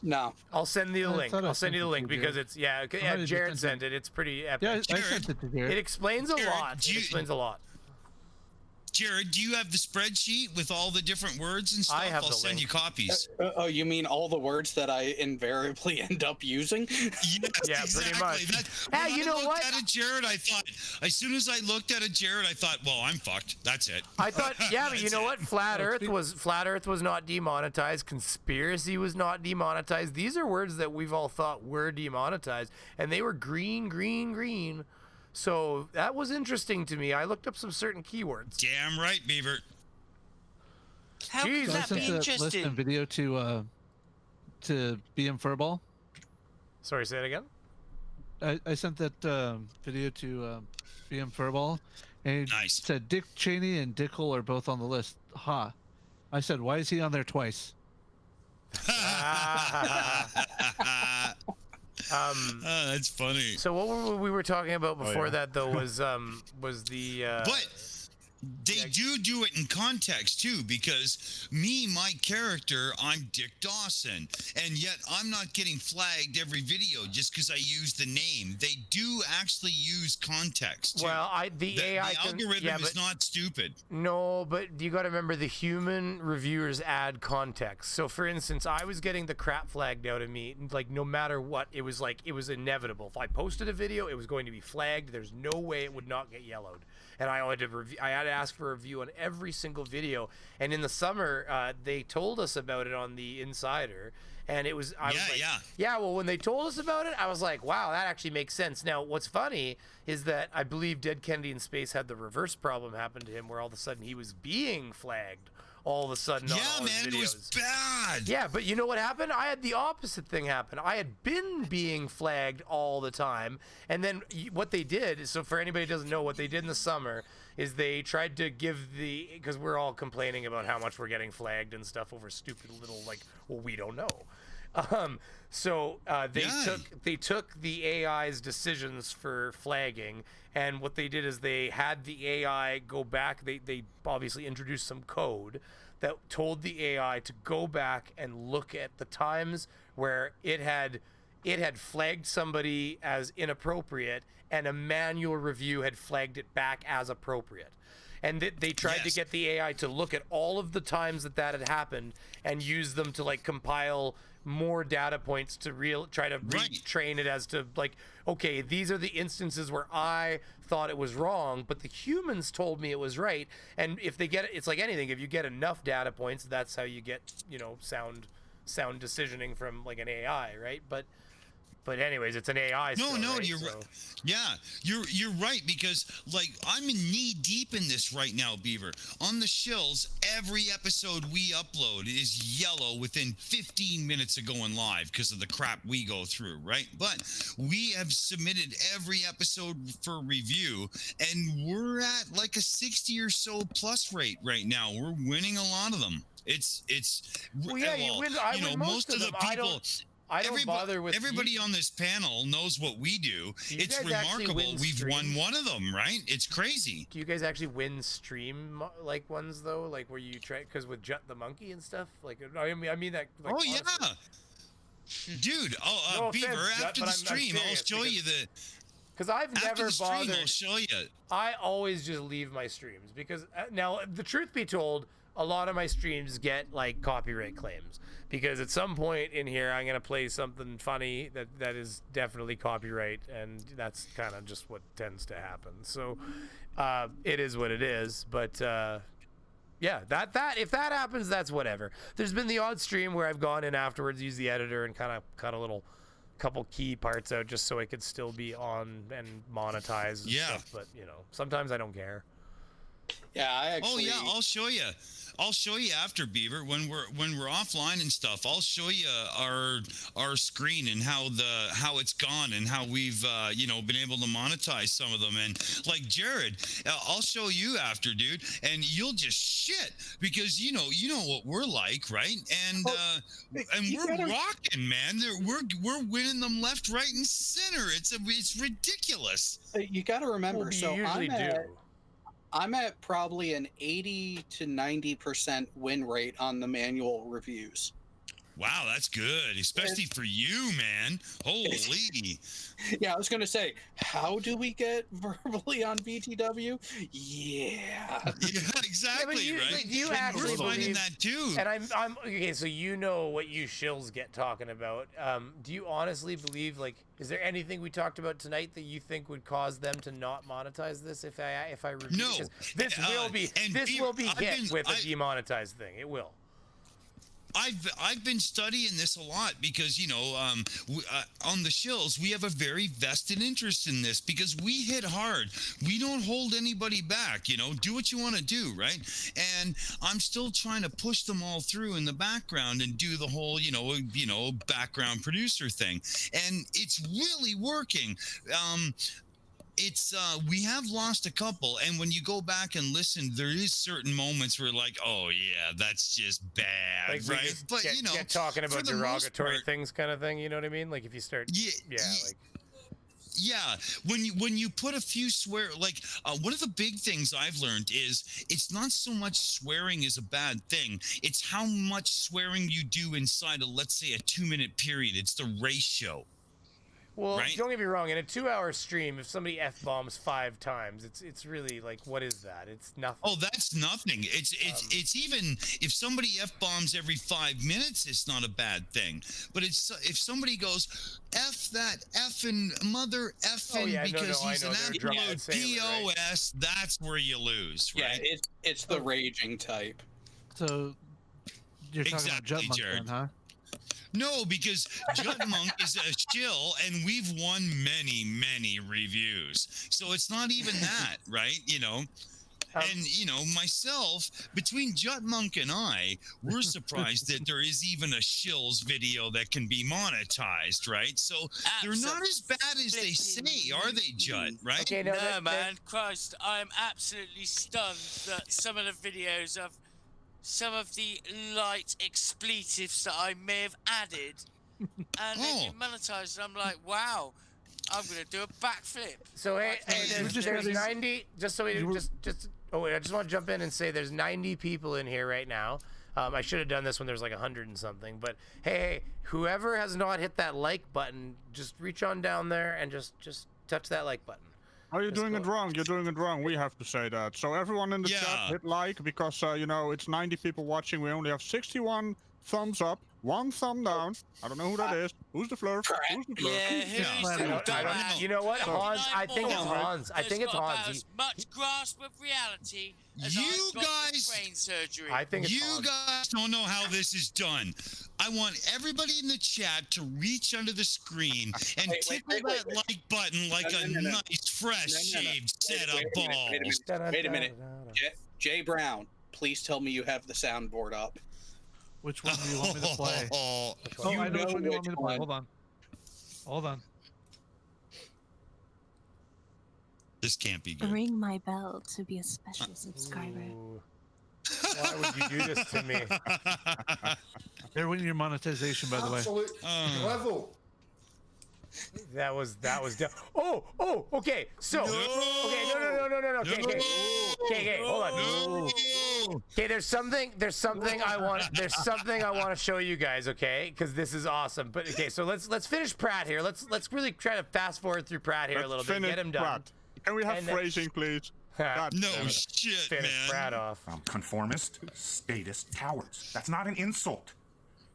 Speaker 14: No.
Speaker 1: I'll send you the link. I'll send you the link because it's Jared sent it. It's pretty epic.
Speaker 3: Yeah, I sent it to Jared.
Speaker 1: It explains a lot. It explains a lot.
Speaker 2: Jared, do you have the spreadsheet with all the different words and stuff?
Speaker 1: I have
Speaker 2: I'll send you copies.
Speaker 14: Oh, you mean all the words that I invariably end up using?
Speaker 2: Yes,
Speaker 1: yeah,
Speaker 2: exactly.
Speaker 1: pretty much.
Speaker 2: When I looked at it, Jared, I thought, as soon as I looked at it, Jared, I thought, well, I'm fucked. That's it.
Speaker 1: I thought, yeah, but you know what? Flat Earth was not demonetized. Conspiracy was not demonetized. These are words that we've all thought were demonetized, and they were green, green, green. So that was interesting to me. I looked up some certain keywords.
Speaker 2: Damn right, Beaver.
Speaker 5: How could that be
Speaker 3: I sent the list and video to to BM Furball.
Speaker 1: Sorry, say it again.
Speaker 3: I sent that video to BM Furball, and he said Dick Cheney and Dick Hole are both on the list. Ha! I said, why is he on there twice?
Speaker 2: That's funny.
Speaker 1: So what we were talking about before that though was the.
Speaker 2: But they do it in context too, because my character, I'm Dick Dawson, and yet I'm not getting flagged every video just because I use the name. They do actually use context too.
Speaker 1: Well, the AI
Speaker 2: algorithm is not stupid.
Speaker 1: No, but you got to remember the human reviewers add context. So, for instance, I was getting the crap flagged out of me, like no matter what. It was inevitable. If I posted a video, it was going to be flagged. There's no way it would not get yellowed. And I had to ask for a review on every single video. And in the summer, they told us about it on the Insider, and it was well, when they told us about it, I was like, wow, that actually makes sense. Now, what's funny is that I believe Dead Kennedy in Space had the reverse problem happen to him, where all of a sudden he was being flagged. All of a sudden, on all his videos.
Speaker 2: It was bad.
Speaker 1: Yeah, but you know what happened? I had the opposite thing happen. I had been being flagged all the time, and then what they did, so for anybody who doesn't know, what they did in the summer is they tried to give because we're all complaining about how much we're getting flagged and stuff over stupid little, we don't know. So they took the AI's decisions for flagging, and what they did is they had the AI go back. They obviously introduced some code that told the AI to go back and look at the times where it had flagged somebody as inappropriate, and a manual review had flagged it back as appropriate. And they tried to get the AI to look at all of the times that had happened and use them to compile more data points to try to retrain it as to okay, these are the instances where I thought it was wrong, but the humans told me it was right. And if they get it, it's like anything. If you get enough data points, that's how you get sound decisioning from an AI, right? But anyways, it's an AI.
Speaker 2: No,
Speaker 1: right?
Speaker 2: you're right. Yeah, you're right, because I'm in knee deep in this right now, Beaver. On the Shills, every episode we upload is yellow within 15 minutes of going live because of the crap we go through, right? But we have submitted every episode for review, and we're at a 60 or so plus rate right now. We're winning a lot of them. It's
Speaker 1: well, yeah, you win. I win most of the people. I don't bother with
Speaker 2: everybody on this panel knows what we do. It's remarkable. We've won one of them, right? It's crazy.
Speaker 1: Do you guys actually win stream ones though? Where you try, because with Jut the Monkey and stuff? I mean that.
Speaker 2: Oh yeah, dude.
Speaker 1: No
Speaker 2: Beaver.
Speaker 1: offense, Jut,
Speaker 2: after the stream, I'll show you the.
Speaker 1: Because I've never bothered.
Speaker 2: I'll show you.
Speaker 1: I always just leave my streams because now the truth be told, a lot of my streams get copyright claims. Because at some point in here, I'm going to play something funny that is definitely copyright, and that's kind of just what tends to happen. So it is what it is. But yeah, that if that happens, that's whatever. There's been the odd stream where I've gone in afterwards, used the editor, and kind of cut a couple key parts out just so it could still be on and monetized. And stuff. But sometimes I don't care.
Speaker 14: Yeah, I actually.
Speaker 2: Oh yeah, I'll show you. I'll show you after, Beaver, when we're offline and stuff. I'll show you our screen and how it's gone and how we've been able to monetize some of them. And Jared, I'll show you after, dude, and you'll just shit because you know what we're like, right? And we're rocking, man. We're winning them left, right, and center. It's ridiculous.
Speaker 14: You got to remember.
Speaker 1: Well, you usually do.
Speaker 14: I'm at probably an 80 to 90% win rate on the manual reviews.
Speaker 2: Wow, that's good, especially for you, man. Holy.
Speaker 14: Yeah, I was going to say, how do we get verbally on BTW? Yeah.
Speaker 2: Yeah, exactly, right?
Speaker 1: You actually
Speaker 2: we're finding that too.
Speaker 1: And I'm okay, so you know what you shills get talking about. Do you honestly believe, is there anything we talked about tonight that you think would cause them to not monetize this if I review?
Speaker 2: No.
Speaker 1: This will be hit with a demonetized thing. It will.
Speaker 2: I've been studying this a lot because on the Shills we have a very vested interest in this because we hit hard. We don't hold anybody back. Do what you want to do, right? And I'm still trying to push them all through in the background and do the whole background producer thing, and it's really working. We have lost a couple, and when you go back and listen, there is certain moments where like, oh yeah, that's just bad,
Speaker 1: like
Speaker 2: right? But
Speaker 1: get talking about derogatory things, kind of thing. You know what I mean? Like if you start,
Speaker 2: yeah, when you put a few swear, like one of the big things I've learned is it's not so much swearing is a bad thing. It's how much swearing you do inside of, let's say, a 2-minute period. It's the ratio.
Speaker 1: Well,
Speaker 2: right?
Speaker 1: Don't get me wrong. In a 2-hour stream, if somebody f-bombs 5 times, it's really like, what is that? It's nothing.
Speaker 2: Oh, that's nothing. It's even if somebody f-bombs every 5 minutes, it's not a bad thing. But it's if somebody goes f that effing mother effing because he's an absolute POS, that's where you lose, right?
Speaker 14: Yeah, it's the raging type.
Speaker 3: So you're talking about Jutmonk then, huh?
Speaker 2: No, because Jutmonk is a shill, and we've won many, many reviews. So it's not even that, right? And, myself, between Jutmonk and I, we're surprised that there is even a Shills video that can be monetized, right? So they're not as bad as they say, are they, Jut, right?
Speaker 5: Okay, no, man. Christ, I am absolutely stunned that some of the videos of some of the light expletives that I may have added, and they've been monetized. And I'm like, wow, I'm gonna do a backflip.
Speaker 1: So hey, there's 90. Just so we just. Oh wait, I just want to jump in and say there's 90 people in here right now. I should have done this when there was like 100 and something. But hey, whoever has not hit that like button, just reach on down there and just touch that like button.
Speaker 4: Oh, you're doing it wrong. You're doing it wrong. We have to say that. So everyone in the chat, hit like because it's 90 people watching. We only have 61 thumbs up, 1 thumb down. I don't know who that is. Who's the flurf? Who's the flurf?
Speaker 1: Yeah, you know what, Hans? I think it's Hans. I think it's Hans.
Speaker 5: As much grasp of reality as
Speaker 2: You
Speaker 5: I've got
Speaker 2: guys-
Speaker 5: with brain surgery.
Speaker 1: I think it's
Speaker 2: You
Speaker 1: Hans.
Speaker 2: guys don't know how this is done. I want everybody in the chat to reach under the screen and tickle that like button like a nice, fresh, shaved set of balls.
Speaker 14: Wait a minute. Jay Brown, please tell me you have the soundboard up.
Speaker 3: Which one do you want me to play? Oh, I know which one you want me to play. Hold on.
Speaker 2: This can't be good.
Speaker 17: Ring my bell to be a special subscriber.
Speaker 1: Why would you do this to me?
Speaker 3: They're winning your monetization, by the way.
Speaker 18: Absolute level.
Speaker 1: That was okay. So no. Okay, hold on. Okay, there's something I want to show you guys, okay? Because this is awesome. But okay, so let's finish Pratt here. Let's really try to fast forward through Pratt here a little bit. Get him done.
Speaker 4: Pratt. Can we have phrasing, please?
Speaker 2: No shit,
Speaker 1: finish
Speaker 2: man.
Speaker 1: Pratt off.
Speaker 6: Conformist, statist, cowards. That's not an insult.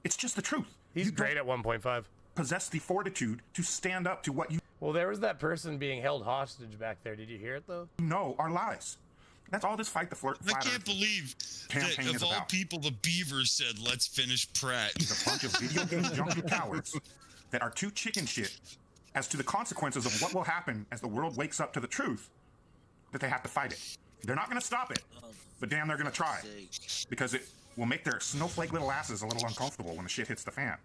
Speaker 6: It's just the truth.
Speaker 1: He's great at 1.5.
Speaker 6: Possess the fortitude to stand up to what you
Speaker 1: Well, there was that person being held hostage back there. Did you hear it though?
Speaker 6: know are lies. That's all this fight the flirt.
Speaker 2: I can't believe that of all people, the Beaver said, "Let's finish Pratt."
Speaker 6: It's a bunch of video game junkie cowards that are too chicken shit as to the consequences of what will happen as the world wakes up to the truth that they have to fight it. They're not going to stop it, but damn, they're going to try because it will make their snowflake little asses a little uncomfortable when the shit hits the fan.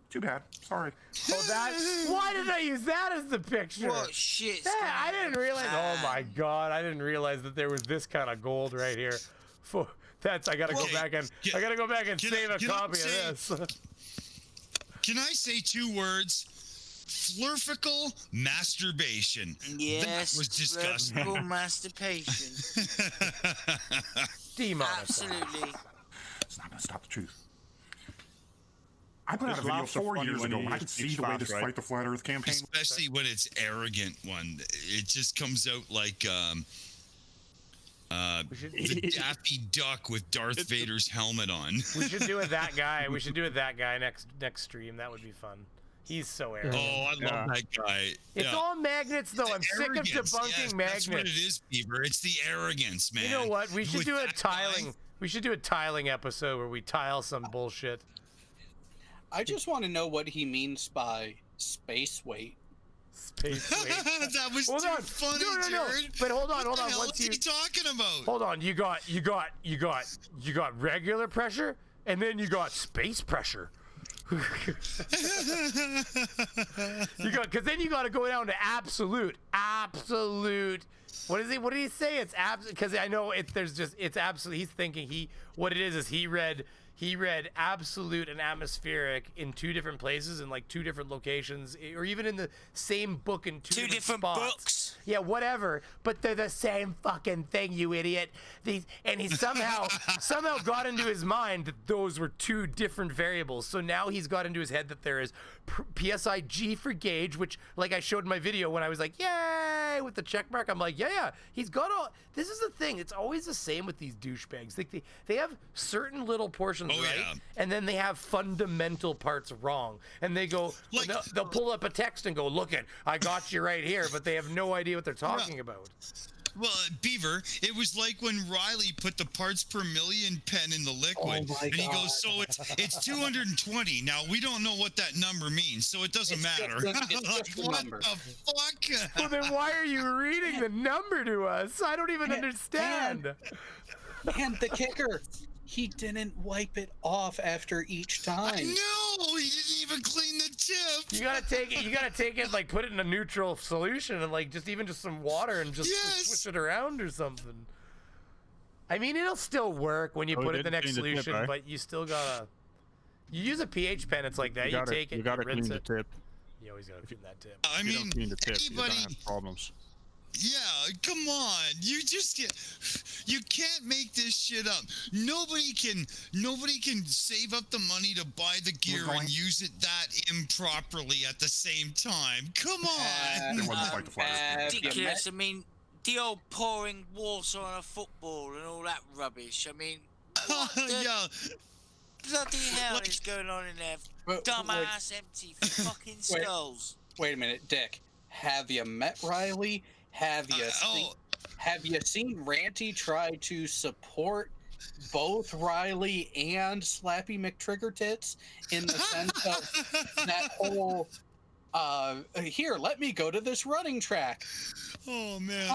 Speaker 6: Too bad. Sorry.
Speaker 1: Oh, why did I use that as the picture?
Speaker 5: What shit?
Speaker 1: I didn't realize. Oh my god, I didn't realize that there was this kind of gold right here. I gotta go back and save a copy of this.
Speaker 2: Can I say 2 words? Flurfical masturbation.
Speaker 5: Yes,
Speaker 2: that was disgusting.
Speaker 5: Flurfical masturbation. Absolutely.
Speaker 6: It's not gonna stop the truth. I put out a video 4 years ago when I could see the way this Fight the Flat Earth campaign.
Speaker 2: Especially when it's arrogant one. It just comes out like the Daffy Duck with Darth Vader's helmet on.
Speaker 1: We should do it that guy. We should do it that guy next stream. That would be fun. He's so arrogant.
Speaker 2: Oh, I love that guy.
Speaker 1: It's all magnets, though. I'm sick of debunking magnets.
Speaker 2: That's what it is, Beaver. It's the arrogance, man.
Speaker 1: You know what? We should do a tiling. We should do a tiling episode where we tile some bullshit.
Speaker 14: I just want to know what he means by space weight.
Speaker 1: Space weight.
Speaker 2: That was
Speaker 1: hold
Speaker 2: too
Speaker 1: on.
Speaker 2: funny,
Speaker 1: No.
Speaker 2: Jared.
Speaker 1: But hold on.
Speaker 2: What the hell is he talking about?
Speaker 1: Hold on. You got regular pressure, and then you got space pressure. Because then you got to go down to absolute. What is he? What did he say? It's absolute. Because I know it's absolute. He's thinking what it is he read absolute and atmospheric in two different places in like two different locations, or even in the same book in two different spots.
Speaker 5: Books.
Speaker 1: Yeah, whatever. But they're the same fucking thing, you idiot. And he somehow got into his mind that those were two different variables. So now he's got into his head that there is PSI G for gauge, which, like I showed in my video when I was like, yay, with the check mark. I'm like, yeah. He's got all. This is the thing. It's always the same with these douchebags. They have certain little portions right, and then they have fundamental parts wrong. And they go, they'll pull up a text and go, look it, I got you right here, but they have no idea what they're talking about.
Speaker 2: Well, Beaver, it was like when Riley put the parts per million pen in the liquid, and he goes, so it's 220. Now, we don't know what that number means, so it doesn't matter. What the fuck?
Speaker 1: Well, then why are you reading the number to us? I don't even understand.
Speaker 14: And the kicker, he didn't wipe it off after each time.
Speaker 2: No, he didn't even clean the tip.
Speaker 1: You gotta take it, like put it in a neutral solution and like just some water and just switch it around or something. I mean, it'll still work when you put it in the next solution, but you still gotta. You use a pH pen, it's like that. You take it,
Speaker 4: you gotta
Speaker 1: rinse
Speaker 4: clean
Speaker 1: it.
Speaker 4: the tip.
Speaker 1: You always gotta clean that tip.
Speaker 2: I mean,
Speaker 4: you don't clean the tip, you're gonna have problems.
Speaker 2: Yeah, come on. You can't make this shit up. Nobody can save up the money to buy the gear and use it that improperly at the same time. Come on.
Speaker 5: Ridiculous. I mean, the old pouring water on a football and all that rubbish. I mean, what the bloody hell is going on in there? Dumbass empty fucking skulls.
Speaker 14: Wait a minute, Dick. Have you met Riley? Have you seen Ranty try to support both Riley and Slappy McTriggertits in the sense of that whole here, let me go to this running track.
Speaker 2: Oh man.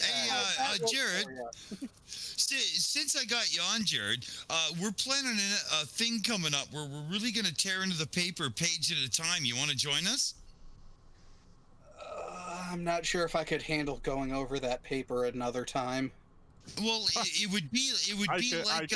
Speaker 2: Hey, Jared. Since I got you on, Jared, we're planning a thing coming up where we're really going to tear into the paper page at a time. You want to join us?
Speaker 14: I'm not sure if I could handle going over that paper another time.
Speaker 2: Well, it would be like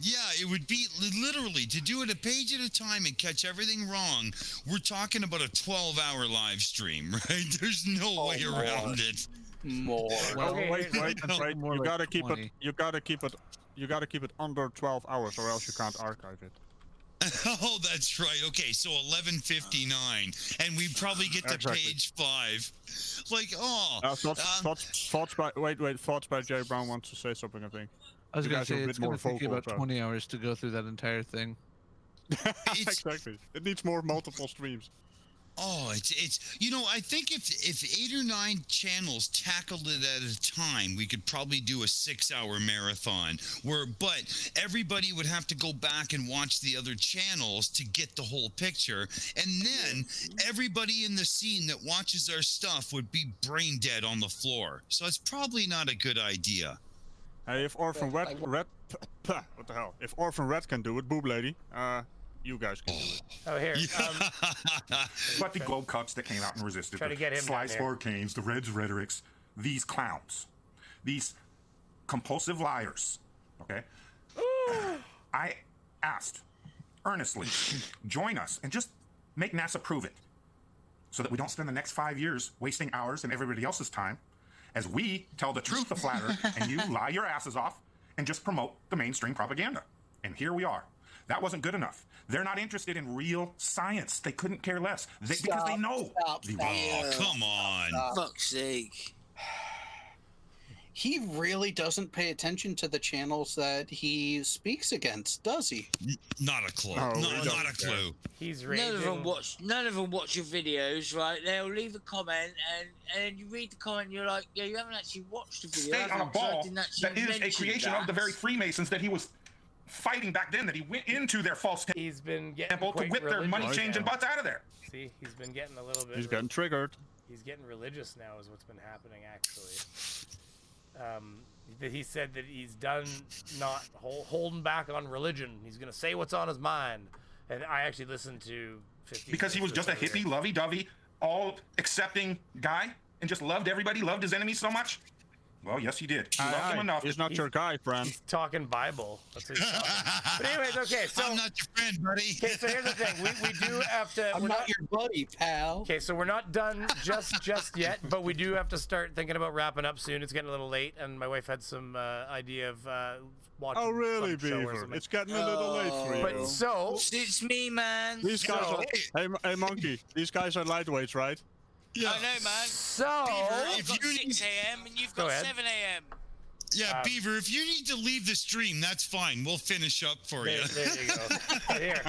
Speaker 2: yeah, it would be literally to do it a page at a time and catch everything wrong. We're talking about a 12-hour live stream, right? There's no way around it.
Speaker 14: More.
Speaker 4: Well, wait. You gotta keep it. You gotta keep it under 12 hours, or else you can't archive it.
Speaker 2: Oh, that's right. Okay, so 11:59, and we probably get to page 5. Like,
Speaker 4: Thoughts by Jay Brown wants to say something. I think.
Speaker 3: I was going to say it's going to take you about 20 hours to go through that entire thing.
Speaker 4: Exactly. It needs more multiple streams.
Speaker 2: Oh, it's I think if 8 or 9 channels tackled it at a time, we could probably do a 6-hour marathon. But everybody would have to go back and watch the other channels to get the whole picture, and then everybody in the scene that watches our stuff would be brain dead on the floor. So it's probably not a good idea.
Speaker 4: Hey, if Orphan Red, what the hell? If Orphan Red can do it, Boob Lady, you guys can do it.
Speaker 1: Oh, here.
Speaker 6: But the Globe Cups that came out and resisted,
Speaker 1: Try to get him
Speaker 6: Sly Slorcanes, the Reds Rhetorics, these clowns, these compulsive liars, okay? I asked earnestly, join us and just make NASA prove it so that we don't spend the next 5 years wasting ours and everybody else's time as we tell the truth of Flat Earth and you lie your asses off and just promote the mainstream propaganda. And here we are. That wasn't good enough. They're not interested in real science. They couldn't care less because they know.
Speaker 2: Oh, come on.
Speaker 5: Fuck's sake.
Speaker 14: He really doesn't pay attention to the channels that he speaks against, does he?
Speaker 2: Not a clue. Not a clue.
Speaker 1: He's raging.
Speaker 5: None of them watch your videos, right? They'll leave a comment and you read the comment and you're like, yeah, you haven't actually watched the video.
Speaker 6: Stay on a ball that is a creation of the very Freemasons that he was fighting back then that he went into their false
Speaker 1: He's been getting
Speaker 6: temple to
Speaker 1: quite
Speaker 6: whip their money
Speaker 1: religious
Speaker 6: changing
Speaker 1: now.
Speaker 6: butts out of there.
Speaker 1: See, he's been getting a little bit.
Speaker 4: He's getting triggered.
Speaker 1: He's getting religious now, is what's been happening actually. He said that he's done not holding back on religion. He's gonna say what's on his mind. And I actually listened to 50
Speaker 6: Because he was just a hippie, lovey-dovey, all accepting guy and just loved everybody, loved his enemies so much. Well, yes, he did. He loved them enough.
Speaker 4: He's not your guy, friend.
Speaker 1: He's talking Bible. That's what he's talking. But anyways, okay, so
Speaker 2: I'm not your friend, buddy.
Speaker 1: Okay, so here's the thing. We do have to.
Speaker 14: I'm not your buddy, pal.
Speaker 1: Okay, so we're not done just yet, but we do have to start thinking about wrapping up soon. It's getting a little late, and my wife had some idea of watching.
Speaker 4: Oh, really,
Speaker 1: some show or
Speaker 4: Beaver?
Speaker 1: something.
Speaker 4: It's getting a little late for you.
Speaker 1: But so
Speaker 5: it's me, man.
Speaker 4: These guys are. Hey, Monkey. These guys are lightweights, right?
Speaker 5: Yeah. I know, man.
Speaker 1: So
Speaker 5: I've got 6 a.m. and you've got 7 a.m.
Speaker 2: Yeah, Beaver, if you need to leave the stream, that's fine. We'll finish up for you.
Speaker 1: There you go. Here.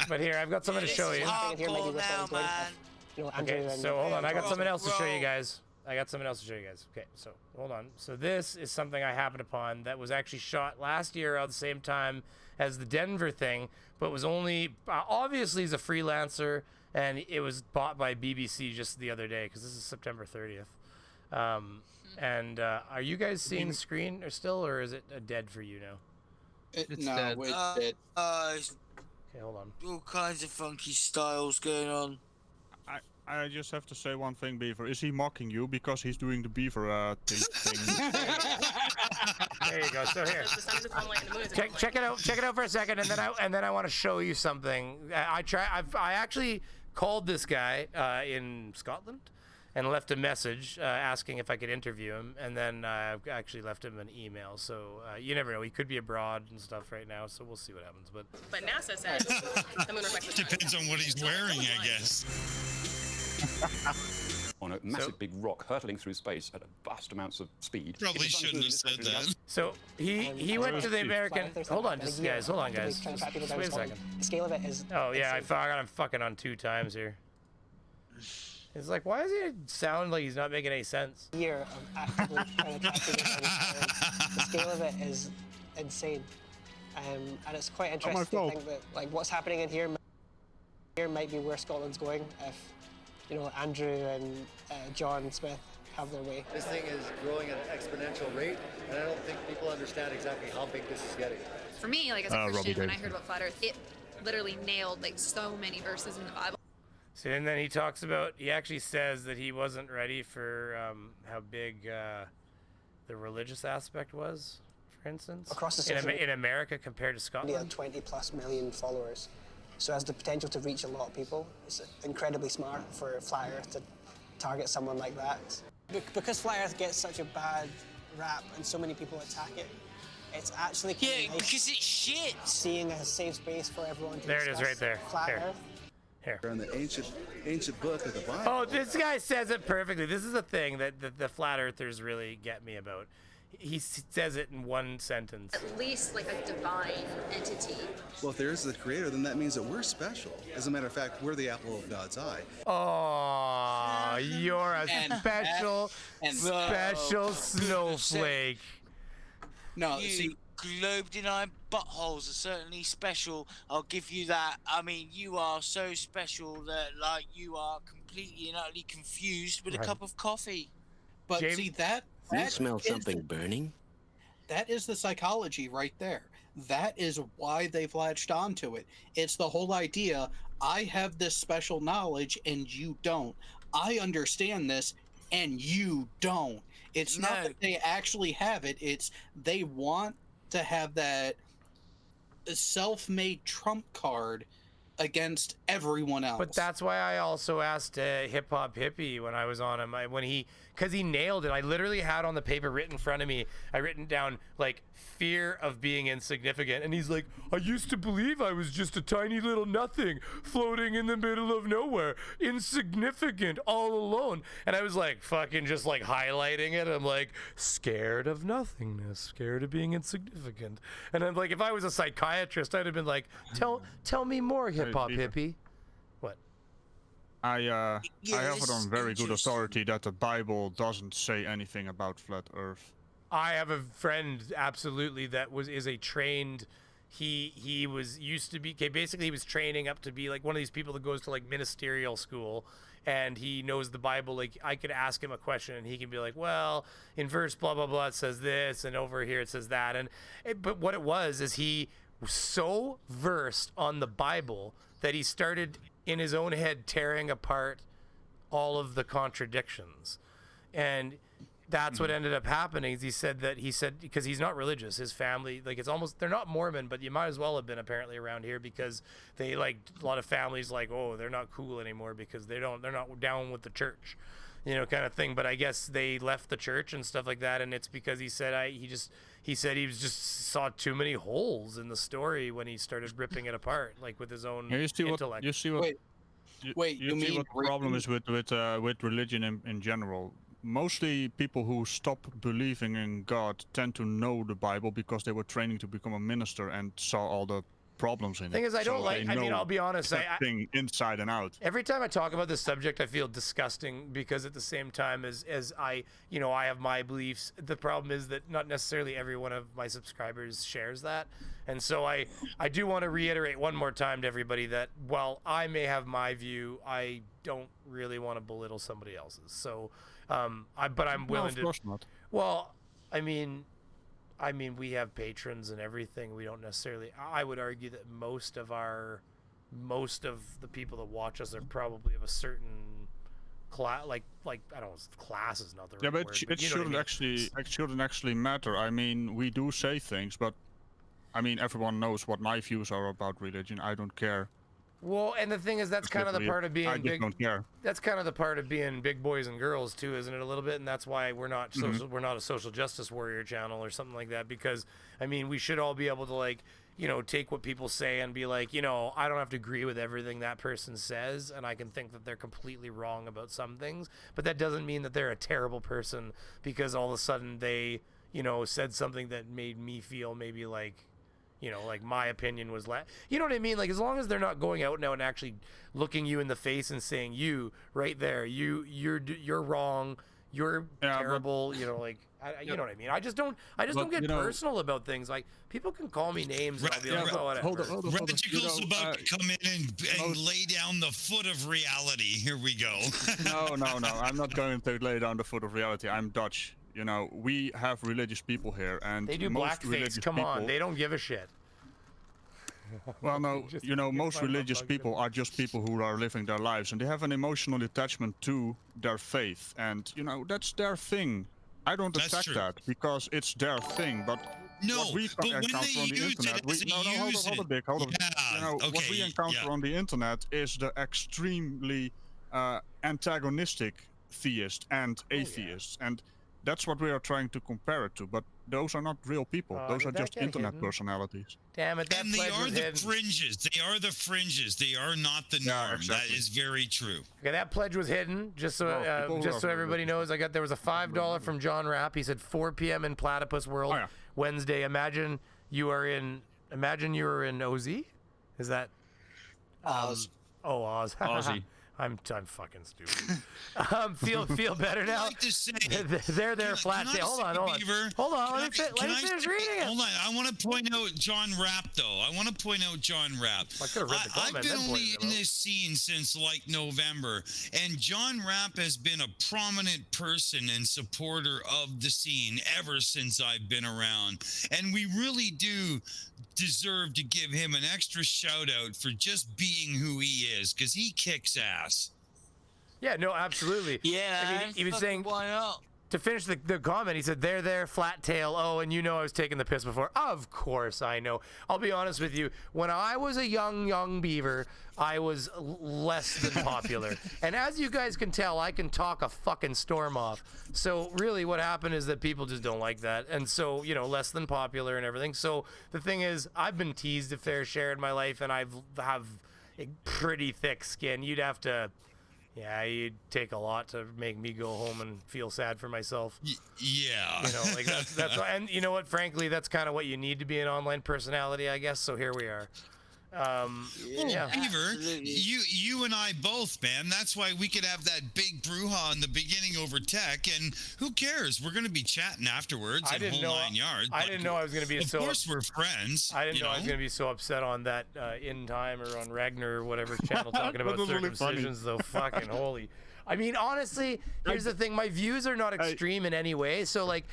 Speaker 1: But here, I've got something to show you. Okay, so hold on. I got something else to show you guys. Okay, so hold on. So this is something I happened upon that was actually shot last year at the same time as the Denver thing, but was only obviously he's a freelancer, and it was bought by BBC just the other day because this is September 30th. And are you guys seeing the screen or still, or is it dead for you now?
Speaker 14: It's dead.
Speaker 1: Okay, hold on.
Speaker 5: All kinds of funky styles going on.
Speaker 4: I just have to say one thing, Beaver. Is he mocking you because he's doing the Beaver thing?
Speaker 1: There you go. So here, check it out. Check it out for a second, and then I want to show you something. I actually called this guy in Scotland and left a message asking if I could interview him, and then I actually left him an email. So you never know; he could be abroad and stuff right now. So we'll see what happens. But
Speaker 18: NASA says the moon reflects the sun.
Speaker 2: Depends on what he's wearing, I guess.
Speaker 19: On a massive big rock hurtling through space at vast amounts of speed.
Speaker 2: Probably shouldn't have said that.
Speaker 1: So he went to the American. Hold on, just guys. Hold on, guys. Just wait a second.
Speaker 20: The scale of it is.
Speaker 1: Oh yeah, I got him fucking on 2 times here. It's like, why does he sound like he's not making any sense?
Speaker 20: Year of actively trying to track people down. The scale of it is insane, and it's quite interesting to think that like what's happening in here might be where Scotland's going if Andrew and John Smith have their way.
Speaker 21: This thing is growing at an exponential rate, and I don't think people understand exactly how big this is getting.
Speaker 18: For me, like as a Christian, when I heard about flat Earth, it literally nailed like so many verses in the Bible.
Speaker 1: So, and then he actually says that he wasn't ready for how big the religious aspect was, for instance,
Speaker 20: across the
Speaker 1: in America compared to Scotland.
Speaker 20: 20+ million followers. So it has the potential to reach a lot of people. It's incredibly smart for Flat Earth to target someone like that. Because Flat Earth gets such a bad rap and so many people attack it, it's actually nice
Speaker 5: because it's shit.
Speaker 20: Seeing a safe space for everyone to
Speaker 1: There it is, right there.
Speaker 20: Flat Earth.
Speaker 1: Here.
Speaker 21: In the ancient book of the Bible.
Speaker 1: Oh, this guy says it perfectly. This is the thing that the flat earthers really get me about. He says it in one sentence.
Speaker 18: At least like a divine entity.
Speaker 21: Well, if there is the creator, then that means that we're special. As a matter of fact, we're the apple of God's eye.
Speaker 1: Oh, you're a special snowflake.
Speaker 14: No,
Speaker 5: you globe-denying buttholes are certainly special. I'll give you that. I mean, you are so special that like you are completely and utterly confused with a cup of coffee.
Speaker 14: But see that
Speaker 22: you smell something burning?
Speaker 14: That is the psychology right there. That is why they've latched onto it. It's the whole idea, I have this special knowledge and you don't. I understand this and you don't. It's not that they actually have it, it's they want to have that self-made trump card against everyone else.
Speaker 1: But that's why I also asked Hip Hop Hippie when I was on him, because he nailed it. I literally had on the paper written in front of me, I written down like fear of being insignificant, and he's like, I used to believe I was just a tiny little nothing floating in the middle of nowhere, insignificant, all alone. And I was like fucking just like highlighting it. I'm like, scared of nothingness, scared of being insignificant. And I'm like, if I was a psychiatrist, I'd have been like, tell me more, Hip Hop Hippie. What?
Speaker 4: I have it on very good authority that the Bible doesn't say anything about flat Earth.
Speaker 1: I have a friend absolutely that is a trained. He was used to be basically he was training up to be like one of these people that goes to like ministerial school, and he knows the Bible. Like I could ask him a question and he can be like, well, in verse blah blah blah it says this, and over here it says that, but what it was is he was so versed on the Bible that he started in his own head tearing apart all of the contradictions, and that's what ended up happening. He said because he's not religious, his family, like, it's almost, they're not Mormon, but you might as well have been apparently around here, because they, like, a lot of families like, oh, they're not cool anymore because they're not down with the church, you know, kind of thing. But I guess they left the church and stuff like that, and it's because he said he just saw too many holes in the story when he started ripping it apart, like with his own intellect.
Speaker 4: You see what the problem is with religion in general. Mostly people who stop believing in God tend to know the Bible because they were training to become a minister and saw all the problems in it.
Speaker 1: Thing is, I'll be honest.
Speaker 4: Thing inside and out.
Speaker 1: Every time I talk about this subject, I feel disgusting, because at the same time as I have my beliefs. The problem is that not necessarily every one of my subscribers shares that, and so I do want to reiterate one more time to everybody that while I may have my view, I don't really want to belittle somebody else's. So. But I'm willing to.
Speaker 4: Of course not.
Speaker 1: Well, I mean, we have patrons and everything. We don't necessarily. I would argue that most of the people that watch us are probably of a certain class. Like I don't know, class is not the right word.
Speaker 4: Yeah, but it shouldn't actually matter. I mean, we do say things, but I mean, everyone knows what my views are about religion. I don't care.
Speaker 1: Well, and the thing is, that's kind of the part of being big.
Speaker 4: Don't care.
Speaker 1: That's kind of the part of being big boys and girls too, isn't it? A little bit, and that's why we're not we're not a social justice warrior channel or something like that. Because I mean, we should all be able to, like, you know, take what people say and be like, you know, I don't have to agree with everything that person says, and I can think that they're completely wrong about some things, but that doesn't mean that they're a terrible person because all of a sudden they, you know, said something that made me feel maybe like, you know, like my opinion was you know what I mean? Like, as long as they're not going out now and actually looking you in the face and saying, you right there, you're wrong, you're terrible, you know, like, you know what I mean? I just don't get personal about things. Like, people can call me names and I'll be like, oh, whatever.
Speaker 2: Hold on. Radical's about to come in and lay down the foot of reality. Here we go.
Speaker 4: No. I'm not going to lay down the foot of reality. I'm Dutch. You know, we have religious people here, and
Speaker 1: they do blackface. Come on, they don't give a shit.
Speaker 4: Well, no, you know, most religious people are just people who are living their lives, and they have an emotional attachment to their faith, and you know, that's their thing. I don't attack that because it's their thing, but what we encounter on the internet, hold on. You know, what we encounter on the internet is the extremely antagonistic theist and atheists, and that's what we are trying to compare it to, but those are not real people. Those are just internet personalities.
Speaker 1: Damn it, that
Speaker 2: and they are the fringes. They are the fringes. They are not the norm. Exactly. That is very true.
Speaker 1: Okay, that pledge was hidden. Just so everybody knows, there was a $5 from John Rapp. He said 4 p.m. in Platypus World, Wednesday. Imagine you were in OZ? Is that
Speaker 20: Oz?
Speaker 1: Oz.
Speaker 4: Aussie.
Speaker 1: I'm fucking stupid. Feel better now?
Speaker 2: Like to say,
Speaker 1: they're flat. Hold on. Let me finish reading it.
Speaker 2: Hold on. I want to point out John Rapp, though. I could have read the comment. I've been only in this scene since like November, and John Rapp has been a prominent person and supporter of the scene ever since I've been around, and we really do deserve to give him an extra shout out for just being who he is, because he kicks ass.
Speaker 1: Yeah, no, absolutely.
Speaker 5: Yeah,
Speaker 1: I mean, he was saying, to finish the comment, he said, there, flat tail. Oh, and you know I was taking the piss before. Of course I know. I'll be honest with you. When I was a young beaver, I was less than popular. And as you guys can tell, I can talk a fucking storm off. So really what happened is that people just don't like that. And so, you know, less than popular and everything. So the thing is, I've been teased a fair share in my life, and I have a pretty thick skin. You'd take a lot to make me go home and feel sad for myself.
Speaker 2: Yeah.
Speaker 1: You know, like that's and you know what, frankly, that's kind of what you need to be an online personality, I guess. So here we are. Yeah.
Speaker 2: Beaver, you and I both, man. That's why we could have that big brouhaha in the beginning over tech, and who cares? We're going to be chatting afterwards.
Speaker 1: I didn't know. I didn't know I was going to be so.
Speaker 2: Of course, we're friends.
Speaker 1: I didn't know I was going to be so upset on that In Time or on Ragnar or whatever channel talking about circumcisions. Though, fucking holy. I mean, honestly, here's the thing. My views are not extreme in any way. So like,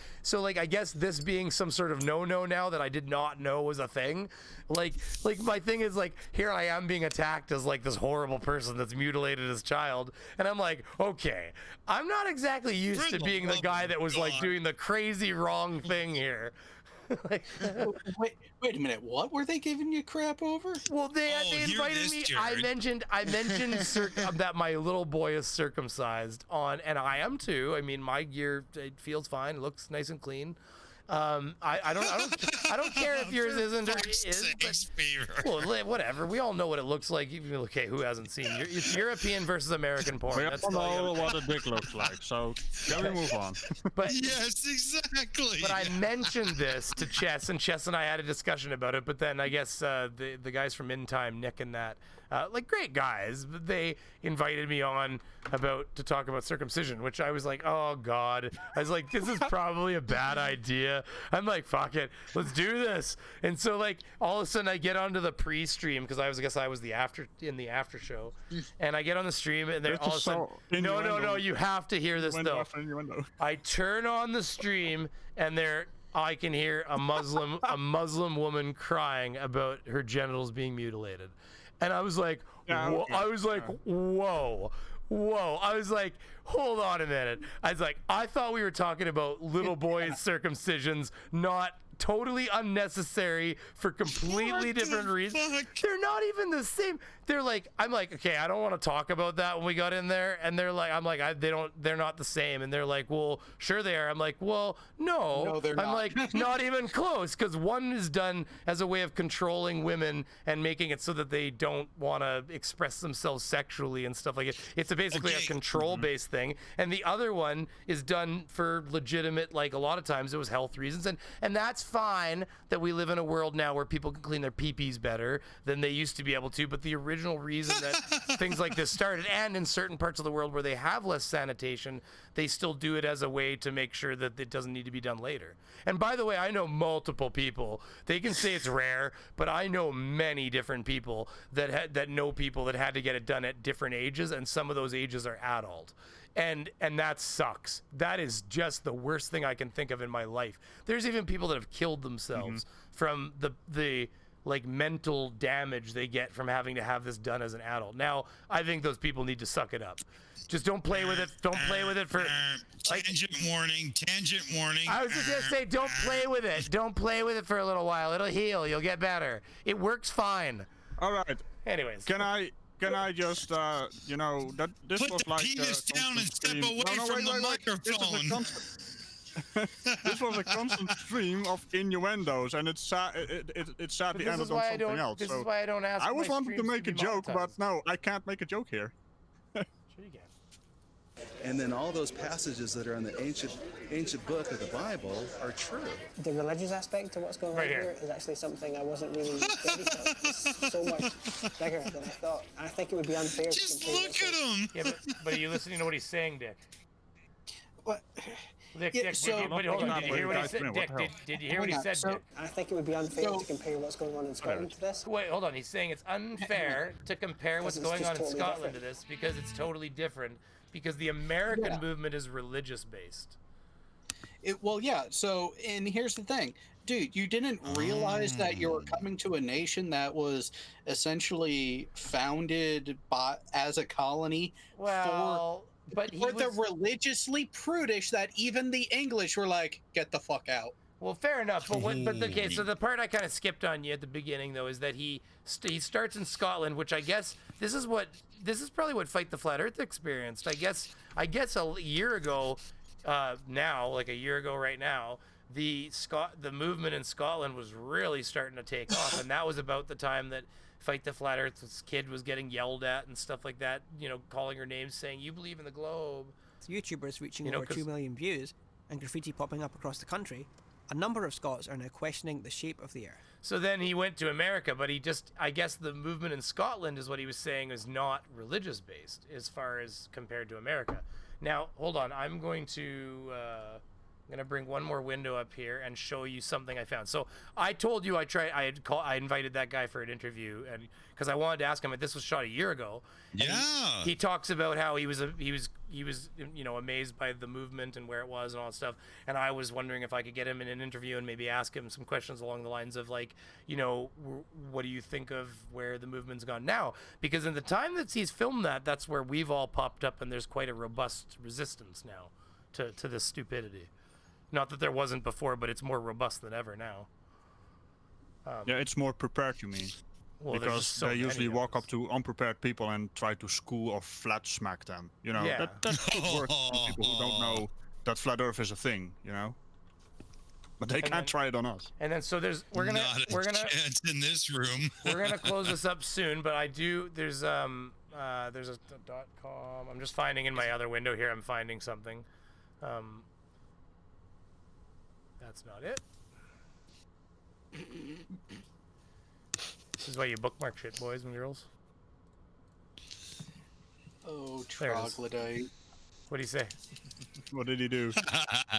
Speaker 1: I guess this being some sort of no-no now that I did not know was a thing. Like my thing is like, here I am being attacked as like this horrible person that's mutilated his child, and I'm like, okay, I'm not exactly used to being the guy that was like doing the crazy wrong thing here.
Speaker 14: Like, wait a minute. What were they giving you crap over?
Speaker 1: Well, they invited me. Jared. I mentioned that my little boy is circumcised on, and I am too. I mean, my gear, it feels fine. It looks nice and clean. I don't care if yours isn't or is. But, well, whatever. We all know what it looks like. Okay, who hasn't seen? It's European versus American porn.
Speaker 4: We all know what a dick looks like. So can we move on?
Speaker 1: But
Speaker 2: yes, exactly.
Speaker 1: But I mentioned this to Chess, and Chess and I had a discussion about it. But then I guess the guys from In Time, Nick and that, like great guys, but they invited me on to talk about circumcision, which I was like, oh god. I was like, this is probably a bad idea. I'm like, fuck it, let's do this. And so like all of a sudden I get onto the pre-stream because I guess I was in the after show, and I get on the stream and they're all of a sudden, no, you have to hear this though. I turn on the stream and I can hear a Muslim woman crying about her genitals being mutilated. And I was like, whoa. I was like, whoa. I was like, hold on a minute. I was like, I thought we were talking about little boys' circumcisions, not totally unnecessary for completely different reasons. They're not even the same. They're like, I'm like, okay, I don't want to talk about that when we got in there. And they're like, I'm like, they're not the same. And they're like, well, sure they are. I'm like, well, no they're not. I'm like, not even close. Because one is done as a way of controlling women and making it so that they don't want to express themselves sexually and stuff like it. It's basically a control-based thing. And the other one is done for legitimate, like a lot of times it was health reasons. And that's fine that we live in a world now where people can clean their pee-pees better than they used to be able to. But the original reason that things like this started, and in certain parts of the world where they have less sanitation, they still do it as a way to make sure that it doesn't need to be done later. And by the way, I know multiple people. They can say it's rare, but I know many different people that know people that had to get it done at different ages, and some of those ages are adult. And that sucks. That is just the worst thing I can think of in my life. There's even people that have killed themselves from the like mental damage they get from having to have this done as an adult. Now, I think those people need to suck it up. Just don't play with it. Don't play with it for like,
Speaker 2: tangent warning.
Speaker 1: I was just gonna say, don't play with it. Don't play with it for a little while. It'll heal. You'll get better. It works fine.
Speaker 4: All right.
Speaker 1: Anyways,
Speaker 4: can I just that this
Speaker 2: put
Speaker 4: was
Speaker 2: the
Speaker 4: like
Speaker 2: penis down and step away from the microphone.
Speaker 4: This was a constant stream of innuendos, and it sadly ended on something else.
Speaker 1: This is why I don't ask.
Speaker 4: I was wanting to make a joke, but no, I can't make a joke here.
Speaker 1: Sure you can.
Speaker 7: And then all those passages that are in the ancient book of the Bible are true.
Speaker 20: The religious aspect to what's going on here is actually something I wasn't really ready for. It's so much bigger than I thought. And I think it would be unfair
Speaker 2: Just
Speaker 20: to
Speaker 2: look at him.
Speaker 1: Yeah, but are you listening to what he's saying, Dick?
Speaker 20: What?
Speaker 1: Dick, hold on. Did you hear what he said? Dick, did you hear what he said, Dick?
Speaker 20: I think it would be unfair to compare what's going on in Scotland to this.
Speaker 1: Wait, hold on. He's saying it's unfair to compare what's going on in Scotland to this because it's totally different. Because the American movement is religious based.
Speaker 14: Well, yeah. So, and here's the thing, dude. You didn't realize that you were coming to a nation that was essentially founded as a colony.
Speaker 1: Well, but
Speaker 14: the religiously prudish that even the English were like, get the fuck out.
Speaker 1: Well, fair enough. But okay. So the part I kind of skipped on you at the beginning, though, is that he starts in Scotland, which I guess this is probably what Fight the Flat Earth experienced. I guess a year ago, like a year ago right now, the movement in Scotland was really starting to take off, and that was about the time that Fight the Flat Earth's kid was getting yelled at and stuff like that. Calling her names, saying you believe in the globe.
Speaker 8: YouTubers reaching over 2 million views and graffiti popping up across the country. A number of Scots are now questioning the shape of the Earth.
Speaker 1: So then he went to America, but I guess the movement in Scotland is what he was saying is not religious based as far as compared to America. Now, hold on. I'm going to bring one more window up here and show you something I found. So I told you I invited that guy for an interview, and because I wanted to ask him, this was shot a year ago.
Speaker 2: Yeah.
Speaker 1: He talks about how he was amazed by the movement and where it was and all that stuff. And I was wondering if I could get him in an interview and maybe ask him some questions along the lines of like, what do you think of where the movement's gone now? Because in the time that he's filmed that's where we've all popped up, and there's quite a robust resistance now to this stupidity. Not that there wasn't before, but it's more robust than ever now.
Speaker 4: Yeah, it's more prepared, you mean?
Speaker 1: Well,
Speaker 4: because they usually walk up to unprepared people and try to school or flat smack them.
Speaker 1: Yeah.
Speaker 4: That works for people who don't know that flat Earth is a thing. But they can't try it on us.
Speaker 1: And then we're gonna
Speaker 2: chance in this room.
Speaker 1: We're gonna close this up soon, but there's a .com. I'm just finding in my other window here. I'm finding something. That's not it. This is why you bookmark shit, boys and girls.
Speaker 14: Oh, troglodyte.
Speaker 1: What do you say?
Speaker 4: What did he do?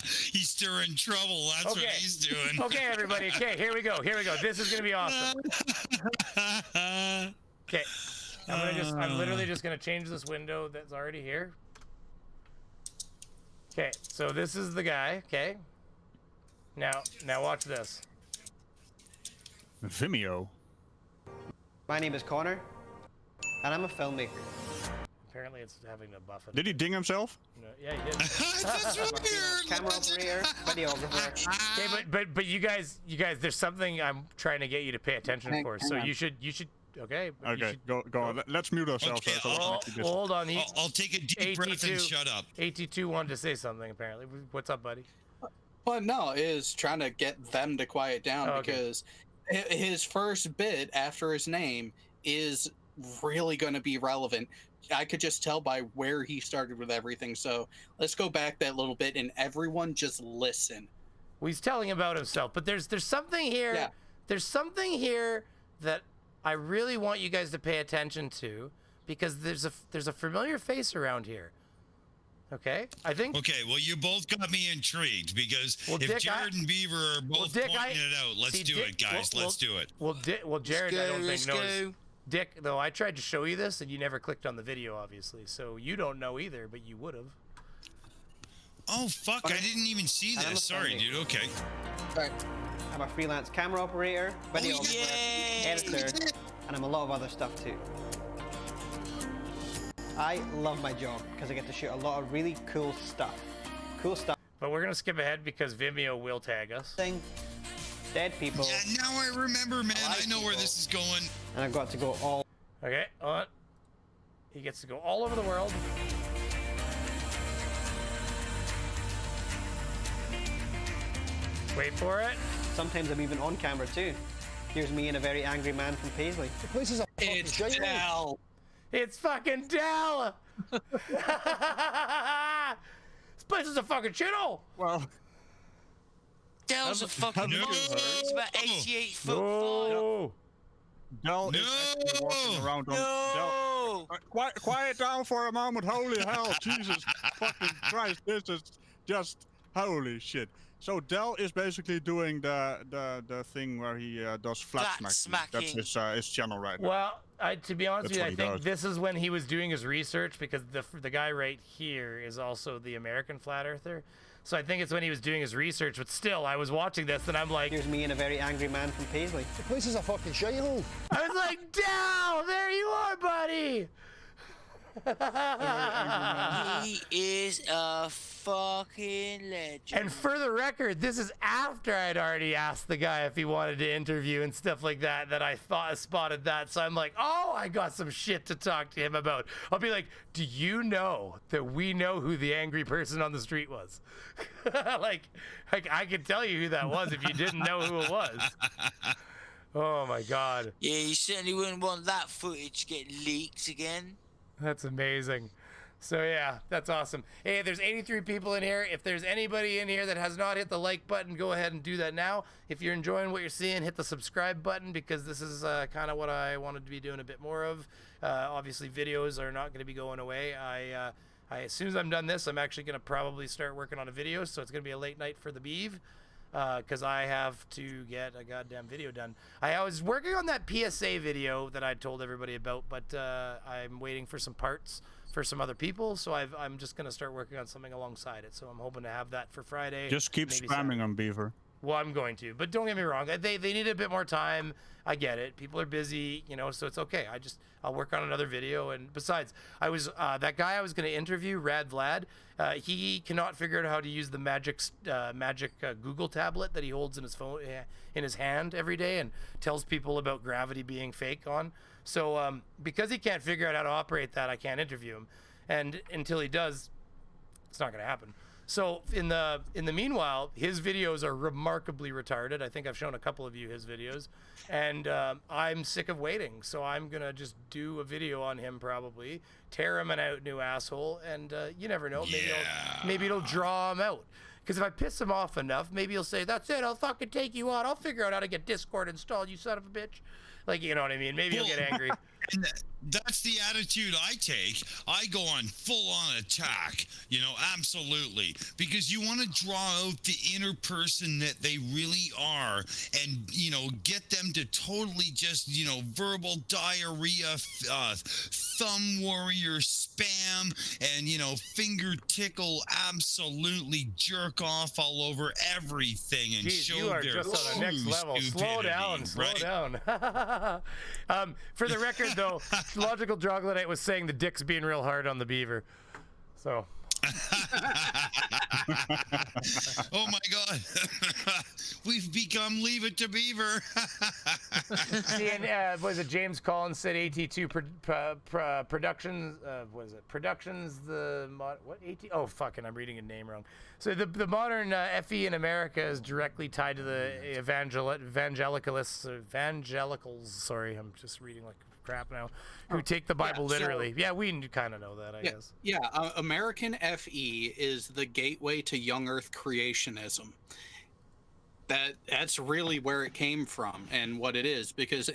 Speaker 2: He's stirring trouble. That's what he's doing.
Speaker 1: Okay, everybody. Okay, here we go. This is gonna be awesome. Okay, I'm literally just gonna change this window that's already here. Okay, so this is the guy. Okay. Now watch this.
Speaker 4: Vimeo.
Speaker 20: My name is Connor, and I'm a filmmaker.
Speaker 1: Apparently, it's having a buff.
Speaker 4: Did he ding himself?
Speaker 1: No, yeah, he did.
Speaker 20: That's weird. Camera operator, videographer.
Speaker 1: Okay, but you guys, there's something I'm trying to get you to pay attention for. So you should. Okay.
Speaker 4: Okay, go on. Let's mute ourselves.
Speaker 1: Okay, hold on.
Speaker 2: I'll take a deep breath and shut up.
Speaker 1: AT2 wanted to say something, apparently. What's up, buddy?
Speaker 14: Well, no, is trying to get them to quiet down because his first bit after his name is really going to be relevant. I could just tell by where he started with everything. So let's go back that little bit and everyone just listen.
Speaker 1: Well, he's telling about himself, but there's something here. Yeah. There's something here that I really want you guys to pay attention to because there's a familiar face around here. Okay, I think.
Speaker 2: Okay, well, you both got me intrigued because if Jared and Beaver are both pointing it out, let's do it, guys. Let's do it.
Speaker 1: Well, Jared, I don't think knows. Dick, though, I tried to show you this and you never clicked on the video, obviously, so you don't know either, but you would have.
Speaker 2: Oh fuck! I didn't even see this. Sorry, dude. Okay.
Speaker 20: Right. I'm a freelance camera operator, videographer, editor, and I'm a lot of other stuff too. I love my job because I get to shoot a lot of really cool stuff.
Speaker 1: But we're gonna skip ahead because Vimeo will tag us.
Speaker 20: Dead people.
Speaker 2: Yeah, now I remember, man. I know where this is going.
Speaker 20: And I've got to go all.
Speaker 1: Okay, on. He gets to go all over the world. Wait for it.
Speaker 20: Sometimes I'm even on camera too. Here's me and a very angry man from Paisley.
Speaker 21: The place is a
Speaker 14: It's Dell.
Speaker 1: It's fucking Dell! This place is a fucking shithole!
Speaker 4: Well...
Speaker 5: Dell's a fucking monster. It's about 88 foot
Speaker 1: no.
Speaker 4: Dell is actually walking around on... Dell, quiet down for a moment. Holy hell. Jesus fucking Christ. This is just... Holy shit. So Dell is basically doing the thing where he does flat smacking. That's his channel right now.
Speaker 1: Well, to be honest with you, I think this is when he was doing his research because the guy right here is also the American flat earther. So I think it's when he was doing his research, but still, I was watching this and I'm like...
Speaker 20: Here's me and a very angry man from Paisley.
Speaker 21: The place is a fucking shithole.
Speaker 1: I was like, Dell, there you are, buddy!
Speaker 5: He is a fucking legend.
Speaker 1: And for the record, this is after I'd already asked the guy if he wanted to interview and stuff like that I spotted that. So I'm like, oh, I got some shit to talk to him about. I'll be like, do you know that we know who the angry person on the street was? like I could tell you who that was if you didn't know who it was. Oh my God.
Speaker 5: Yeah, you certainly wouldn't want that footage to get leaked again.
Speaker 1: That's amazing. So yeah, that's awesome. Hey, there's 83 people in here. If there's anybody in here that has not hit the like button, go ahead and do that now. If you're enjoying what you're seeing, hit the subscribe button, because this is kind of what I wanted to be doing a bit more of. Obviously, videos are not going to be going away. As soon as I'm done this, I'm actually going to probably start working on a video, so it's going to be a late night for the Beeve, because I have to get a goddamn video done. I was working on that PSA video that I told everybody about, but I'm waiting for some parts for some other people, so I'm just going to start working on something alongside it. So I'm hoping to have that for Friday.
Speaker 4: Just keep spamming on Beaver.
Speaker 1: Well, I'm going to, but don't get me wrong. They need a bit more time. I get it. People are busy, so it's okay. I'll work on another video. And besides, that guy I was going to interview, Rad Vlad. He cannot figure out how to use the magic Google tablet that he holds in his phone, in his hand every day, and tells people about gravity being fake on. So because he can't figure out how to operate that, I can't interview him. And until he does, it's not going to happen. So in the meanwhile, his videos are remarkably retarded. I think I've shown a couple of you his videos, and I'm sick of waiting. So I'm gonna just do a video on him, probably tear him an out new asshole, and you never know, maybe it'll draw him out. Because if I piss him off enough, maybe he'll say, "That's it, I'll fucking take you out. I'll figure out how to get Discord installed, you son of a bitch." Like, you know what I mean? Maybe he'll get angry.
Speaker 2: And that's the attitude I take. I go on full-on attack, absolutely. Because you want to draw out the inner person that they really are and, get them to totally just, verbal diarrhea, thumb warrior spam, and, finger tickle, absolutely jerk off all over everything and
Speaker 1: Jeez,
Speaker 2: show
Speaker 1: you are
Speaker 2: their
Speaker 1: just on the next level. Slow down, For the record, though, Logical Troglodyte was saying the dick's being real hard on the Beaver. So.
Speaker 2: Oh my God. We've become Leave It to Beaver.
Speaker 1: See, and was it James Collins said AT2 Productions? Was it Productions? What AT? Oh, fucking, I'm reading a name wrong. So the modern FE in America is directly tied to the evangelicals. Sorry, I'm just reading like crap now. Who take the Bible literally? Yeah, we kind of know that, I guess.
Speaker 14: Yeah, American FE is the gateway to young Earth creationism. That's really where it came from and what it is, because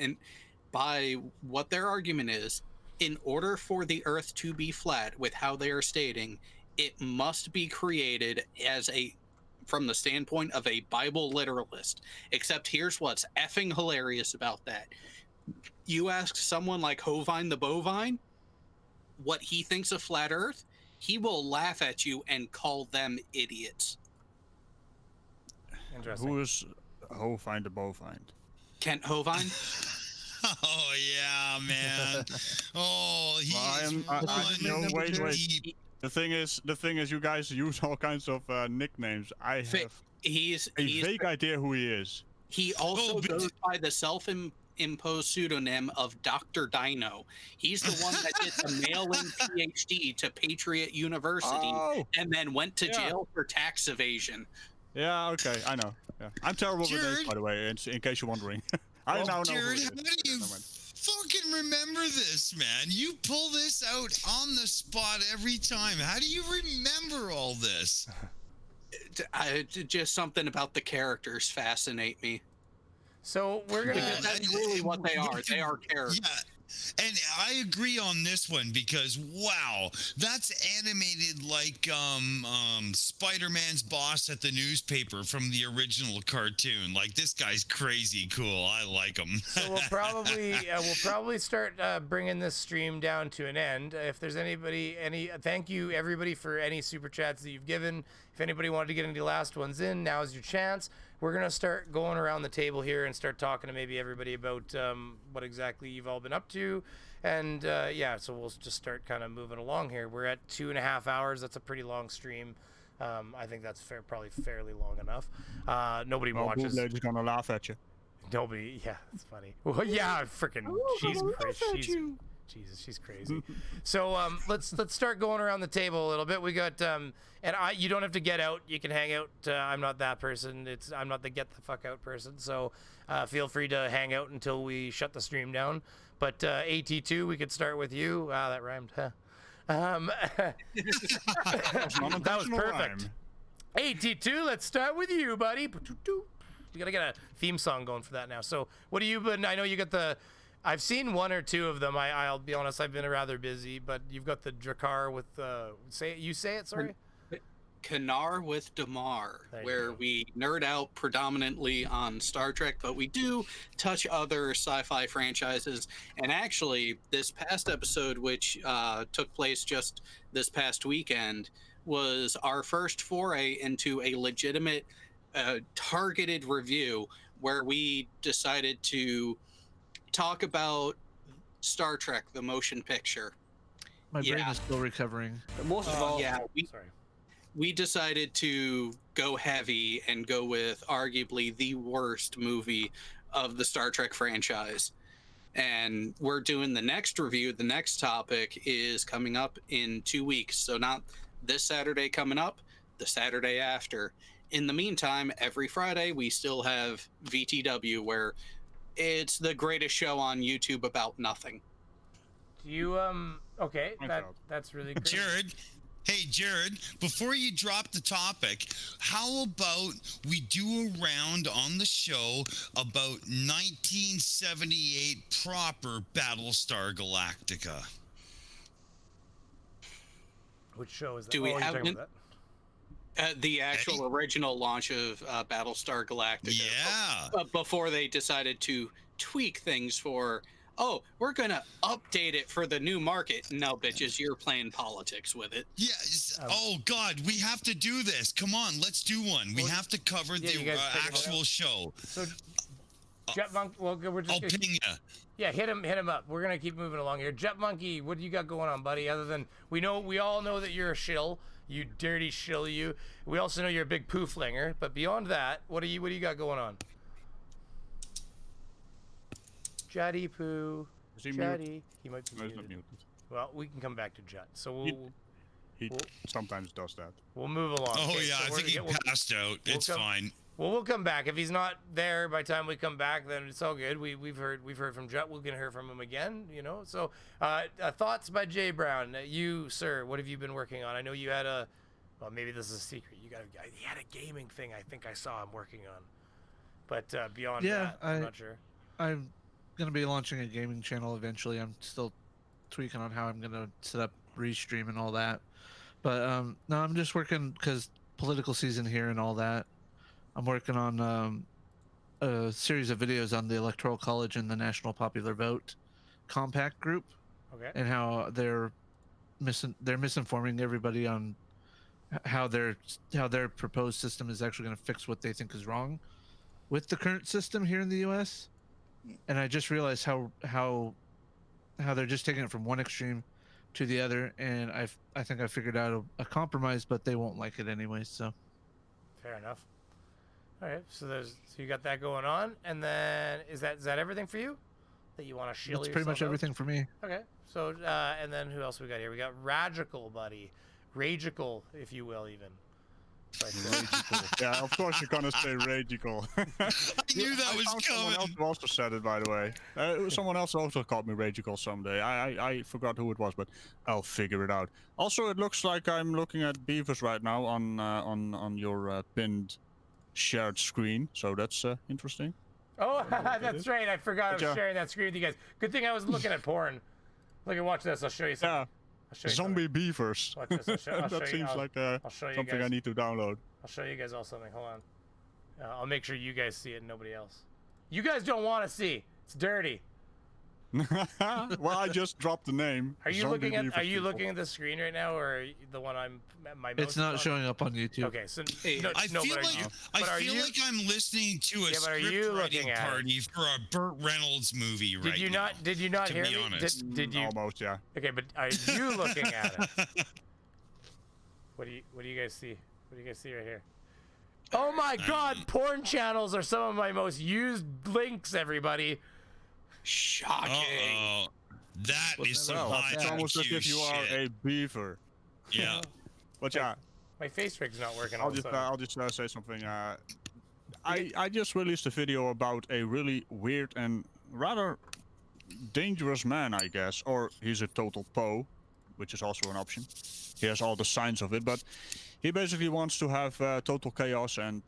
Speaker 14: by what their argument is, in order for the Earth to be flat, with how they are stating, it must be created from the standpoint of a Bible literalist. Except here's what's effing hilarious about that. You ask someone like Hovine the Bovine what he thinks of flat Earth, he will laugh at you and call them idiots.
Speaker 1: Interesting.
Speaker 4: Who is Hovine the Bovine?
Speaker 14: Kent Hovine?
Speaker 2: Oh yeah, man. Oh,
Speaker 4: wait. The thing is, you guys use all kinds of nicknames. I have
Speaker 14: he's
Speaker 4: a vague idea who he is.
Speaker 14: He also goes by the self-imposed pseudonym of Dr. Dino. He's the one that did the mail-in PhD to Patriot University and then went to jail for tax evasion.
Speaker 4: Yeah, okay, I know. Yeah. I'm terrible with names, by the way, in case you're wondering. I now know.
Speaker 2: Jared, how do you fucking remember this, man? You pull this out on the spot every time. How do you remember all this?
Speaker 14: Just something about the characters fascinate me.
Speaker 1: So we're gonna.
Speaker 14: That's really what they are. They are characters.
Speaker 2: Yeah. And I agree on this one because wow, that's animated like Spider-Man's boss at the newspaper from the original cartoon. Like, this guy's crazy cool. I like him.
Speaker 1: So we'll probably start bringing this stream down to an end. If there's thank you everybody for any super chats that you've given. If anybody wanted to get any last ones in, now's your chance. We're gonna start going around the table here and start talking to maybe everybody about what exactly you've all been up to, and so we'll just start kind of moving along here. We're at 2.5 hours. That's a pretty long stream. I think that's probably fairly long enough. Nobody watches.
Speaker 4: Nobody's gonna laugh at you.
Speaker 1: Nobody. Yeah, it's funny. Well, yeah, freaking. She's crazy. So let's start going around the table a little bit. We got you don't have to get out. You can hang out. I'm not that person. I'm not the get the fuck out person. So feel free to hang out until we shut the stream down. But AT2, we could start with you. Wow, that rhymed. Huh? That was perfect. 82, let's start with you, buddy. We gotta get a theme song going for that now. So what have you been, I know you got the, I've seen one or two of them. I'll be honest, I've been rather busy, but you've got the Drakkar with, say it, sorry?
Speaker 14: Kanar with Damar, where we nerd out predominantly on Star Trek, but we do touch other sci-fi franchises. And actually, this past episode, which took place just this past weekend, was our first foray into a legitimate targeted review where we decided to talk about Star Trek, the motion picture.
Speaker 3: My brain is still recovering.
Speaker 20: But most of all,
Speaker 14: we decided to go heavy and go with arguably the worst movie of the Star Trek franchise. And we're doing the next review. The next topic is coming up in 2 weeks. So not this Saturday coming up, the Saturday after. In the meantime, every Friday, we still have VTW, where it's the greatest show on YouTube about nothing.
Speaker 1: Do you, okay, that's really great.
Speaker 2: Jared, hey, Jared, before you drop the topic, how about we do a round on the show about 1978 proper Battlestar Galactica?
Speaker 1: Which show is that?
Speaker 14: Do we have the actual original launch of Battlestar Galactica?
Speaker 2: Yeah.
Speaker 14: Before they decided to tweak things for, we're going to update it for the new market. No, bitches, you're playing politics with it.
Speaker 2: Yes. Oh, God, we have to do this. Come on, let's do one. We have to cover the actual show.
Speaker 1: So, Jet Monkey, well, we're just...
Speaker 2: I'll ping you.
Speaker 1: Yeah, hit him up. We're going to keep moving along here. Jet Monkey, what do you got going on, buddy? Other than, we all know that you're a shill. You dirty shill, you. We also know you're a big poo flinger. But beyond that, what do you got going on? Jetty poo. Jetty. He might be muted. Well, we can come back to Jet. So
Speaker 4: he sometimes does that.
Speaker 1: We'll move along.
Speaker 2: Oh, okay, yeah, so I think he passed out. It's fine.
Speaker 1: Well, we'll come back. If he's not there by the time we come back, then it's all good. We've heard from Jet. We're gonna hear from him again. So thoughts by Jay Brown. You, sir, what have you been working on? I know you had well, maybe this is a secret. You had a gaming thing. I think I saw him working on. But beyond that, I'm not sure.
Speaker 3: I'm gonna be launching a gaming channel eventually. I'm still tweaking on how I'm gonna set up restream and all that. But no, I'm just working because political season here and all that. I'm working on a series of videos on the Electoral College and the National Popular Vote Compact Group, and how they're misinforming everybody on how their proposed system is actually going to fix what they think is wrong with the current system here in the U.S. And I just realized how they're just taking it from one extreme to the other, and I think I figured out a compromise, but they won't like it anyway. So
Speaker 1: fair enough. All right, so you got that going on, and then is that everything for you that you want to shield?
Speaker 3: That's pretty much everything for me.
Speaker 1: Okay, so and then who else we got here? We got Ragical, buddy, Ragical, if you will, even.
Speaker 4: Ragical. Yeah, of course you're gonna say Ragical.
Speaker 2: I knew that was coming.
Speaker 4: Someone else also said it, by the way. Someone else also called me Ragical someday. I forgot who it was, but I'll figure it out. Also, it looks like I'm looking at beavers right now on your pinned shared screen, so that's interesting.
Speaker 1: Oh, that's right. I forgot I was sharing that screen with you guys. Good thing I was looking at porn. Look at watch this. I'll show you something.
Speaker 4: Yeah. Zombie beavers.
Speaker 1: Watch this.
Speaker 4: That seems like something I need to download.
Speaker 1: I'll show you guys all something. Hold on. I'll make sure you guys see it and nobody else. You guys don't want to see. It's dirty.
Speaker 4: Well, I just dropped the name.
Speaker 1: Are you looking at the screen right now, or the one
Speaker 3: It's not showing up on YouTube.
Speaker 1: Okay, so
Speaker 2: I feel like I'm listening to a script writing party for a Burt Reynolds movie right now.
Speaker 1: Did you not hear me? Did you?
Speaker 4: Almost, yeah.
Speaker 1: Okay, but are you looking at it? What do you guys see? What do you guys see right here? Oh my God! Porn channels are some of my most used links. Everybody.
Speaker 14: Shocking.
Speaker 2: That is some high.
Speaker 4: It's almost as if you are a beaver.
Speaker 2: Yeah.
Speaker 4: But yeah.
Speaker 1: My face rig's not working.
Speaker 4: I'll just say something. I just released a video about a really weird and rather dangerous man, I guess, or he's a total po. which is also an option. He has all the signs of it, but he basically wants to have total chaos, and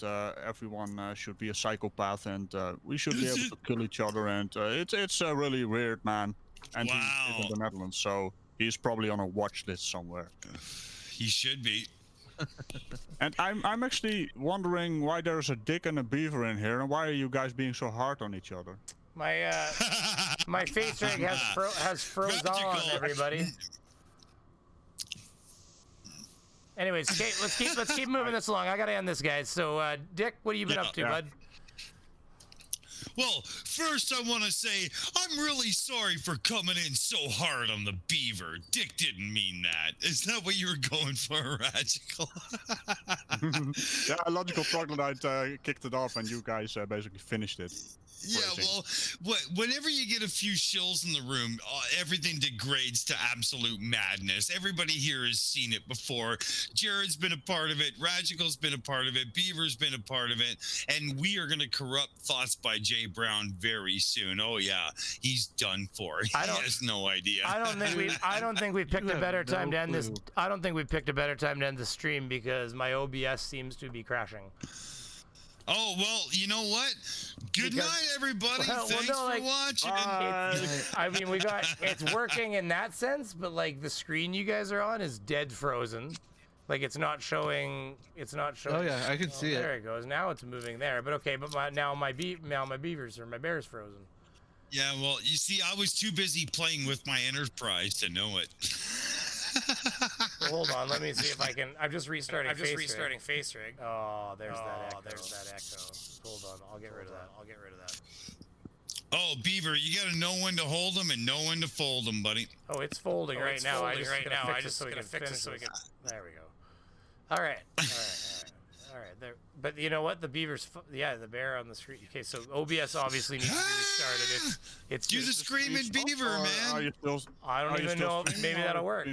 Speaker 4: everyone should be a psychopath, and we should be able to kill each other. And it's a really weird man, and he is in the Netherlands, so he's probably on a watch list somewhere.
Speaker 2: He should be.
Speaker 4: And I'm actually wondering why there's a dick and a beaver in here, and why are you guys being so hard on each other?
Speaker 1: My my face rig has froze on, everybody. Anyways, okay, let's keep moving this along. I gotta end this, guys. So, Dick, what have you been up to, bud?
Speaker 2: Well, first I want to say I'm really sorry for coming in so hard on the beaver. Dick didn't mean that. Is that what you were going for, Radical?
Speaker 4: Yeah, Logical Troglodyte kicked it off, and you guys basically finished it.
Speaker 2: Yeah, well, whenever you get a few shills in the room, everything degrades to absolute madness. Everybody here has seen it before. Jared's been a part of it. Radical's been a part of it. Beaver's been a part of it. And we are going to corrupt Thoughts by Jay Brown very soon. Oh, yeah. He's done for. He has no idea.
Speaker 1: I don't think we picked a better time to end this. I don't think we picked a better time to end the stream because my OBS seems to be crashing.
Speaker 2: Oh, well, you know what? Good night, everybody. Thanks for watching.
Speaker 1: I mean, it's working in that sense, but like the screen you guys are on is dead frozen. Like it's not showing.
Speaker 3: Oh yeah, I can see it.
Speaker 1: There it goes. Now it's moving there. But okay, but now my beavers or my bear's frozen.
Speaker 2: Yeah, well, you see, I was too busy playing with my Enterprise to know it.
Speaker 1: Well, hold on, let me see if I can. I'm just restarting face rig. Oh, there's that echo. Hold on, I'll get rid of that.
Speaker 2: Oh, Beaver, you gotta know when to hold them and know when to fold them, buddy.
Speaker 1: Oh, it's folding right now. I just gonna fix it so we can. There we go. All right. There. But you know what? The beaver's. The bear on the screen. Okay, so OBS obviously needs to be restarted. It's
Speaker 2: do the screaming beaver, man.
Speaker 1: I don't even know if maybe that'll work.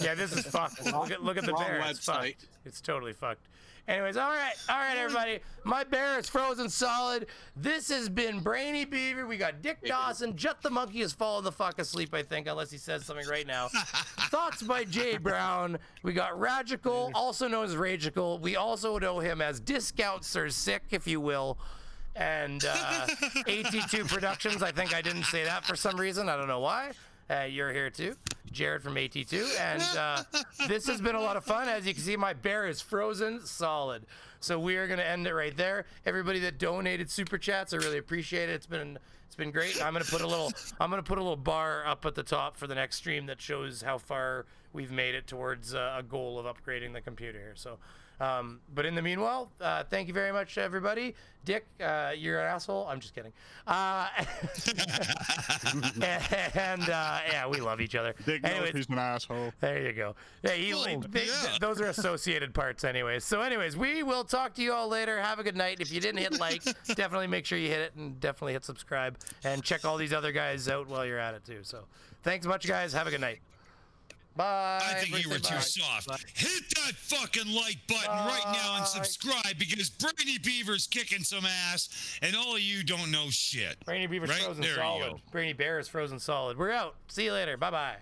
Speaker 1: Yeah, this is fucked. Look at the bear. It's fucked. It's totally fucked. Anyways, all right, everybody. My bear is frozen solid. This has been Brainy Beaver. We got Dick Dawson. Jet the Monkey has fallen the fuck asleep, I think, unless he says something right now. Thoughts by Jay Brown. We got Radical, also known as Ragical. We also know him as Discount Sir Sick, if you will. And 82 Productions. I think I didn't say that for some reason. I don't know why. You're here too, Jared from AT2, and this has been a lot of fun. As you can see, my bear is frozen solid. So we are gonna end it right there. Everybody that donated super chats, I really appreciate it. It's been great. I'm gonna put a little bar up at the top for the next stream that shows how far we've made it towards a goal of upgrading the computer here. So. But in the meanwhile, thank you very much, everybody. Dick, you're an asshole. I'm just kidding. Yeah, we love each other.
Speaker 4: Dick knows he's an asshole.
Speaker 1: There you go. Those are associated parts anyways. So anyways, we will talk to you all later. Have a good night. If you didn't hit like, definitely make sure you hit it and definitely hit subscribe and check all these other guys out while you're at it too. So thanks much, guys. Have a good night. Bye.
Speaker 2: I think you were too soft. Hit that fucking like button right now and subscribe because Brainy Beaver's kicking some ass and all of you don't know shit.
Speaker 1: Brainy Beaver's frozen solid. Brainy Bear is frozen solid. We're out. See you later. Bye-bye.